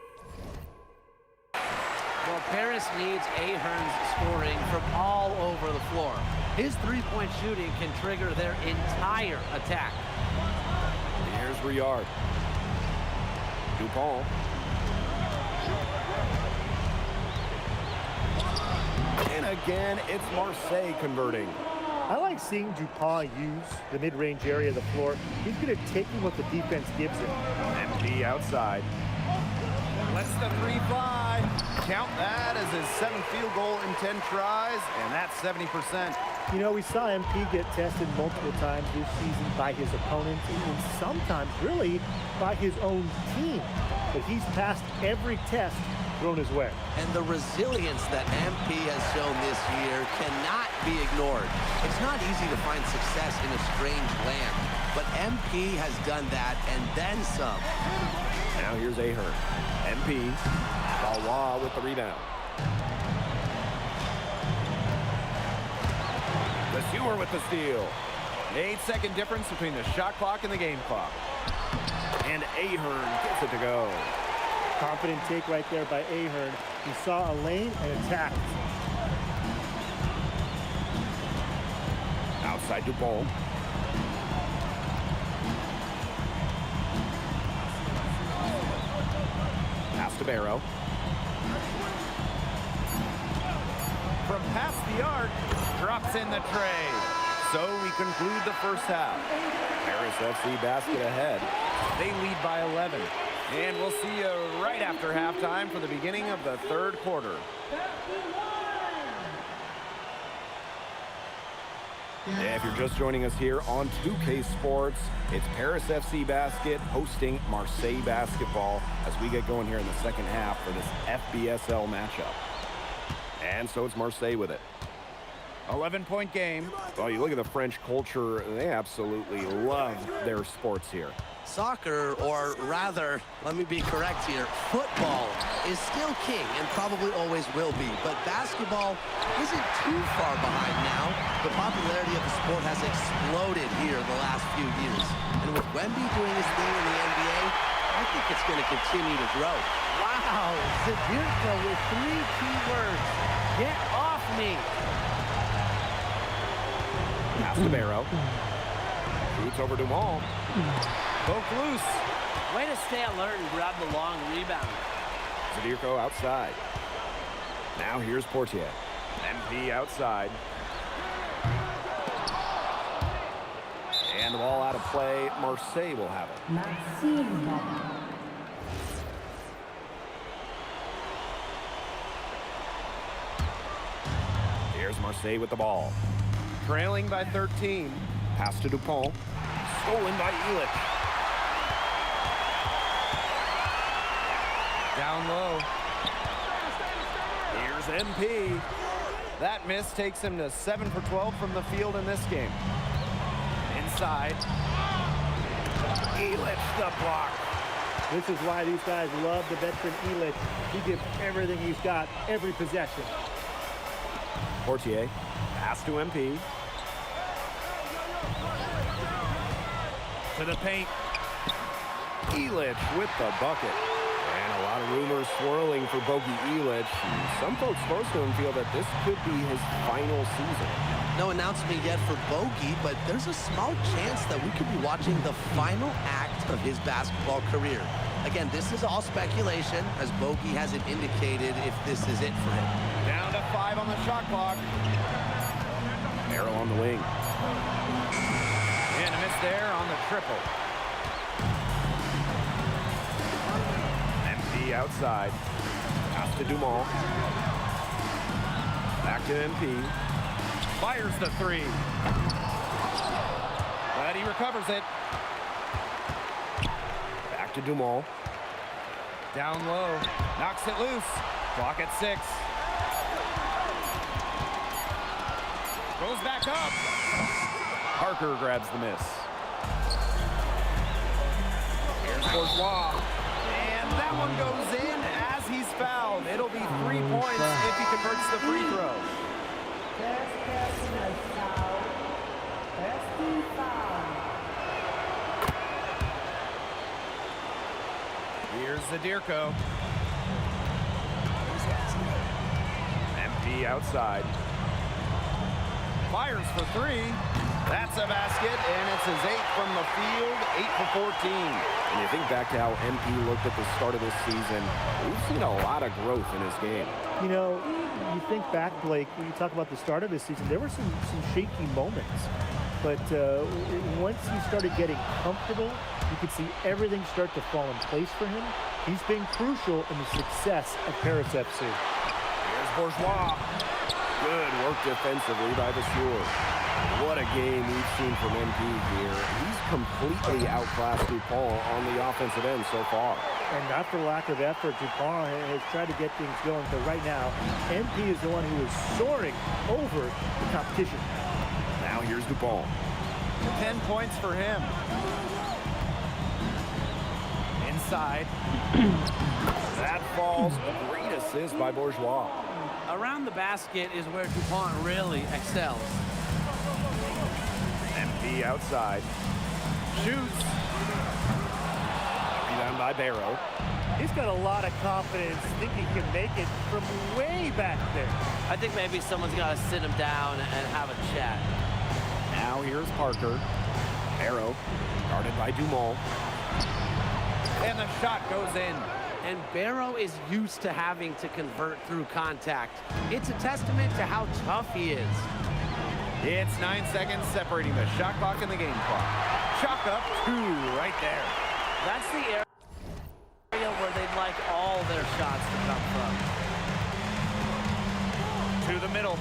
Well, Paris needs Ahern's scoring from all over the floor. His three-point shooting can trigger their entire attack. Here's Riard. Dupont. And again, it's Marseille converting. I like seeing Dupont use the mid-range area of the floor. He's good at taking what the defense gives him. MP outside. Lets the three fly. Count that as his 7th field goal in 10 tries, and that's 70%. You know, we saw MP get tested multiple times this season by his opponents, and sometimes really by his own team. But he's passed every test thrown his way. And the resilience that MP has shown this year cannot be ignored. It's not easy to find success in a strange land, but MP has done that and then some. Now here's Ahern. MP. Valois with the rebound. The Sewer with the steal. 8-second difference between the shot clock and the game clock. And Ahern gets it to go. Confident take right there by Ahern. He saw a lane and attacked. Outside Dupont. Pass to Barrow. From past the arc, drops in the tray. So we conclude the first half. Paris FC basket ahead. They lead by 11. And we'll see you right after halftime for the beginning of the third quarter. If you're just joining us here on 2K Sports, it's Paris FC Basket hosting Marseille Basketball as we get going here in the second half for this FBSL matchup. And so it's Marseille with it. 11-point game. Well, you look at the French culture, they absolutely love their sports here. Soccer, or rather, let me be correct here, football is still king and probably always will be, but basketball isn't too far behind now. The popularity of the sport has exploded here in the last few years. And with Wemby doing his thing in the NBA, I think it's going to continue to grow. Wow, Zadirko with 3 key words. Get off me. Pass to Barrow. Shoots over to Wall. Both loose. Way to stay alert and grab the long rebound. Zadirko outside. Now here's Portier. MP outside. And the ball out of play. Marseille will have it. Here's Marseille with the ball. Trailing by 13. Pass to Dupont. Stolen by Elich. Down low. Here's MP. That miss takes him to 7 for 12 from the field in this game. Inside. Elich the block. This is why these guys love the veteran Elich. He gives everything he's got, every possession. Portier. Pass to MP. To the paint. Elich with the bucket. And a lot of rumors swirling for Bogey Elich. Some folks close to him feel that this could be his final season. No announcement yet for Bogey, but there's a small chance that we could be watching the final act of his basketball career. Again, this is all speculation, as Bogey hasn't indicated if this is it for him. Down to 5 on the shot clock. Arrow on the wing. And a miss there on the triple. MP outside. Pass to Dumont. Back to MP. Fires the 3. But he recovers it. Back to Dumont. Down low. Knocks it loose. Clock at 6. Goes back up. Parker grabs the miss. Here's Bourgeois. And that one goes in as he's fouled. It'll be 3 points if he converts the free throw. First personal foul. First team foul. Here's Zadirko. MP outside. Fires for 3. That's a basket, and it's his 8th from the field, 8 for 14. And you think back to how MP looked at the start of this season, we've seen a lot of growth in his game. You know, you think back, Blake, when you talk about the start of this season, there were some shaky moments. But once he started getting comfortable, you could see everything start to fall in place for him. He's been crucial in the success of Paris FC. Here's Bourgeois. Good work defensively by the Steward. What a game we've seen from MP here. He's completely outclassed Dupont on the offensive end so far. And not for lack of effort, Dupont has tried to get things going, but right now, MP is the one who is soaring over the competition. Now here's Dupont. 10 points for him. Inside. That falls. Great assist by Bourgeois. Around the basket is where Dupont really excels. MP outside. Shoots. Rebound by Barrow. He's got a lot of confidence, think he can make it from way back there. I think maybe someone's got to sit him down and have a chat. Now here's Parker. Barrow guarded by Dumont. And the shot goes in. And Barrow is used to having to convert through contact. It's a testament to how tough he is. It's 9 seconds separating the shot clock and the game clock. Chalk up 2 right there. That's the area where they'd like all their shots to come from. To the middle.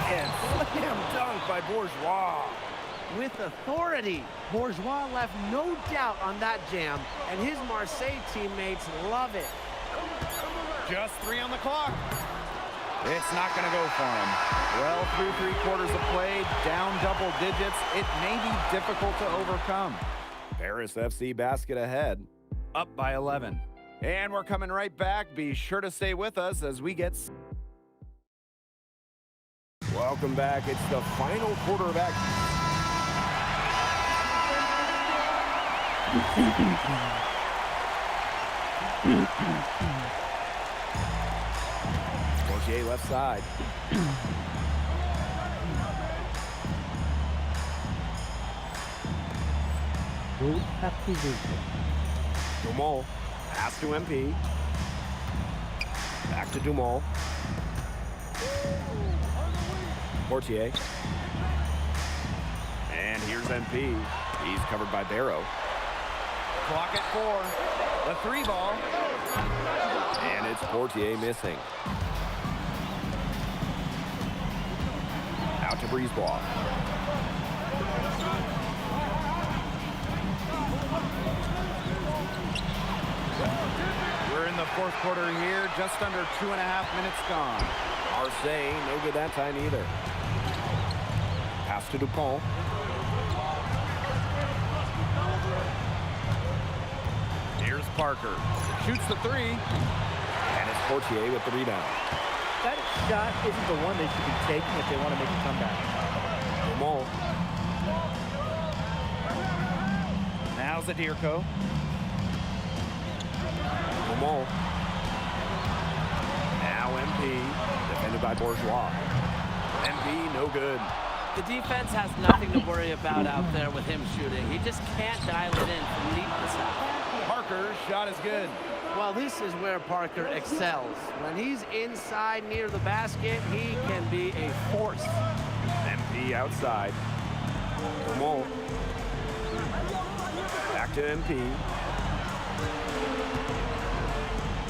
And slam dunk by Bourgeois. With authority, Bourgeois left no doubt on that jam, and his Marseille teammates love it. Just 3 on the clock. It's not going to go for him. Well, through 3 quarters of play, down double digits, it may be difficult to overcome. Paris FC basket ahead. Up by 11. And we're coming right back. Be sure to stay with us as we get... Welcome back. It's the final quarter of action. Portier left side. Dumont, pass to MP. Back to Dumont. Portier. And here's MP. He's covered by Barrow. Clock at 4. The 3 ball. And it's Portier missing. Out to Brisebois. We're in the 4th quarter here, just under 2.5 minutes gone. Marseille, no good that time either. Pass to Dupont. Here's Parker. Shoots the 3. And it's Portier with the rebound. That shot isn't the one they should be taking if they want to make a comeback. Dumont. Now Zadirko. Dumont. Now MP. Defended by Bourgeois. MP, no good. The defense has nothing to worry about out there with him shooting. He just can't dial it in from deep this out. Parker's shot is good. Well, this is where Parker excels. When he's inside near the basket, he can be a force. MP outside. Dumont. Back to MP.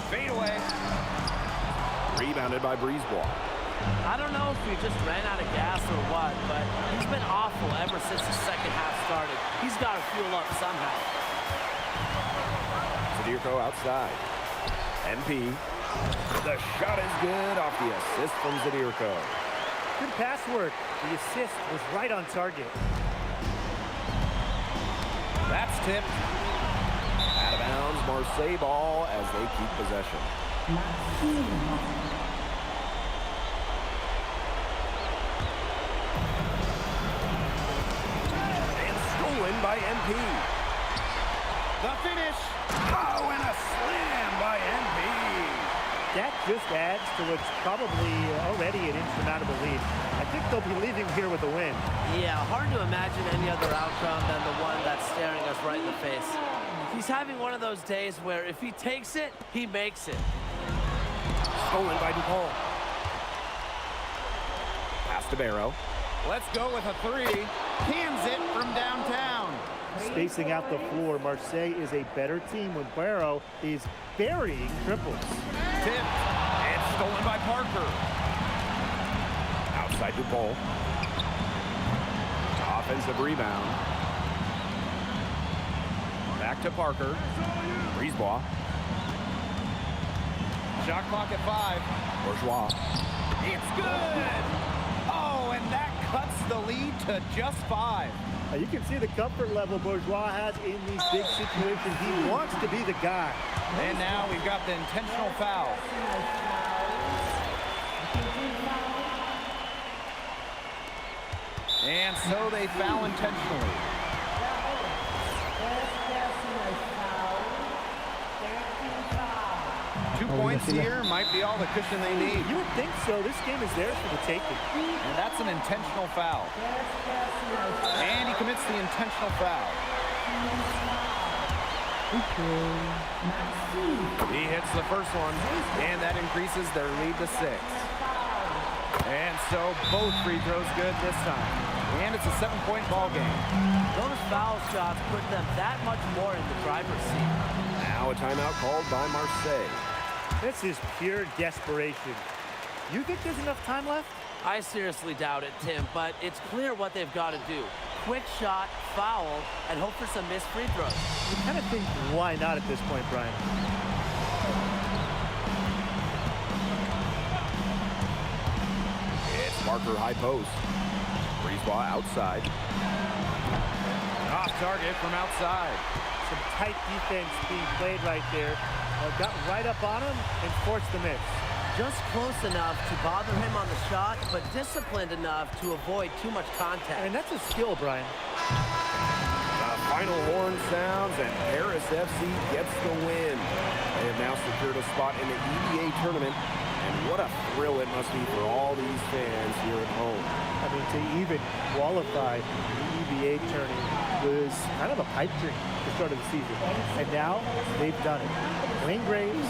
Fade away. Rebounded by Brisebois. I don't know if we just ran out of gas or what, but he's been awful ever since the second half started. He's got to fuel up somehow. Zadirko outside. MP. The shot is good off the assist from Zadirko. Good pass work. The assist was right on target. That's tipped. Out of bounds, Marseille ball as they keep possession. And stolen by MP. The finish. Oh, and a slam by MP. That just adds to what's probably already an insurmountable lead. I think they'll be leaving here with a win. Yeah, hard to imagine any other outcome than the one that's staring us right in the face. He's having one of those days where if he takes it, he makes it. Stolen by Dupont. Pass to Barrow. Let's go with a 3. Cans it from downtown. Spacing out the floor, Marseille is a better team when Barrow is burying triples. Tipped. And stolen by Parker. Outside Dupont. Offensive rebound. Back to Parker. Brisebois. Shot clock at 5. Bourgeois. It's good. Oh, and that cuts the lead to just 5. You can see the comfort level Bourgeois has in these big situations. He wants to be the guy. And now we've got the intentional foul. And so they foul intentionally. 2 points here might be all the cushion they need. You would think so. This game is theirs for the taking. And that's an intentional foul. And he commits the intentional foul. He hits the first one, and that increases their lead to 6. And so both free throws good this time. And it's a 7-point ball game. Those foul shots put them that much more in the driver's seat. Now a timeout called by Marseille. This is pure desperation. You think there's enough time left? I seriously doubt it, Tim, but it's clear what they've got to do. Quick shot, foul, and hope for some missed free throws. You kind of think, why not at this point, Brian? It's Marker high post. Breeze ball outside. Off target from outside. Some tight defense being played right there. Got right up on him and forced the miss. Just close enough to bother him on the shot, but disciplined enough to avoid too much contact. And that's a skill, Brian. The final horn sounds, and Paris FC gets the win. They have now secured a spot in the EBA tournament, and what a thrill it must be for all these fans here at home. I mean, to even qualify the EBA tournament was kind of a pipe dream at the start of the season. And now they've done it. Wayne Graves,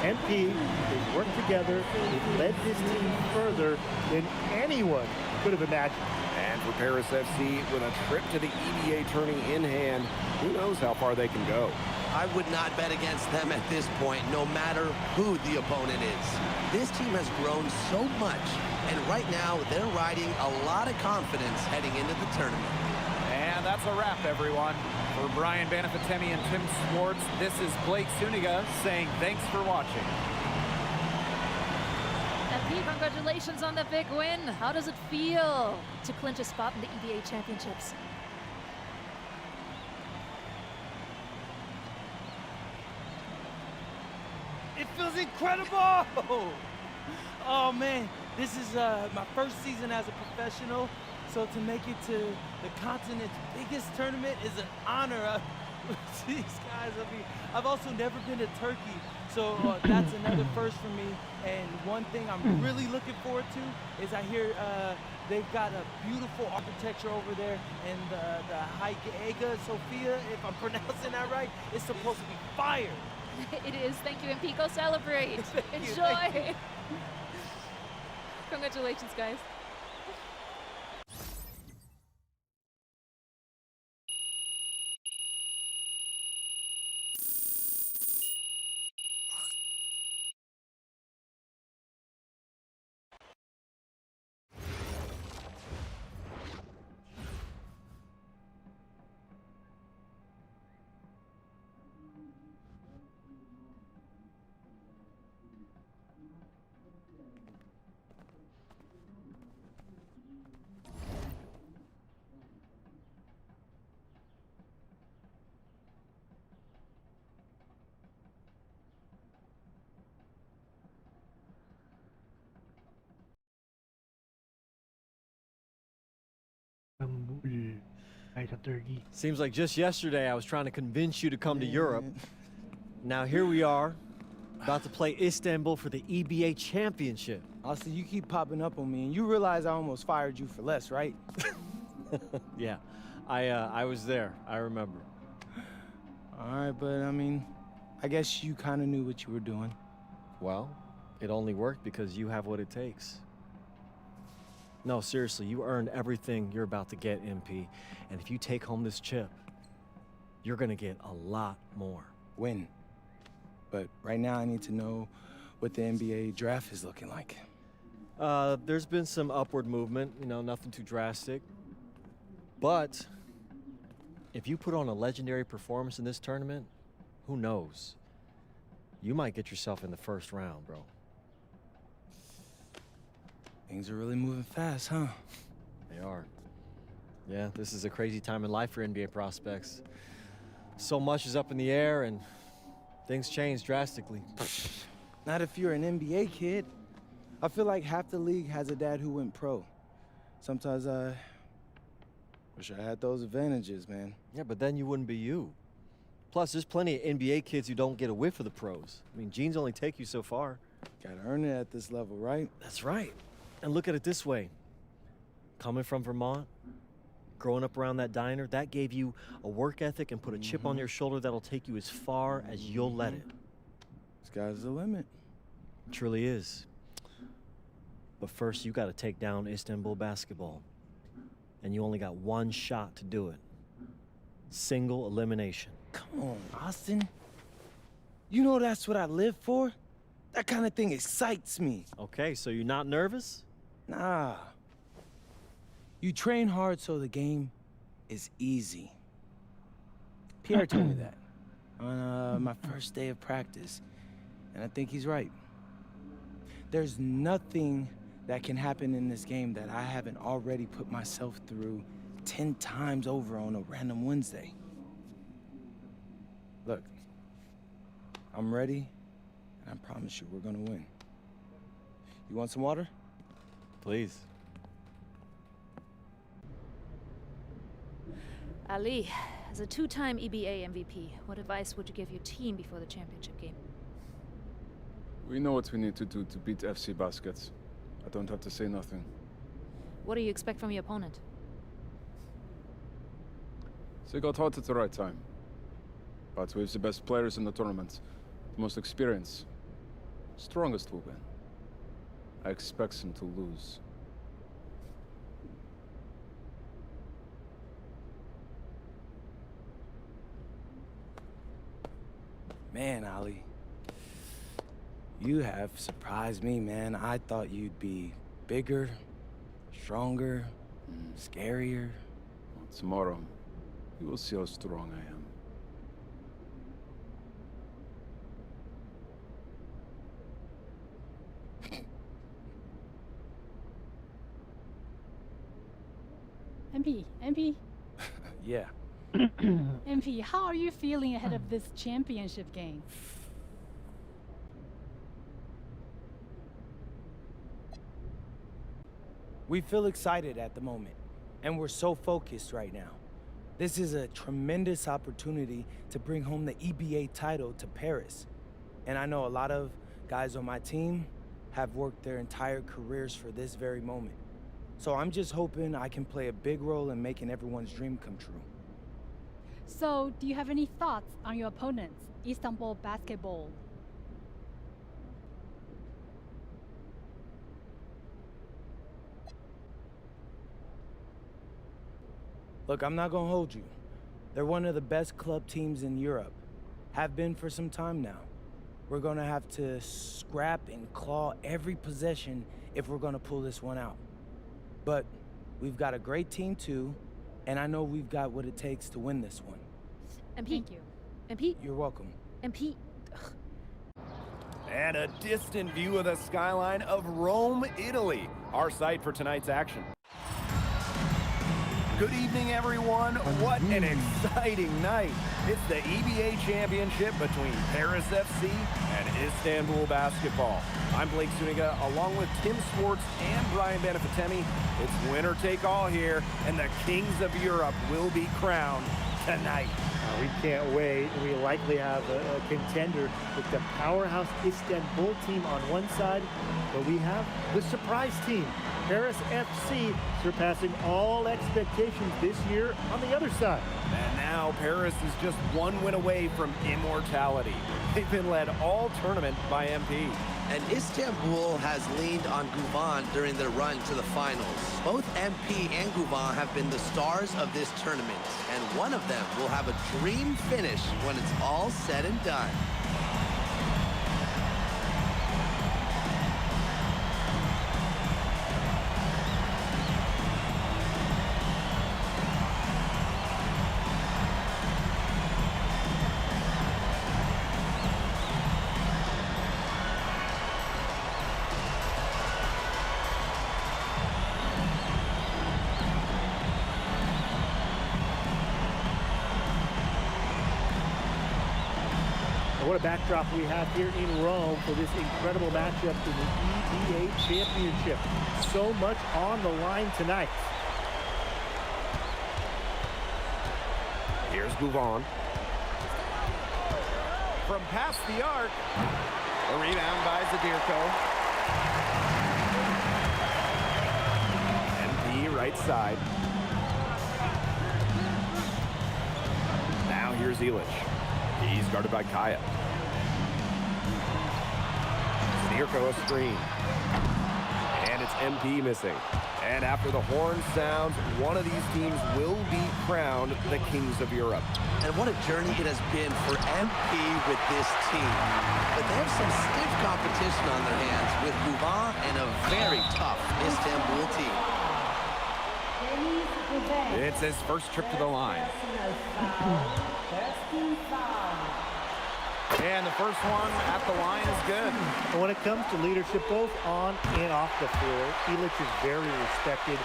MP, they've worked together. They've led this team further than anyone could have imagined. And for Paris FC, with a trip to the EBA tourney in hand, who knows how far they can go. I would not bet against them at this point, no matter who the opponent is. This team has grown so much, and right now they're riding a lot of confidence heading into the tournament. And that's a wrap, everyone. For Brian Banafitemi and Tim Swartz, this is Blake Suniga saying thanks for watching. MP, congratulations on the big win. How does it feel to clinch a spot in the EBA Championships? It feels incredible! Oh man, this is my first season as a professional, so to make it to the continent's biggest tournament is an honor. These guys, I mean, I've also never been to Turkey, so that's another first for me. And one thing I'm really looking forward to is I hear they've got a beautiful architecture over there, and the Hagia Sophia, if I'm pronouncing that right, is supposed to be fire. It is. Thank you, MP. Go celebrate. Enjoy. Thank you. Congratulations, guys. Seems like just yesterday I was trying to convince you to come to Europe. Now here we are, about to play Istanbul for the EBA Championship. Austin, you keep popping up on me, and you realize I almost fired you for less, right? Yeah, I was there. I remember. All right, but I mean, I guess you kind of knew what you were doing. Well, it only worked because you have what it takes. No, seriously, you earned everything you're about to get, MP. And if you take home this chip, you're gonna get a lot more. When? But right now I need to know what the NBA draft is looking like. There's been some upward movement, you know, nothing too drastic. But if you put on a legendary performance in this tournament, who knows? You might get yourself in the first round, bro. Things are really moving fast, huh? They are. Yeah, this is a crazy time in life for NBA prospects. So much is up in the air and things change drastically. Not if you're an NBA kid. I feel like half the league has a dad who went pro. Sometimes I wish I had those advantages, man. Yeah, but then you wouldn't be you. Plus, there's plenty of NBA kids who don't get a whiff of the pros. I mean, genes only take you so far. Gotta earn it at this level, right? That's right. And look at it this way. Coming from Vermont, growing up around that diner, that gave you a work ethic and put a chip on your shoulder that'll take you as far as you'll let it. Sky's the limit. It truly is. But first, you got to take down Istanbul basketball. And you only got one shot to do it. Single elimination. Come on, Austin. You know that's what I live for? That kind of thing excites me. Okay, so you're not nervous? Nah. You train hard so the game is easy. Pierre told me that on my first day of practice, and I think he's right. There's nothing that can happen in this game that I haven't already put myself through 10 times over on a random Wednesday. Look, I'm ready, and I promise you we're gonna win. You want some water? Please. Ali, as a two-time EBA MVP, what advice would you give your team before the championship game? We know what we need to do to beat FC Baskets. I don't have to say nothing. What do you expect from your opponent? They got hot at the right time. But we have the best players in the tournament, the most experience, strongest will win. I expect them to lose. Man, Ali, you have surprised me, man. I thought you'd be bigger, stronger, scarier. Well, tomorrow, you will see how strong I am. MP, Yeah. MP, how are you feeling ahead of this championship game? We feel excited at the moment, and we're so focused right now. This is a tremendous opportunity to bring home the EBA title to Paris. And I know a lot of guys on my team have worked their entire careers for this very moment. So I'm just hoping I can play a big role in making everyone's dream come true. So, do you have any thoughts on your opponents, Istanbul Basketball? Look, I'm not gonna hold you. They're one of the best club teams in Europe. Have been for some time now. We're gonna have to scrap and claw every possession if we're gonna pull this one out. But we've got a great team too, and I know we've got what it takes to win this one. MP. Thank you. MP. You're welcome. MP. And a distant view of the skyline of Rome, Italy, our site for tonight's action. Good evening, everyone. What an exciting night. It's the EBA Championship between Paris FC and Istanbul Basketball. I'm Blake Zuniga, along with Tim Swartz and Brian Benefatemi. It's winner take all here, and the kings of Europe will be crowned tonight. We can't wait. We likely have a contender with the powerhouse Istanbul team on one side, but we have the surprise team, Paris FC, surpassing all expectations this year on the other side. And now Paris is just one win away from immortality. They've been led all tournament by MP. And Istanbul has leaned on Guvan during their run to the finals. Both MP and Guvan have been the stars of this tournament, and one of them will have a dream finish when it's all said and done. What a backdrop we have here in Rome for this incredible matchup in the EBA Championship. So much on the line tonight. Here's Guvan. From past the arc. A rebound by Zadirko. MP right side. Now here's Elish. He's guarded by Kaya. Zadirko a screen. And it's MP missing. And after the horn sounds, one of these teams will be crowned the Kings of Europe. And what a journey it has been for MP with this team. But they have some stiff competition on their hands with Gouvan and a very tough Istanbul team. It's his first trip to the line. And the first one at the line is good. And when it comes to leadership, both on and off the floor, Illich is very respected.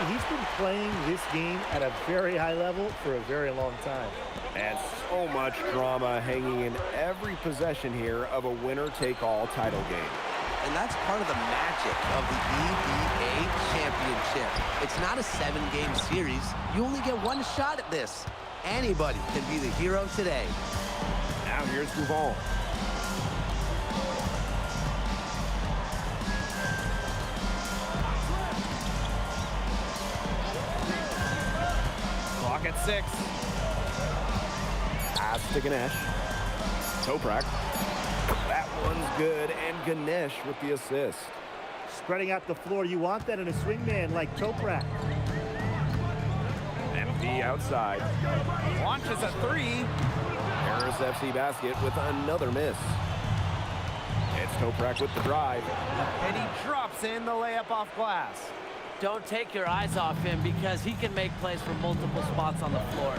He's been playing this game at a very high level for a very long time. And so much drama hanging in every possession here of a winner-take-all title game. And that's part of the magic of the EBA Championship. It's not a 7-game series. You only get one shot at this. Anybody can be the hero today. Now here's Gouvan. Clock at 6. Pass to Ganesh. Toprak. That one's good, and Ganesh with the assist. Spreading out the floor, you want that in a swingman like Toprak. MP outside. Launches a 3. Paris FC basket with another miss. It's Toprak with the drive. And he drops in the layup off glass. Don't take your eyes off him because he can make plays from multiple spots on the floor.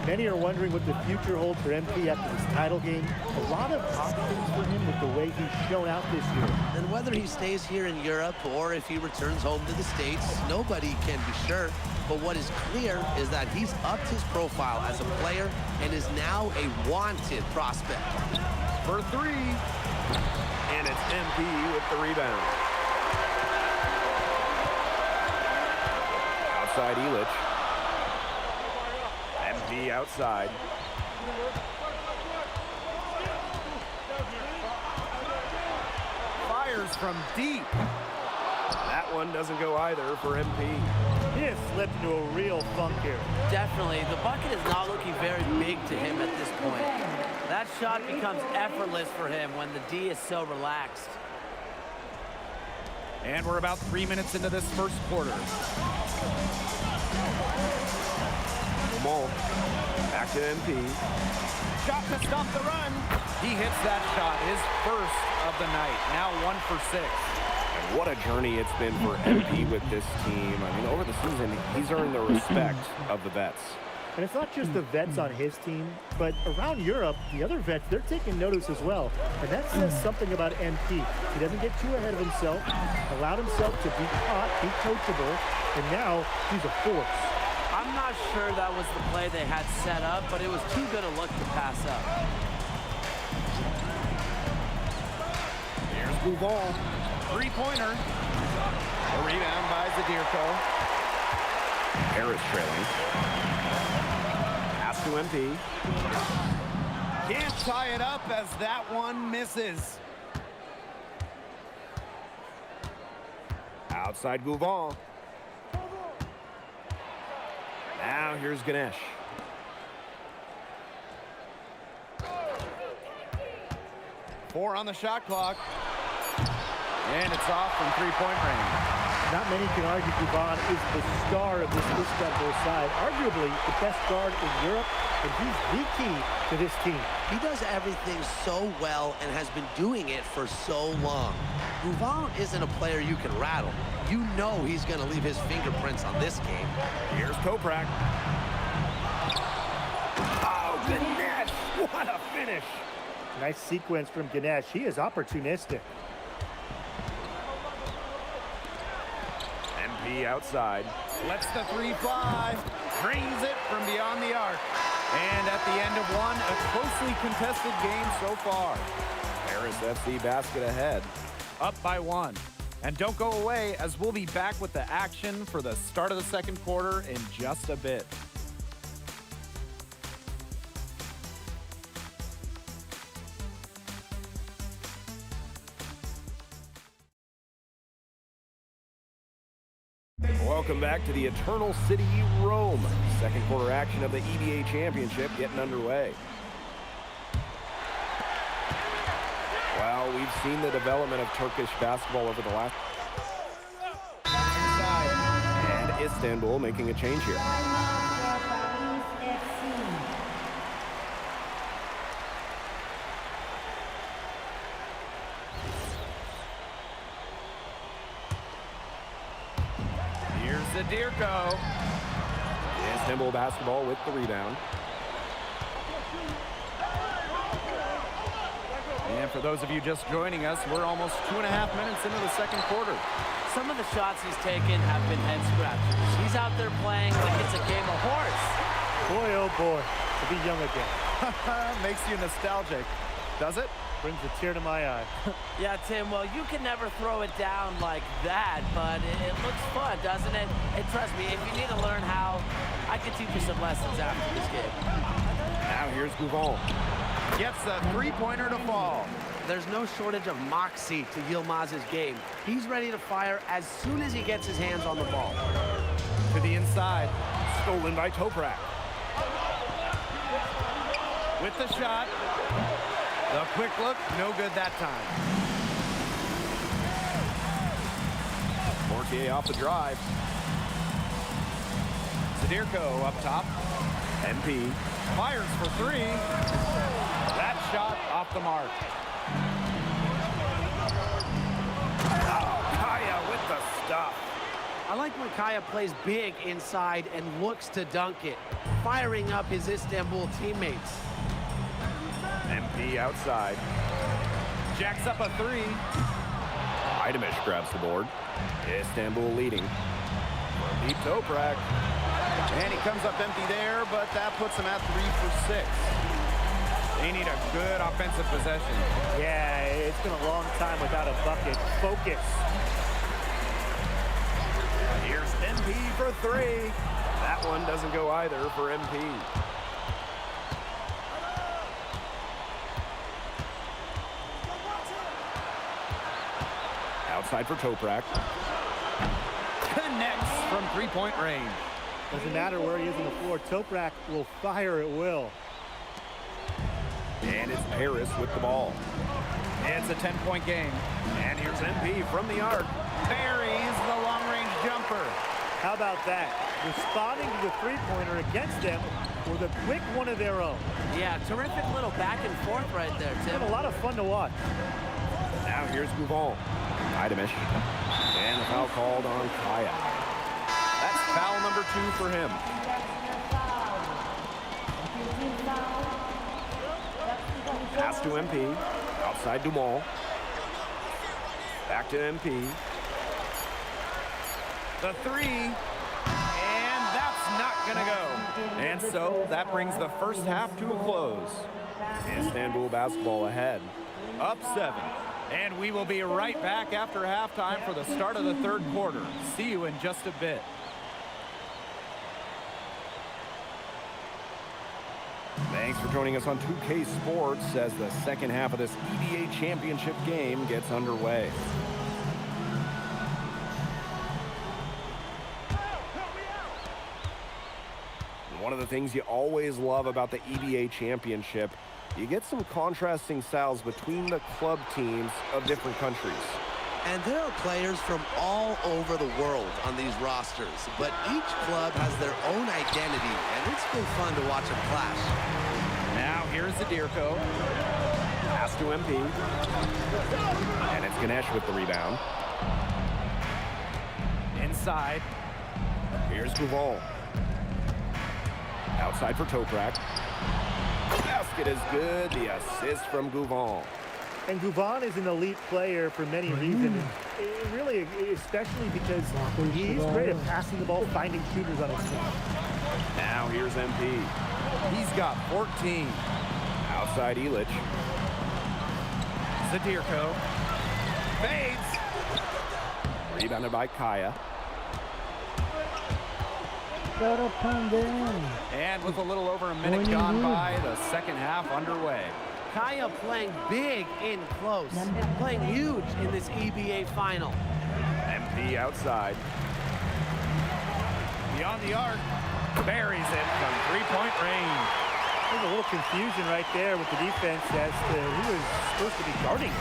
Many are wondering what the future holds for MP after this title game. A lot of options for him with the way he's shown out this year. And whether he stays here in Europe or if he returns home to the States, nobody can be sure. But what is clear is that he's upped his profile as a player and is now a wanted prospect. For 3. And it's MP with the rebound. Outside Illich. MP outside. Fires from deep. That one doesn't go either for MP. He has slipped into a real funk here. Definitely. The bucket is not looking very big to him at this point. That shot becomes effortless for him when the D is so relaxed. And we're about 3 minutes into this first quarter. Ball. Back to MP. Shot to stop the run. He hits that shot, his first of the night. Now 1 for 6. And what a journey it's been for MP with this team. I mean, over the season, he's earned the respect of the vets. And it's not just the vets on his team, but around Europe, the other vets, they're taking notice as well. And that says something about MP. He doesn't get too ahead of himself, allowed himself to be caught, be coachable, and now he's a force. I'm not sure that was the play they had set up, but it was too good a look to pass up. Here's Gouvan. 3-pointer. A rebound by Zadirko. Harris trailing. Pass to MP. Can't tie it up as that one misses. Outside Gouvan. Now here's Ganesh. Four on the shot clock. And it's off from 3-point range. Not many can argue Gouvan is the star of this Istanbul side, arguably the best guard in Europe, and he's the key to this team. He does everything so well and has been doing it for so long. Gouvan isn't a player you can rattle. You know he's going to leave his fingerprints on this game. Here's Toprak. Oh, Ganesh! What a finish! Nice sequence from Ganesh. He is opportunistic. MP outside. Lets the 3 fly. Drains it from beyond the arc. And at the end of one, a closely contested game so far. Paris FC basket ahead. Up by 1. And don't go away, as we'll be back with the action for the start of the second quarter in just a bit. Welcome back to the Eternal City, Rome. Second quarter action of the EBA Championship getting underway. Well, we've seen the development of Turkish basketball over the last... Istanbul making a change here. Here's Zadirko. Istanbul basketball with the rebound. And for those of you just joining us, we're almost 2.5 minutes into the second quarter. Some of the shots he's taken have been head scratchers. He's out there playing like it's a game of horse. Boy, oh boy, to be young again. Makes you nostalgic, does it? Brings a tear to my eye. Yeah, Tim, well, you can never throw it down like that, but it looks fun, doesn't it? And trust me, if you need to learn how, I can teach you some lessons after this game. Now here's Gouval. Gets the three-pointer to fall. There's no shortage of moxie to Yilmaz's game. He's ready to fire as soon as he gets his hands on the ball. To the inside. Stolen by Toprak. With the shot. The quick look, no good that time. Mortier off the drive. Zadirko up top. MP. Fires for three. That shot off the mark. Kaya with the stuff. I like when Kaya plays big inside and looks to dunk it, firing up his Istanbul teammates. MP outside. Jacks up a three. Idamish grabs the board. Istanbul leading. From deep Toprak. And he comes up empty there, but that puts him at 3 for 6. They need a good offensive possession. Yeah, it's been a long time without a bucket. Focus. Here's MP for three. That one doesn't go either for MP. Outside for Toprak. Connects from three-point range. Doesn't matter where he is on the floor. Toprak will fire at will. And it's Paris with the ball. It's a 10-point game. And here's MP from the arc. Buries the long-range jumper. How about that? Responding to the three-pointer against them with a quick one of their own. Yeah, terrific little back and forth right there, It's Tim. been a lot of fun to watch. Now here's Gouval. Idamish. And the foul called on Kaya. That's foul number 2 for him. Pass to MP. Outside Dumont. Back to MP. The three. And that's not going to go. And so that brings the first half to a close. Istanbul basketball ahead. Up 7. And we will be right back after halftime for the start of the third quarter. See you in just a bit. Thanks for joining us on 2K Sports as the second half of this EBA championship game gets underway. One of the things you always love about the EBA championship, you get some contrasting styles between the club teams of different countries. And there are players from all over the world on these rosters, but each club has their own identity, and it's been fun to watch them clash. Now here's Zadirko. Pass to MP. And it's Ganesh with the rebound. Inside. Here's Gouval. Outside for Toprak. Basket is good. The assist from Gouval. And Gouvan is an elite player for many reasons. Really, especially because he's great at passing the ball, finding shooters on his team. Now here's MP. He's got 14. Outside Illich. Zadirko. Fades. Rebounded by Kaya. And with a little over a minute gone by, the second half underway. Kaya playing big in close, playing huge in this EBA final. MP outside. Beyond the arc, buries it from three-point range. There's a little confusion right there with the defense as to who is supposed to be guarding.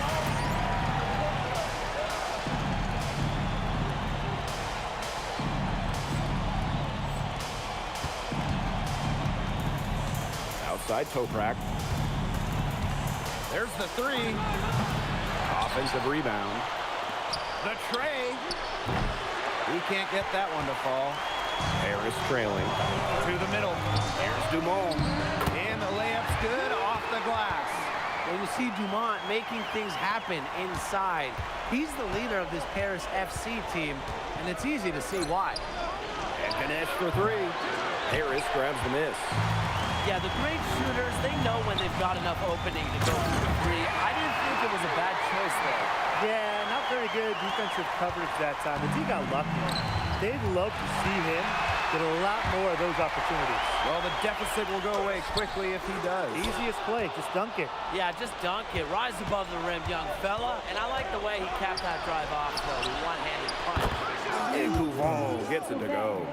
outside Toprak. There's the three. Offensive rebound. The tray. He can't get that one to fall. Harris trailing. To the middle. Here's Dumont. And the layup's good off the glass. Well, you see Dumont making things happen inside. He's the leader of this Paris FC team, and it's easy to see why. And Ganesh for three. Harris grabs the miss. Yeah, the great shooters, they know when they've got enough opening to go for the three. I didn't think it was a bad choice there. Yeah, not very good defensive coverage that time. The team got lucky. They'd love to see him get a lot more of those opportunities. Well, the deficit will go away quickly if he does. Easiest play, just dunk it. Yeah, just dunk it. Rise above the rim, young fella. And I like the way he capped that drive off, though, with one-handed punch. And Gouvon gets it to go.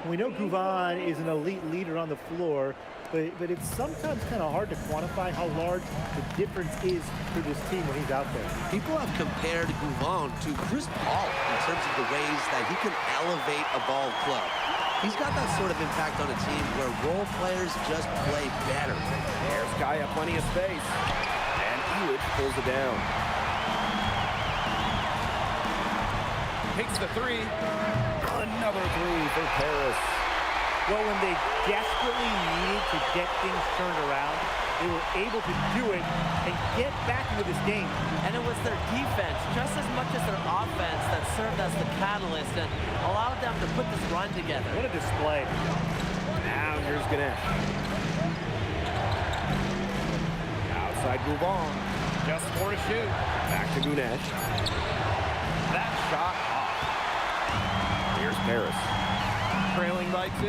We know Gouvon is an elite leader on the floor, but it's sometimes kind of hard to quantify how large the difference is for this team when he's out there. People have compared Gouvon to Chris Paul in terms of the ways that he can elevate a ball club. He's got that sort of impact on a team where role players just play better. There's Kaya, plenty of space. And Elitch pulls it down. Takes the three. Another three for Paris. Well, when they desperately needed to get things turned around, they were able to do it and get back into this game. And it was their defense, just as much as their offense, that served as the catalyst and allowed them to put this run together. What a display. Now here's Ganesh. Outside Gouvon. Just 4 to shoot. Back to Ganesh. That shot off. Here's Paris. Trailing by 2.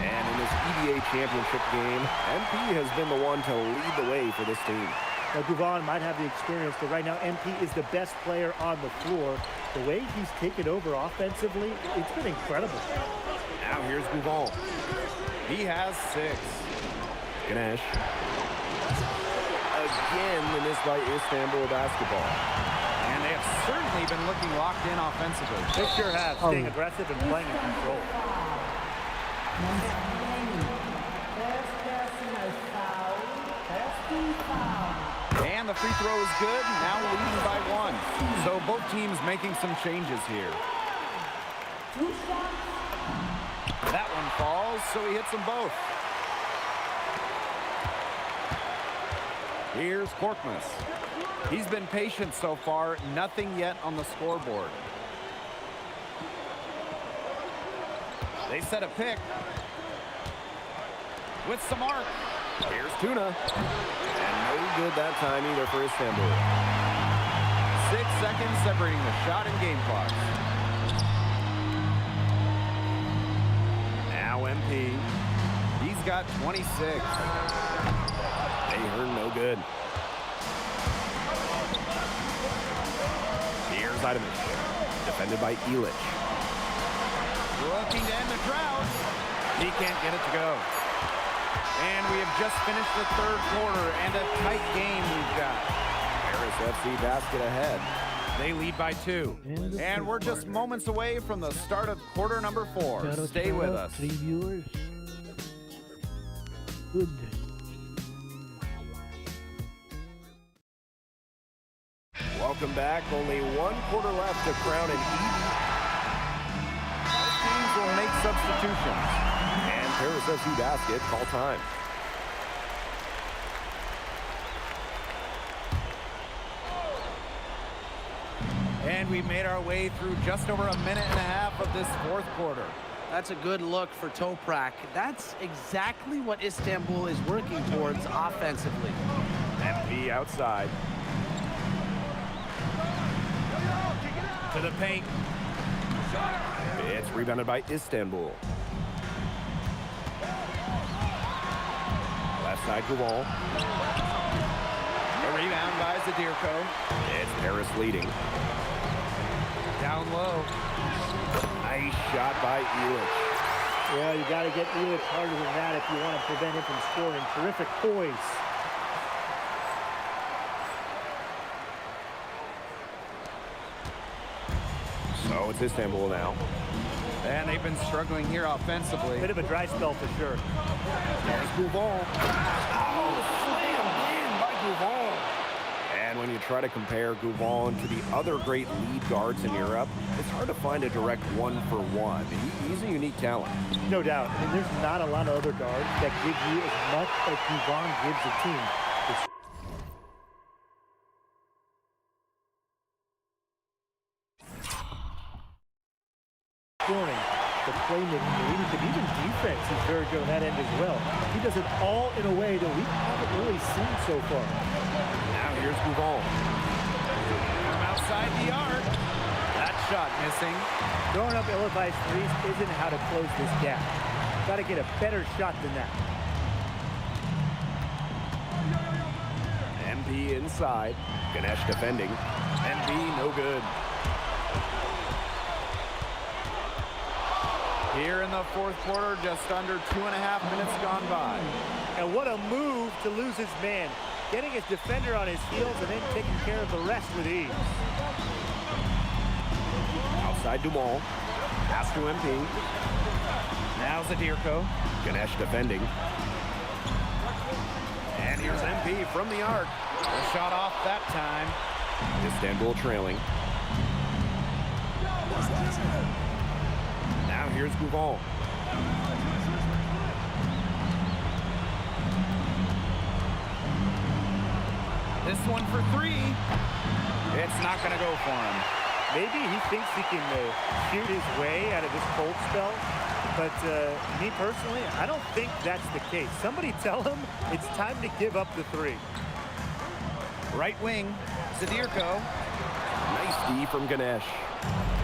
And in this EDA championship game, MP has been the one to lead the way for this team. Now, Gouvon might have the experience, but right now MP is the best player on the floor. The way he's taken over offensively, it's been incredible. Now here's Gouvon. He has 6. Ganesh. Again, the miss by Istanbul basketball. And they have certainly been looking locked in offensively. They sure have, staying aggressive and playing in control. And the free throw is good, now leading by 1. So both teams making some changes here. That one falls, so he hits them both. Here's Korkmaz. He's been patient so far, nothing yet on the scoreboard. They set a pick. With some arc. Here's Tuna. And no good that time either for Istanbul. 6 seconds separating the shot and game clock. Now MP. He's got 26. Ahern no good. Here's Idemich. Defended by Elitch. Looking to end the drought. He can't get it to go. And we have just finished the 3rd quarter and a tight game we've got. Paris FC basket ahead. They lead by 2. And we're just moments away from the start of quarter number 4. Stay with us. 3 viewers. Good. Welcome back. Only 1 quarter left to crown an even. Both teams will make substitutions. And Paris FC basket, call time. And we made our way through just over a minute and a half of this 4th quarter. That's a good look for Toprak. That's exactly what Istanbul is working towards offensively. MP outside. To the paint. It's rebounded by Istanbul. Left side Gouvon. A rebound by Zadirko. It's Paris leading. Down low. Nice shot by Elitch. Yeah, you got to get Elitch harder than that if you want to prevent him from scoring. Terrific poise. So it's Istanbul now. And they've been struggling here offensively. Bit of a dry spell for sure. There's Gouvon. Oh, slammed in by Gouvon. And when you try to compare Gouvon to the other great lead guards in Europe, it's hard to find a direct one-for-one. He's a unique talent. No doubt. I mean, there's not a lot of other guards that give you as much as Gouvon gives a team. Scoring, the playmaking, the leadership, even defense is very good on that end as well. He does it all in a way that we haven't really seen so far. Now here's Gouvon. From outside the arc. That shot missing. Throwing up ill-advised threes isn't how to close this gap. Got to get a better shot than that. MP inside. Ganesh defending. MP no good. Here in the fourth quarter, just under 2.5 minutes gone by. And what a move to lose his man. Getting his defender on his heels and then taking care of the rest with ease. Outside Dumont. Pass to MP. Now Zadirko. Ganesh defending. And here's MP from the arc. A shot off that time. Istanbul trailing. Now here's Gouvon. This one for three. It's not going to go for him. Maybe he thinks he can shoot his way out of this cold spell. But me personally, I don't think that's the case. Somebody tell him it's time to give up the three. Right wing, Zadirko. Nice D from Ganesh.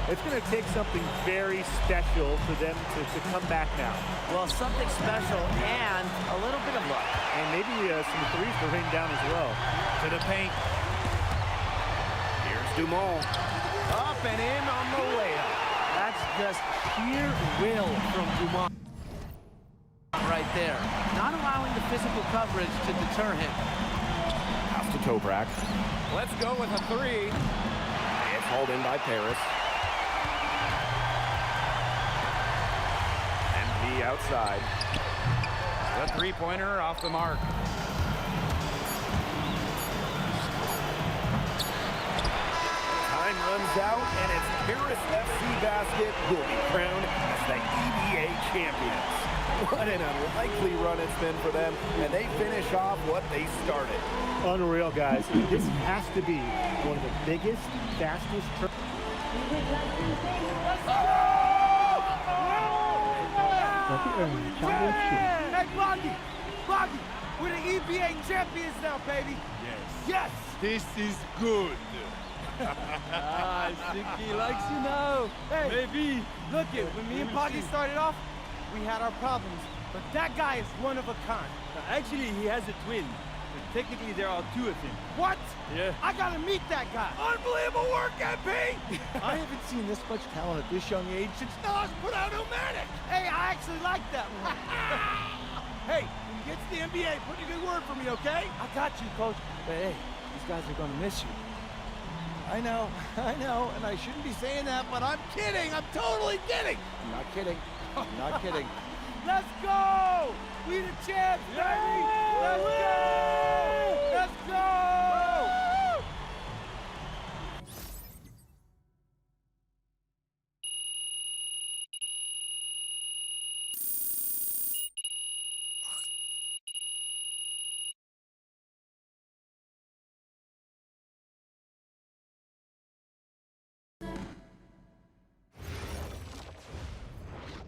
It's going to take something very special for them to come back now. Well, something special and a little bit of luck. And maybe some threes to rain down as well. To the paint. Here's Dumont. Up and in on the layup. That's just sheer will from Dumont right there. Not allowing the physical coverage to deter him. Pass to Toprak. Let's go with a three. It's hauled in by Paris. MP outside. The three-pointer off the mark. Time runs out, and it's Paris FC Basket will be crowned as the EBA champions. What an unlikely run it's been for them, and they finish off what they started. Unreal, guys. This has to be one of the biggest, fastest Hey, Boggy, we're the EBA champions now, baby. Yes. This is good. I think he likes you now. Hey, maybe. Look it, when me and Boggy started off, we had our problems, but that guy is one of a kind. Actually, he has a twin. But technically, there are two of him. What? Yeah. I gotta meet that guy. Unbelievable work, MP! I haven't seen this much talent at this young age since Nas put out Omatic. Hey, I actually like that one. Hey, when you get to the NBA, put in a good word for me, okay? I got you, Coach. But hey, these guys are gonna miss you. I know, and I shouldn't be saying that, but I'm kidding. I'm totally kidding. I'm not kidding. I'm not kidding. Let's go! We the champs, baby! Let's go! Let's go!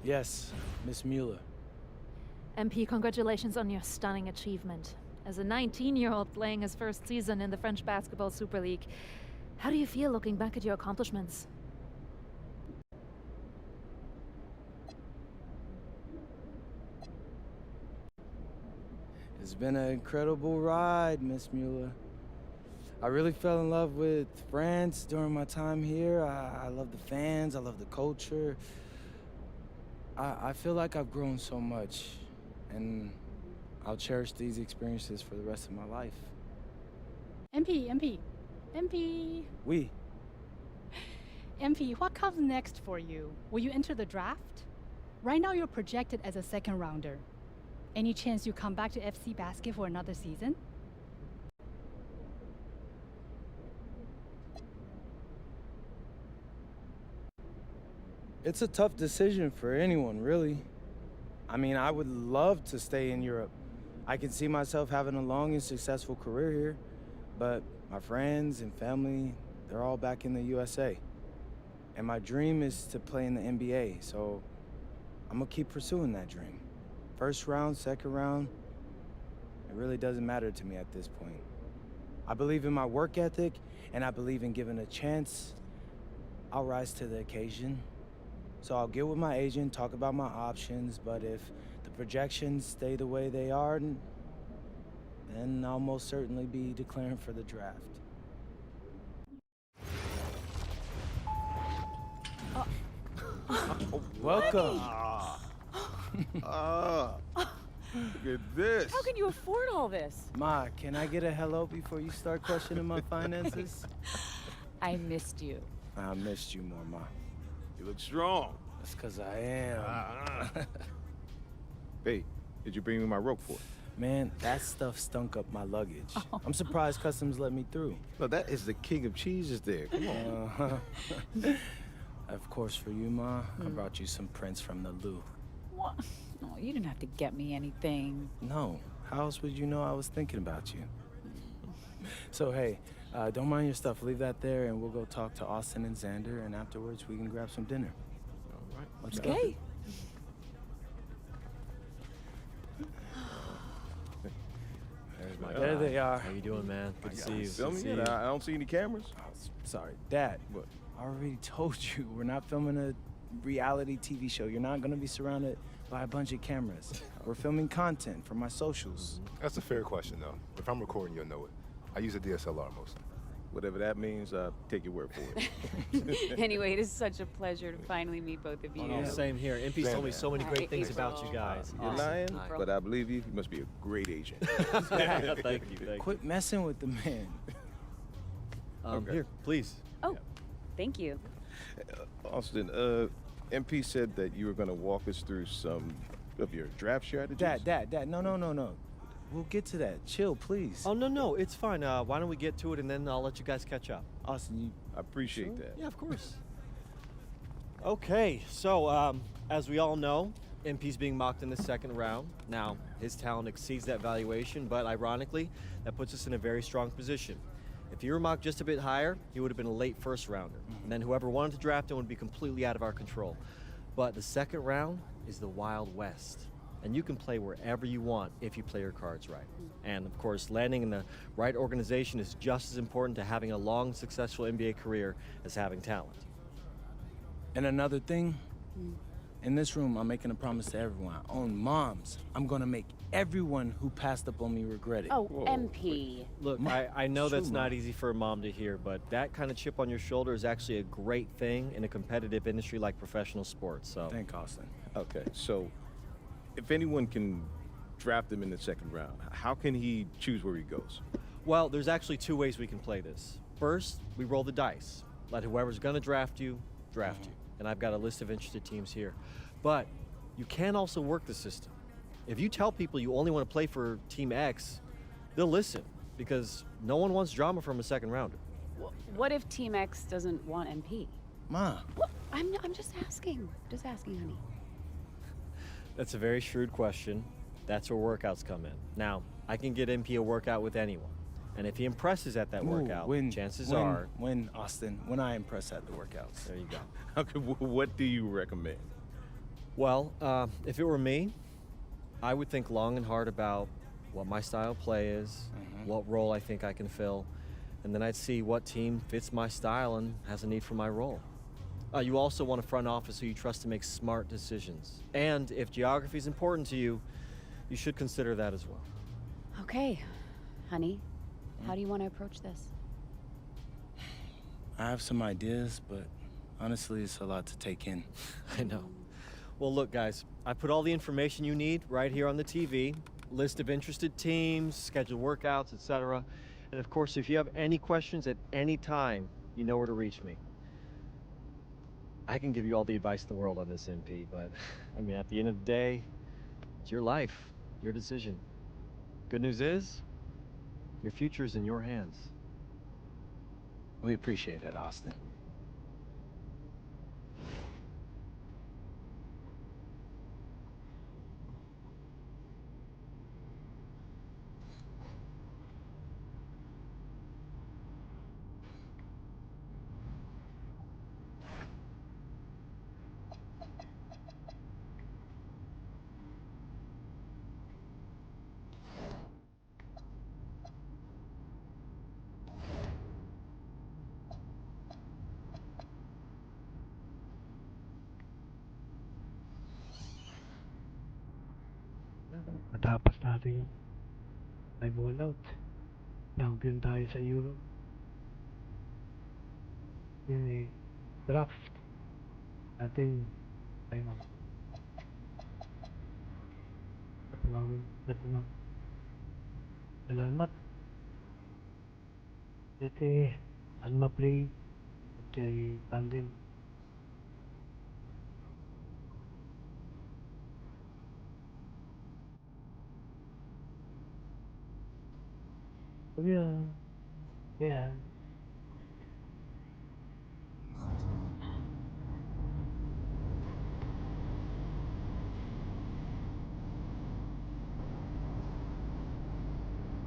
Yes, Miss Mueller. MP, congratulations on your stunning achievement. As a 19-year-old playing his first season in the French Basketball Super League, how do you feel looking back at your accomplishments? It's been an incredible ride, Miss Mueller. I really fell in love with France during my time here. I love the fans, I love the culture. I feel like I've grown so much, and I'll cherish these experiences for the rest of my life. MP. Oui. MP, what comes next for you? Will you enter the draft? Right now you're projected as a second rounder. Any chance you come back to FC Basket for another season? It's a tough decision for anyone, really. I mean, I would love to stay in Europe. I can see myself having a long and successful career here, but my friends and family, they're all back in the USA. And my dream is to play in the NBA, so I'm gonna keep pursuing that dream. First round, second round, it really doesn't matter to me at this point. I believe in my work ethic, and I believe in giving a chance. I'll rise to the occasion. So I'll get with my agent, talk about my options, but if the projections stay the way they are, then I'll most certainly be declaring for the draft. Welcome. Look at this. How can you afford all this? Ma, can I get a hello before you start questioning my finances? I missed you. I missed you more, Ma. You look strong. That's because I am. Hey, did you bring me my rope for it? Man, that stuff stunk up my luggage. I'm surprised customs let me through. No, that is the king of cheeses there. Come on. Of course, for you, Ma, I brought you some prints from the Louvre. What? No, you didn't have to get me anything. No. How else would you know I was thinking about you? So, hey, don't mind your stuff. Leave that there, and we'll go talk to Austin and Xander, and afterwards we can grab some dinner. All right. Let's go. Okay. There's my There guy. they are. How you doing, man? Good to see you. Film Good to me? see you. I don't see any cameras. Sorry, Dad. What? I already told you, we're not filming a reality TV show. You're not gonna be surrounded by a bunch of cameras. We're filming content for my socials. That's a fair question, though. If I'm recording, you'll know it. I use a DSLR mostly. Whatever that means, take your word for it. Anyway, it is such a pleasure to finally meet both of you. Oh, same here. MP's told me so many great things about you guys. You're lying, but I believe you. You must be a great agent. Thank you. Quit messing with the man. Here, please. Oh, thank you. Austin, MP said that you were going to walk us through some of your draft strategies. Dad, no. We'll get to that. Chill, please. Oh, no, it's fine. Why don't we get to it, and then I'll let you guys catch up. Austin, I appreciate that. Yeah, of course. Okay, so as we all know, MP's being mocked in the second round. Now, his talent exceeds that valuation, but ironically, that puts us in a very strong position. If he were mocked just a bit higher, he would have been a late first rounder. And then whoever wanted to draft him would be completely out of our control. But the second round is the Wild West. And you can play wherever you want if you play your cards right. And of course, landing in the right organization is just as important to having a long, successful NBA career as having talent. And another thing, in this room, I'm making a promise to everyone. On moms, I'm gonna make everyone who passed up on me regret it. Oh, MP. Look, I know that's not easy for a mom to hear, but that kind of chip on your shoulder is actually a great thing in a competitive industry like professional sports. So Thank Austin. Okay, so if anyone can draft him in the second round, how can he choose where he goes? Well, there's actually two ways we can play this. First, we roll the dice. Let whoever's gonna draft you. And I've got a list of interested teams here. But you can also work the system. If you tell people you only want to play for Team X, they'll listen because no one wants drama from a second rounder. What if Team X doesn't want MP? Ma. What? I'm just asking. Just asking, honey. That's a very shrewd question. That's where workouts come in. Now, I can get MP a workout with anyone. And if he impresses at that workout, chances are... Austin, when I impress at the workouts. There you go. Okay, what do you recommend? Well, if it were me, I would think long and hard about what my style of play is, what role I think I can fill, and then I'd see what team fits my style and has a need for my role. You also want a front office who you trust to make smart decisions. And if geography is important to you, you should consider that as well. Okay, honey. How do you want to approach this? I have some ideas, but honestly, it's a lot to take in. I know. Well, look, guys, I put all the information you need right here on the TV. List of interested teams, scheduled workouts, etc. And of course, if you have any questions at any time, you know where to reach me. I can give you all the advice in the world on this, MP, but I mean, at the end of the day, it's your life, your decision. Good news is, your future's in your hands. We appreciate it, Austin. Matapos natin yung ay rollout. Champion tayo sa Europe. Yun eh, draft. Natin, ay mga. Natumang. Salamat. Ito Alma Play. At kay Tandem. So yeah. Yeah.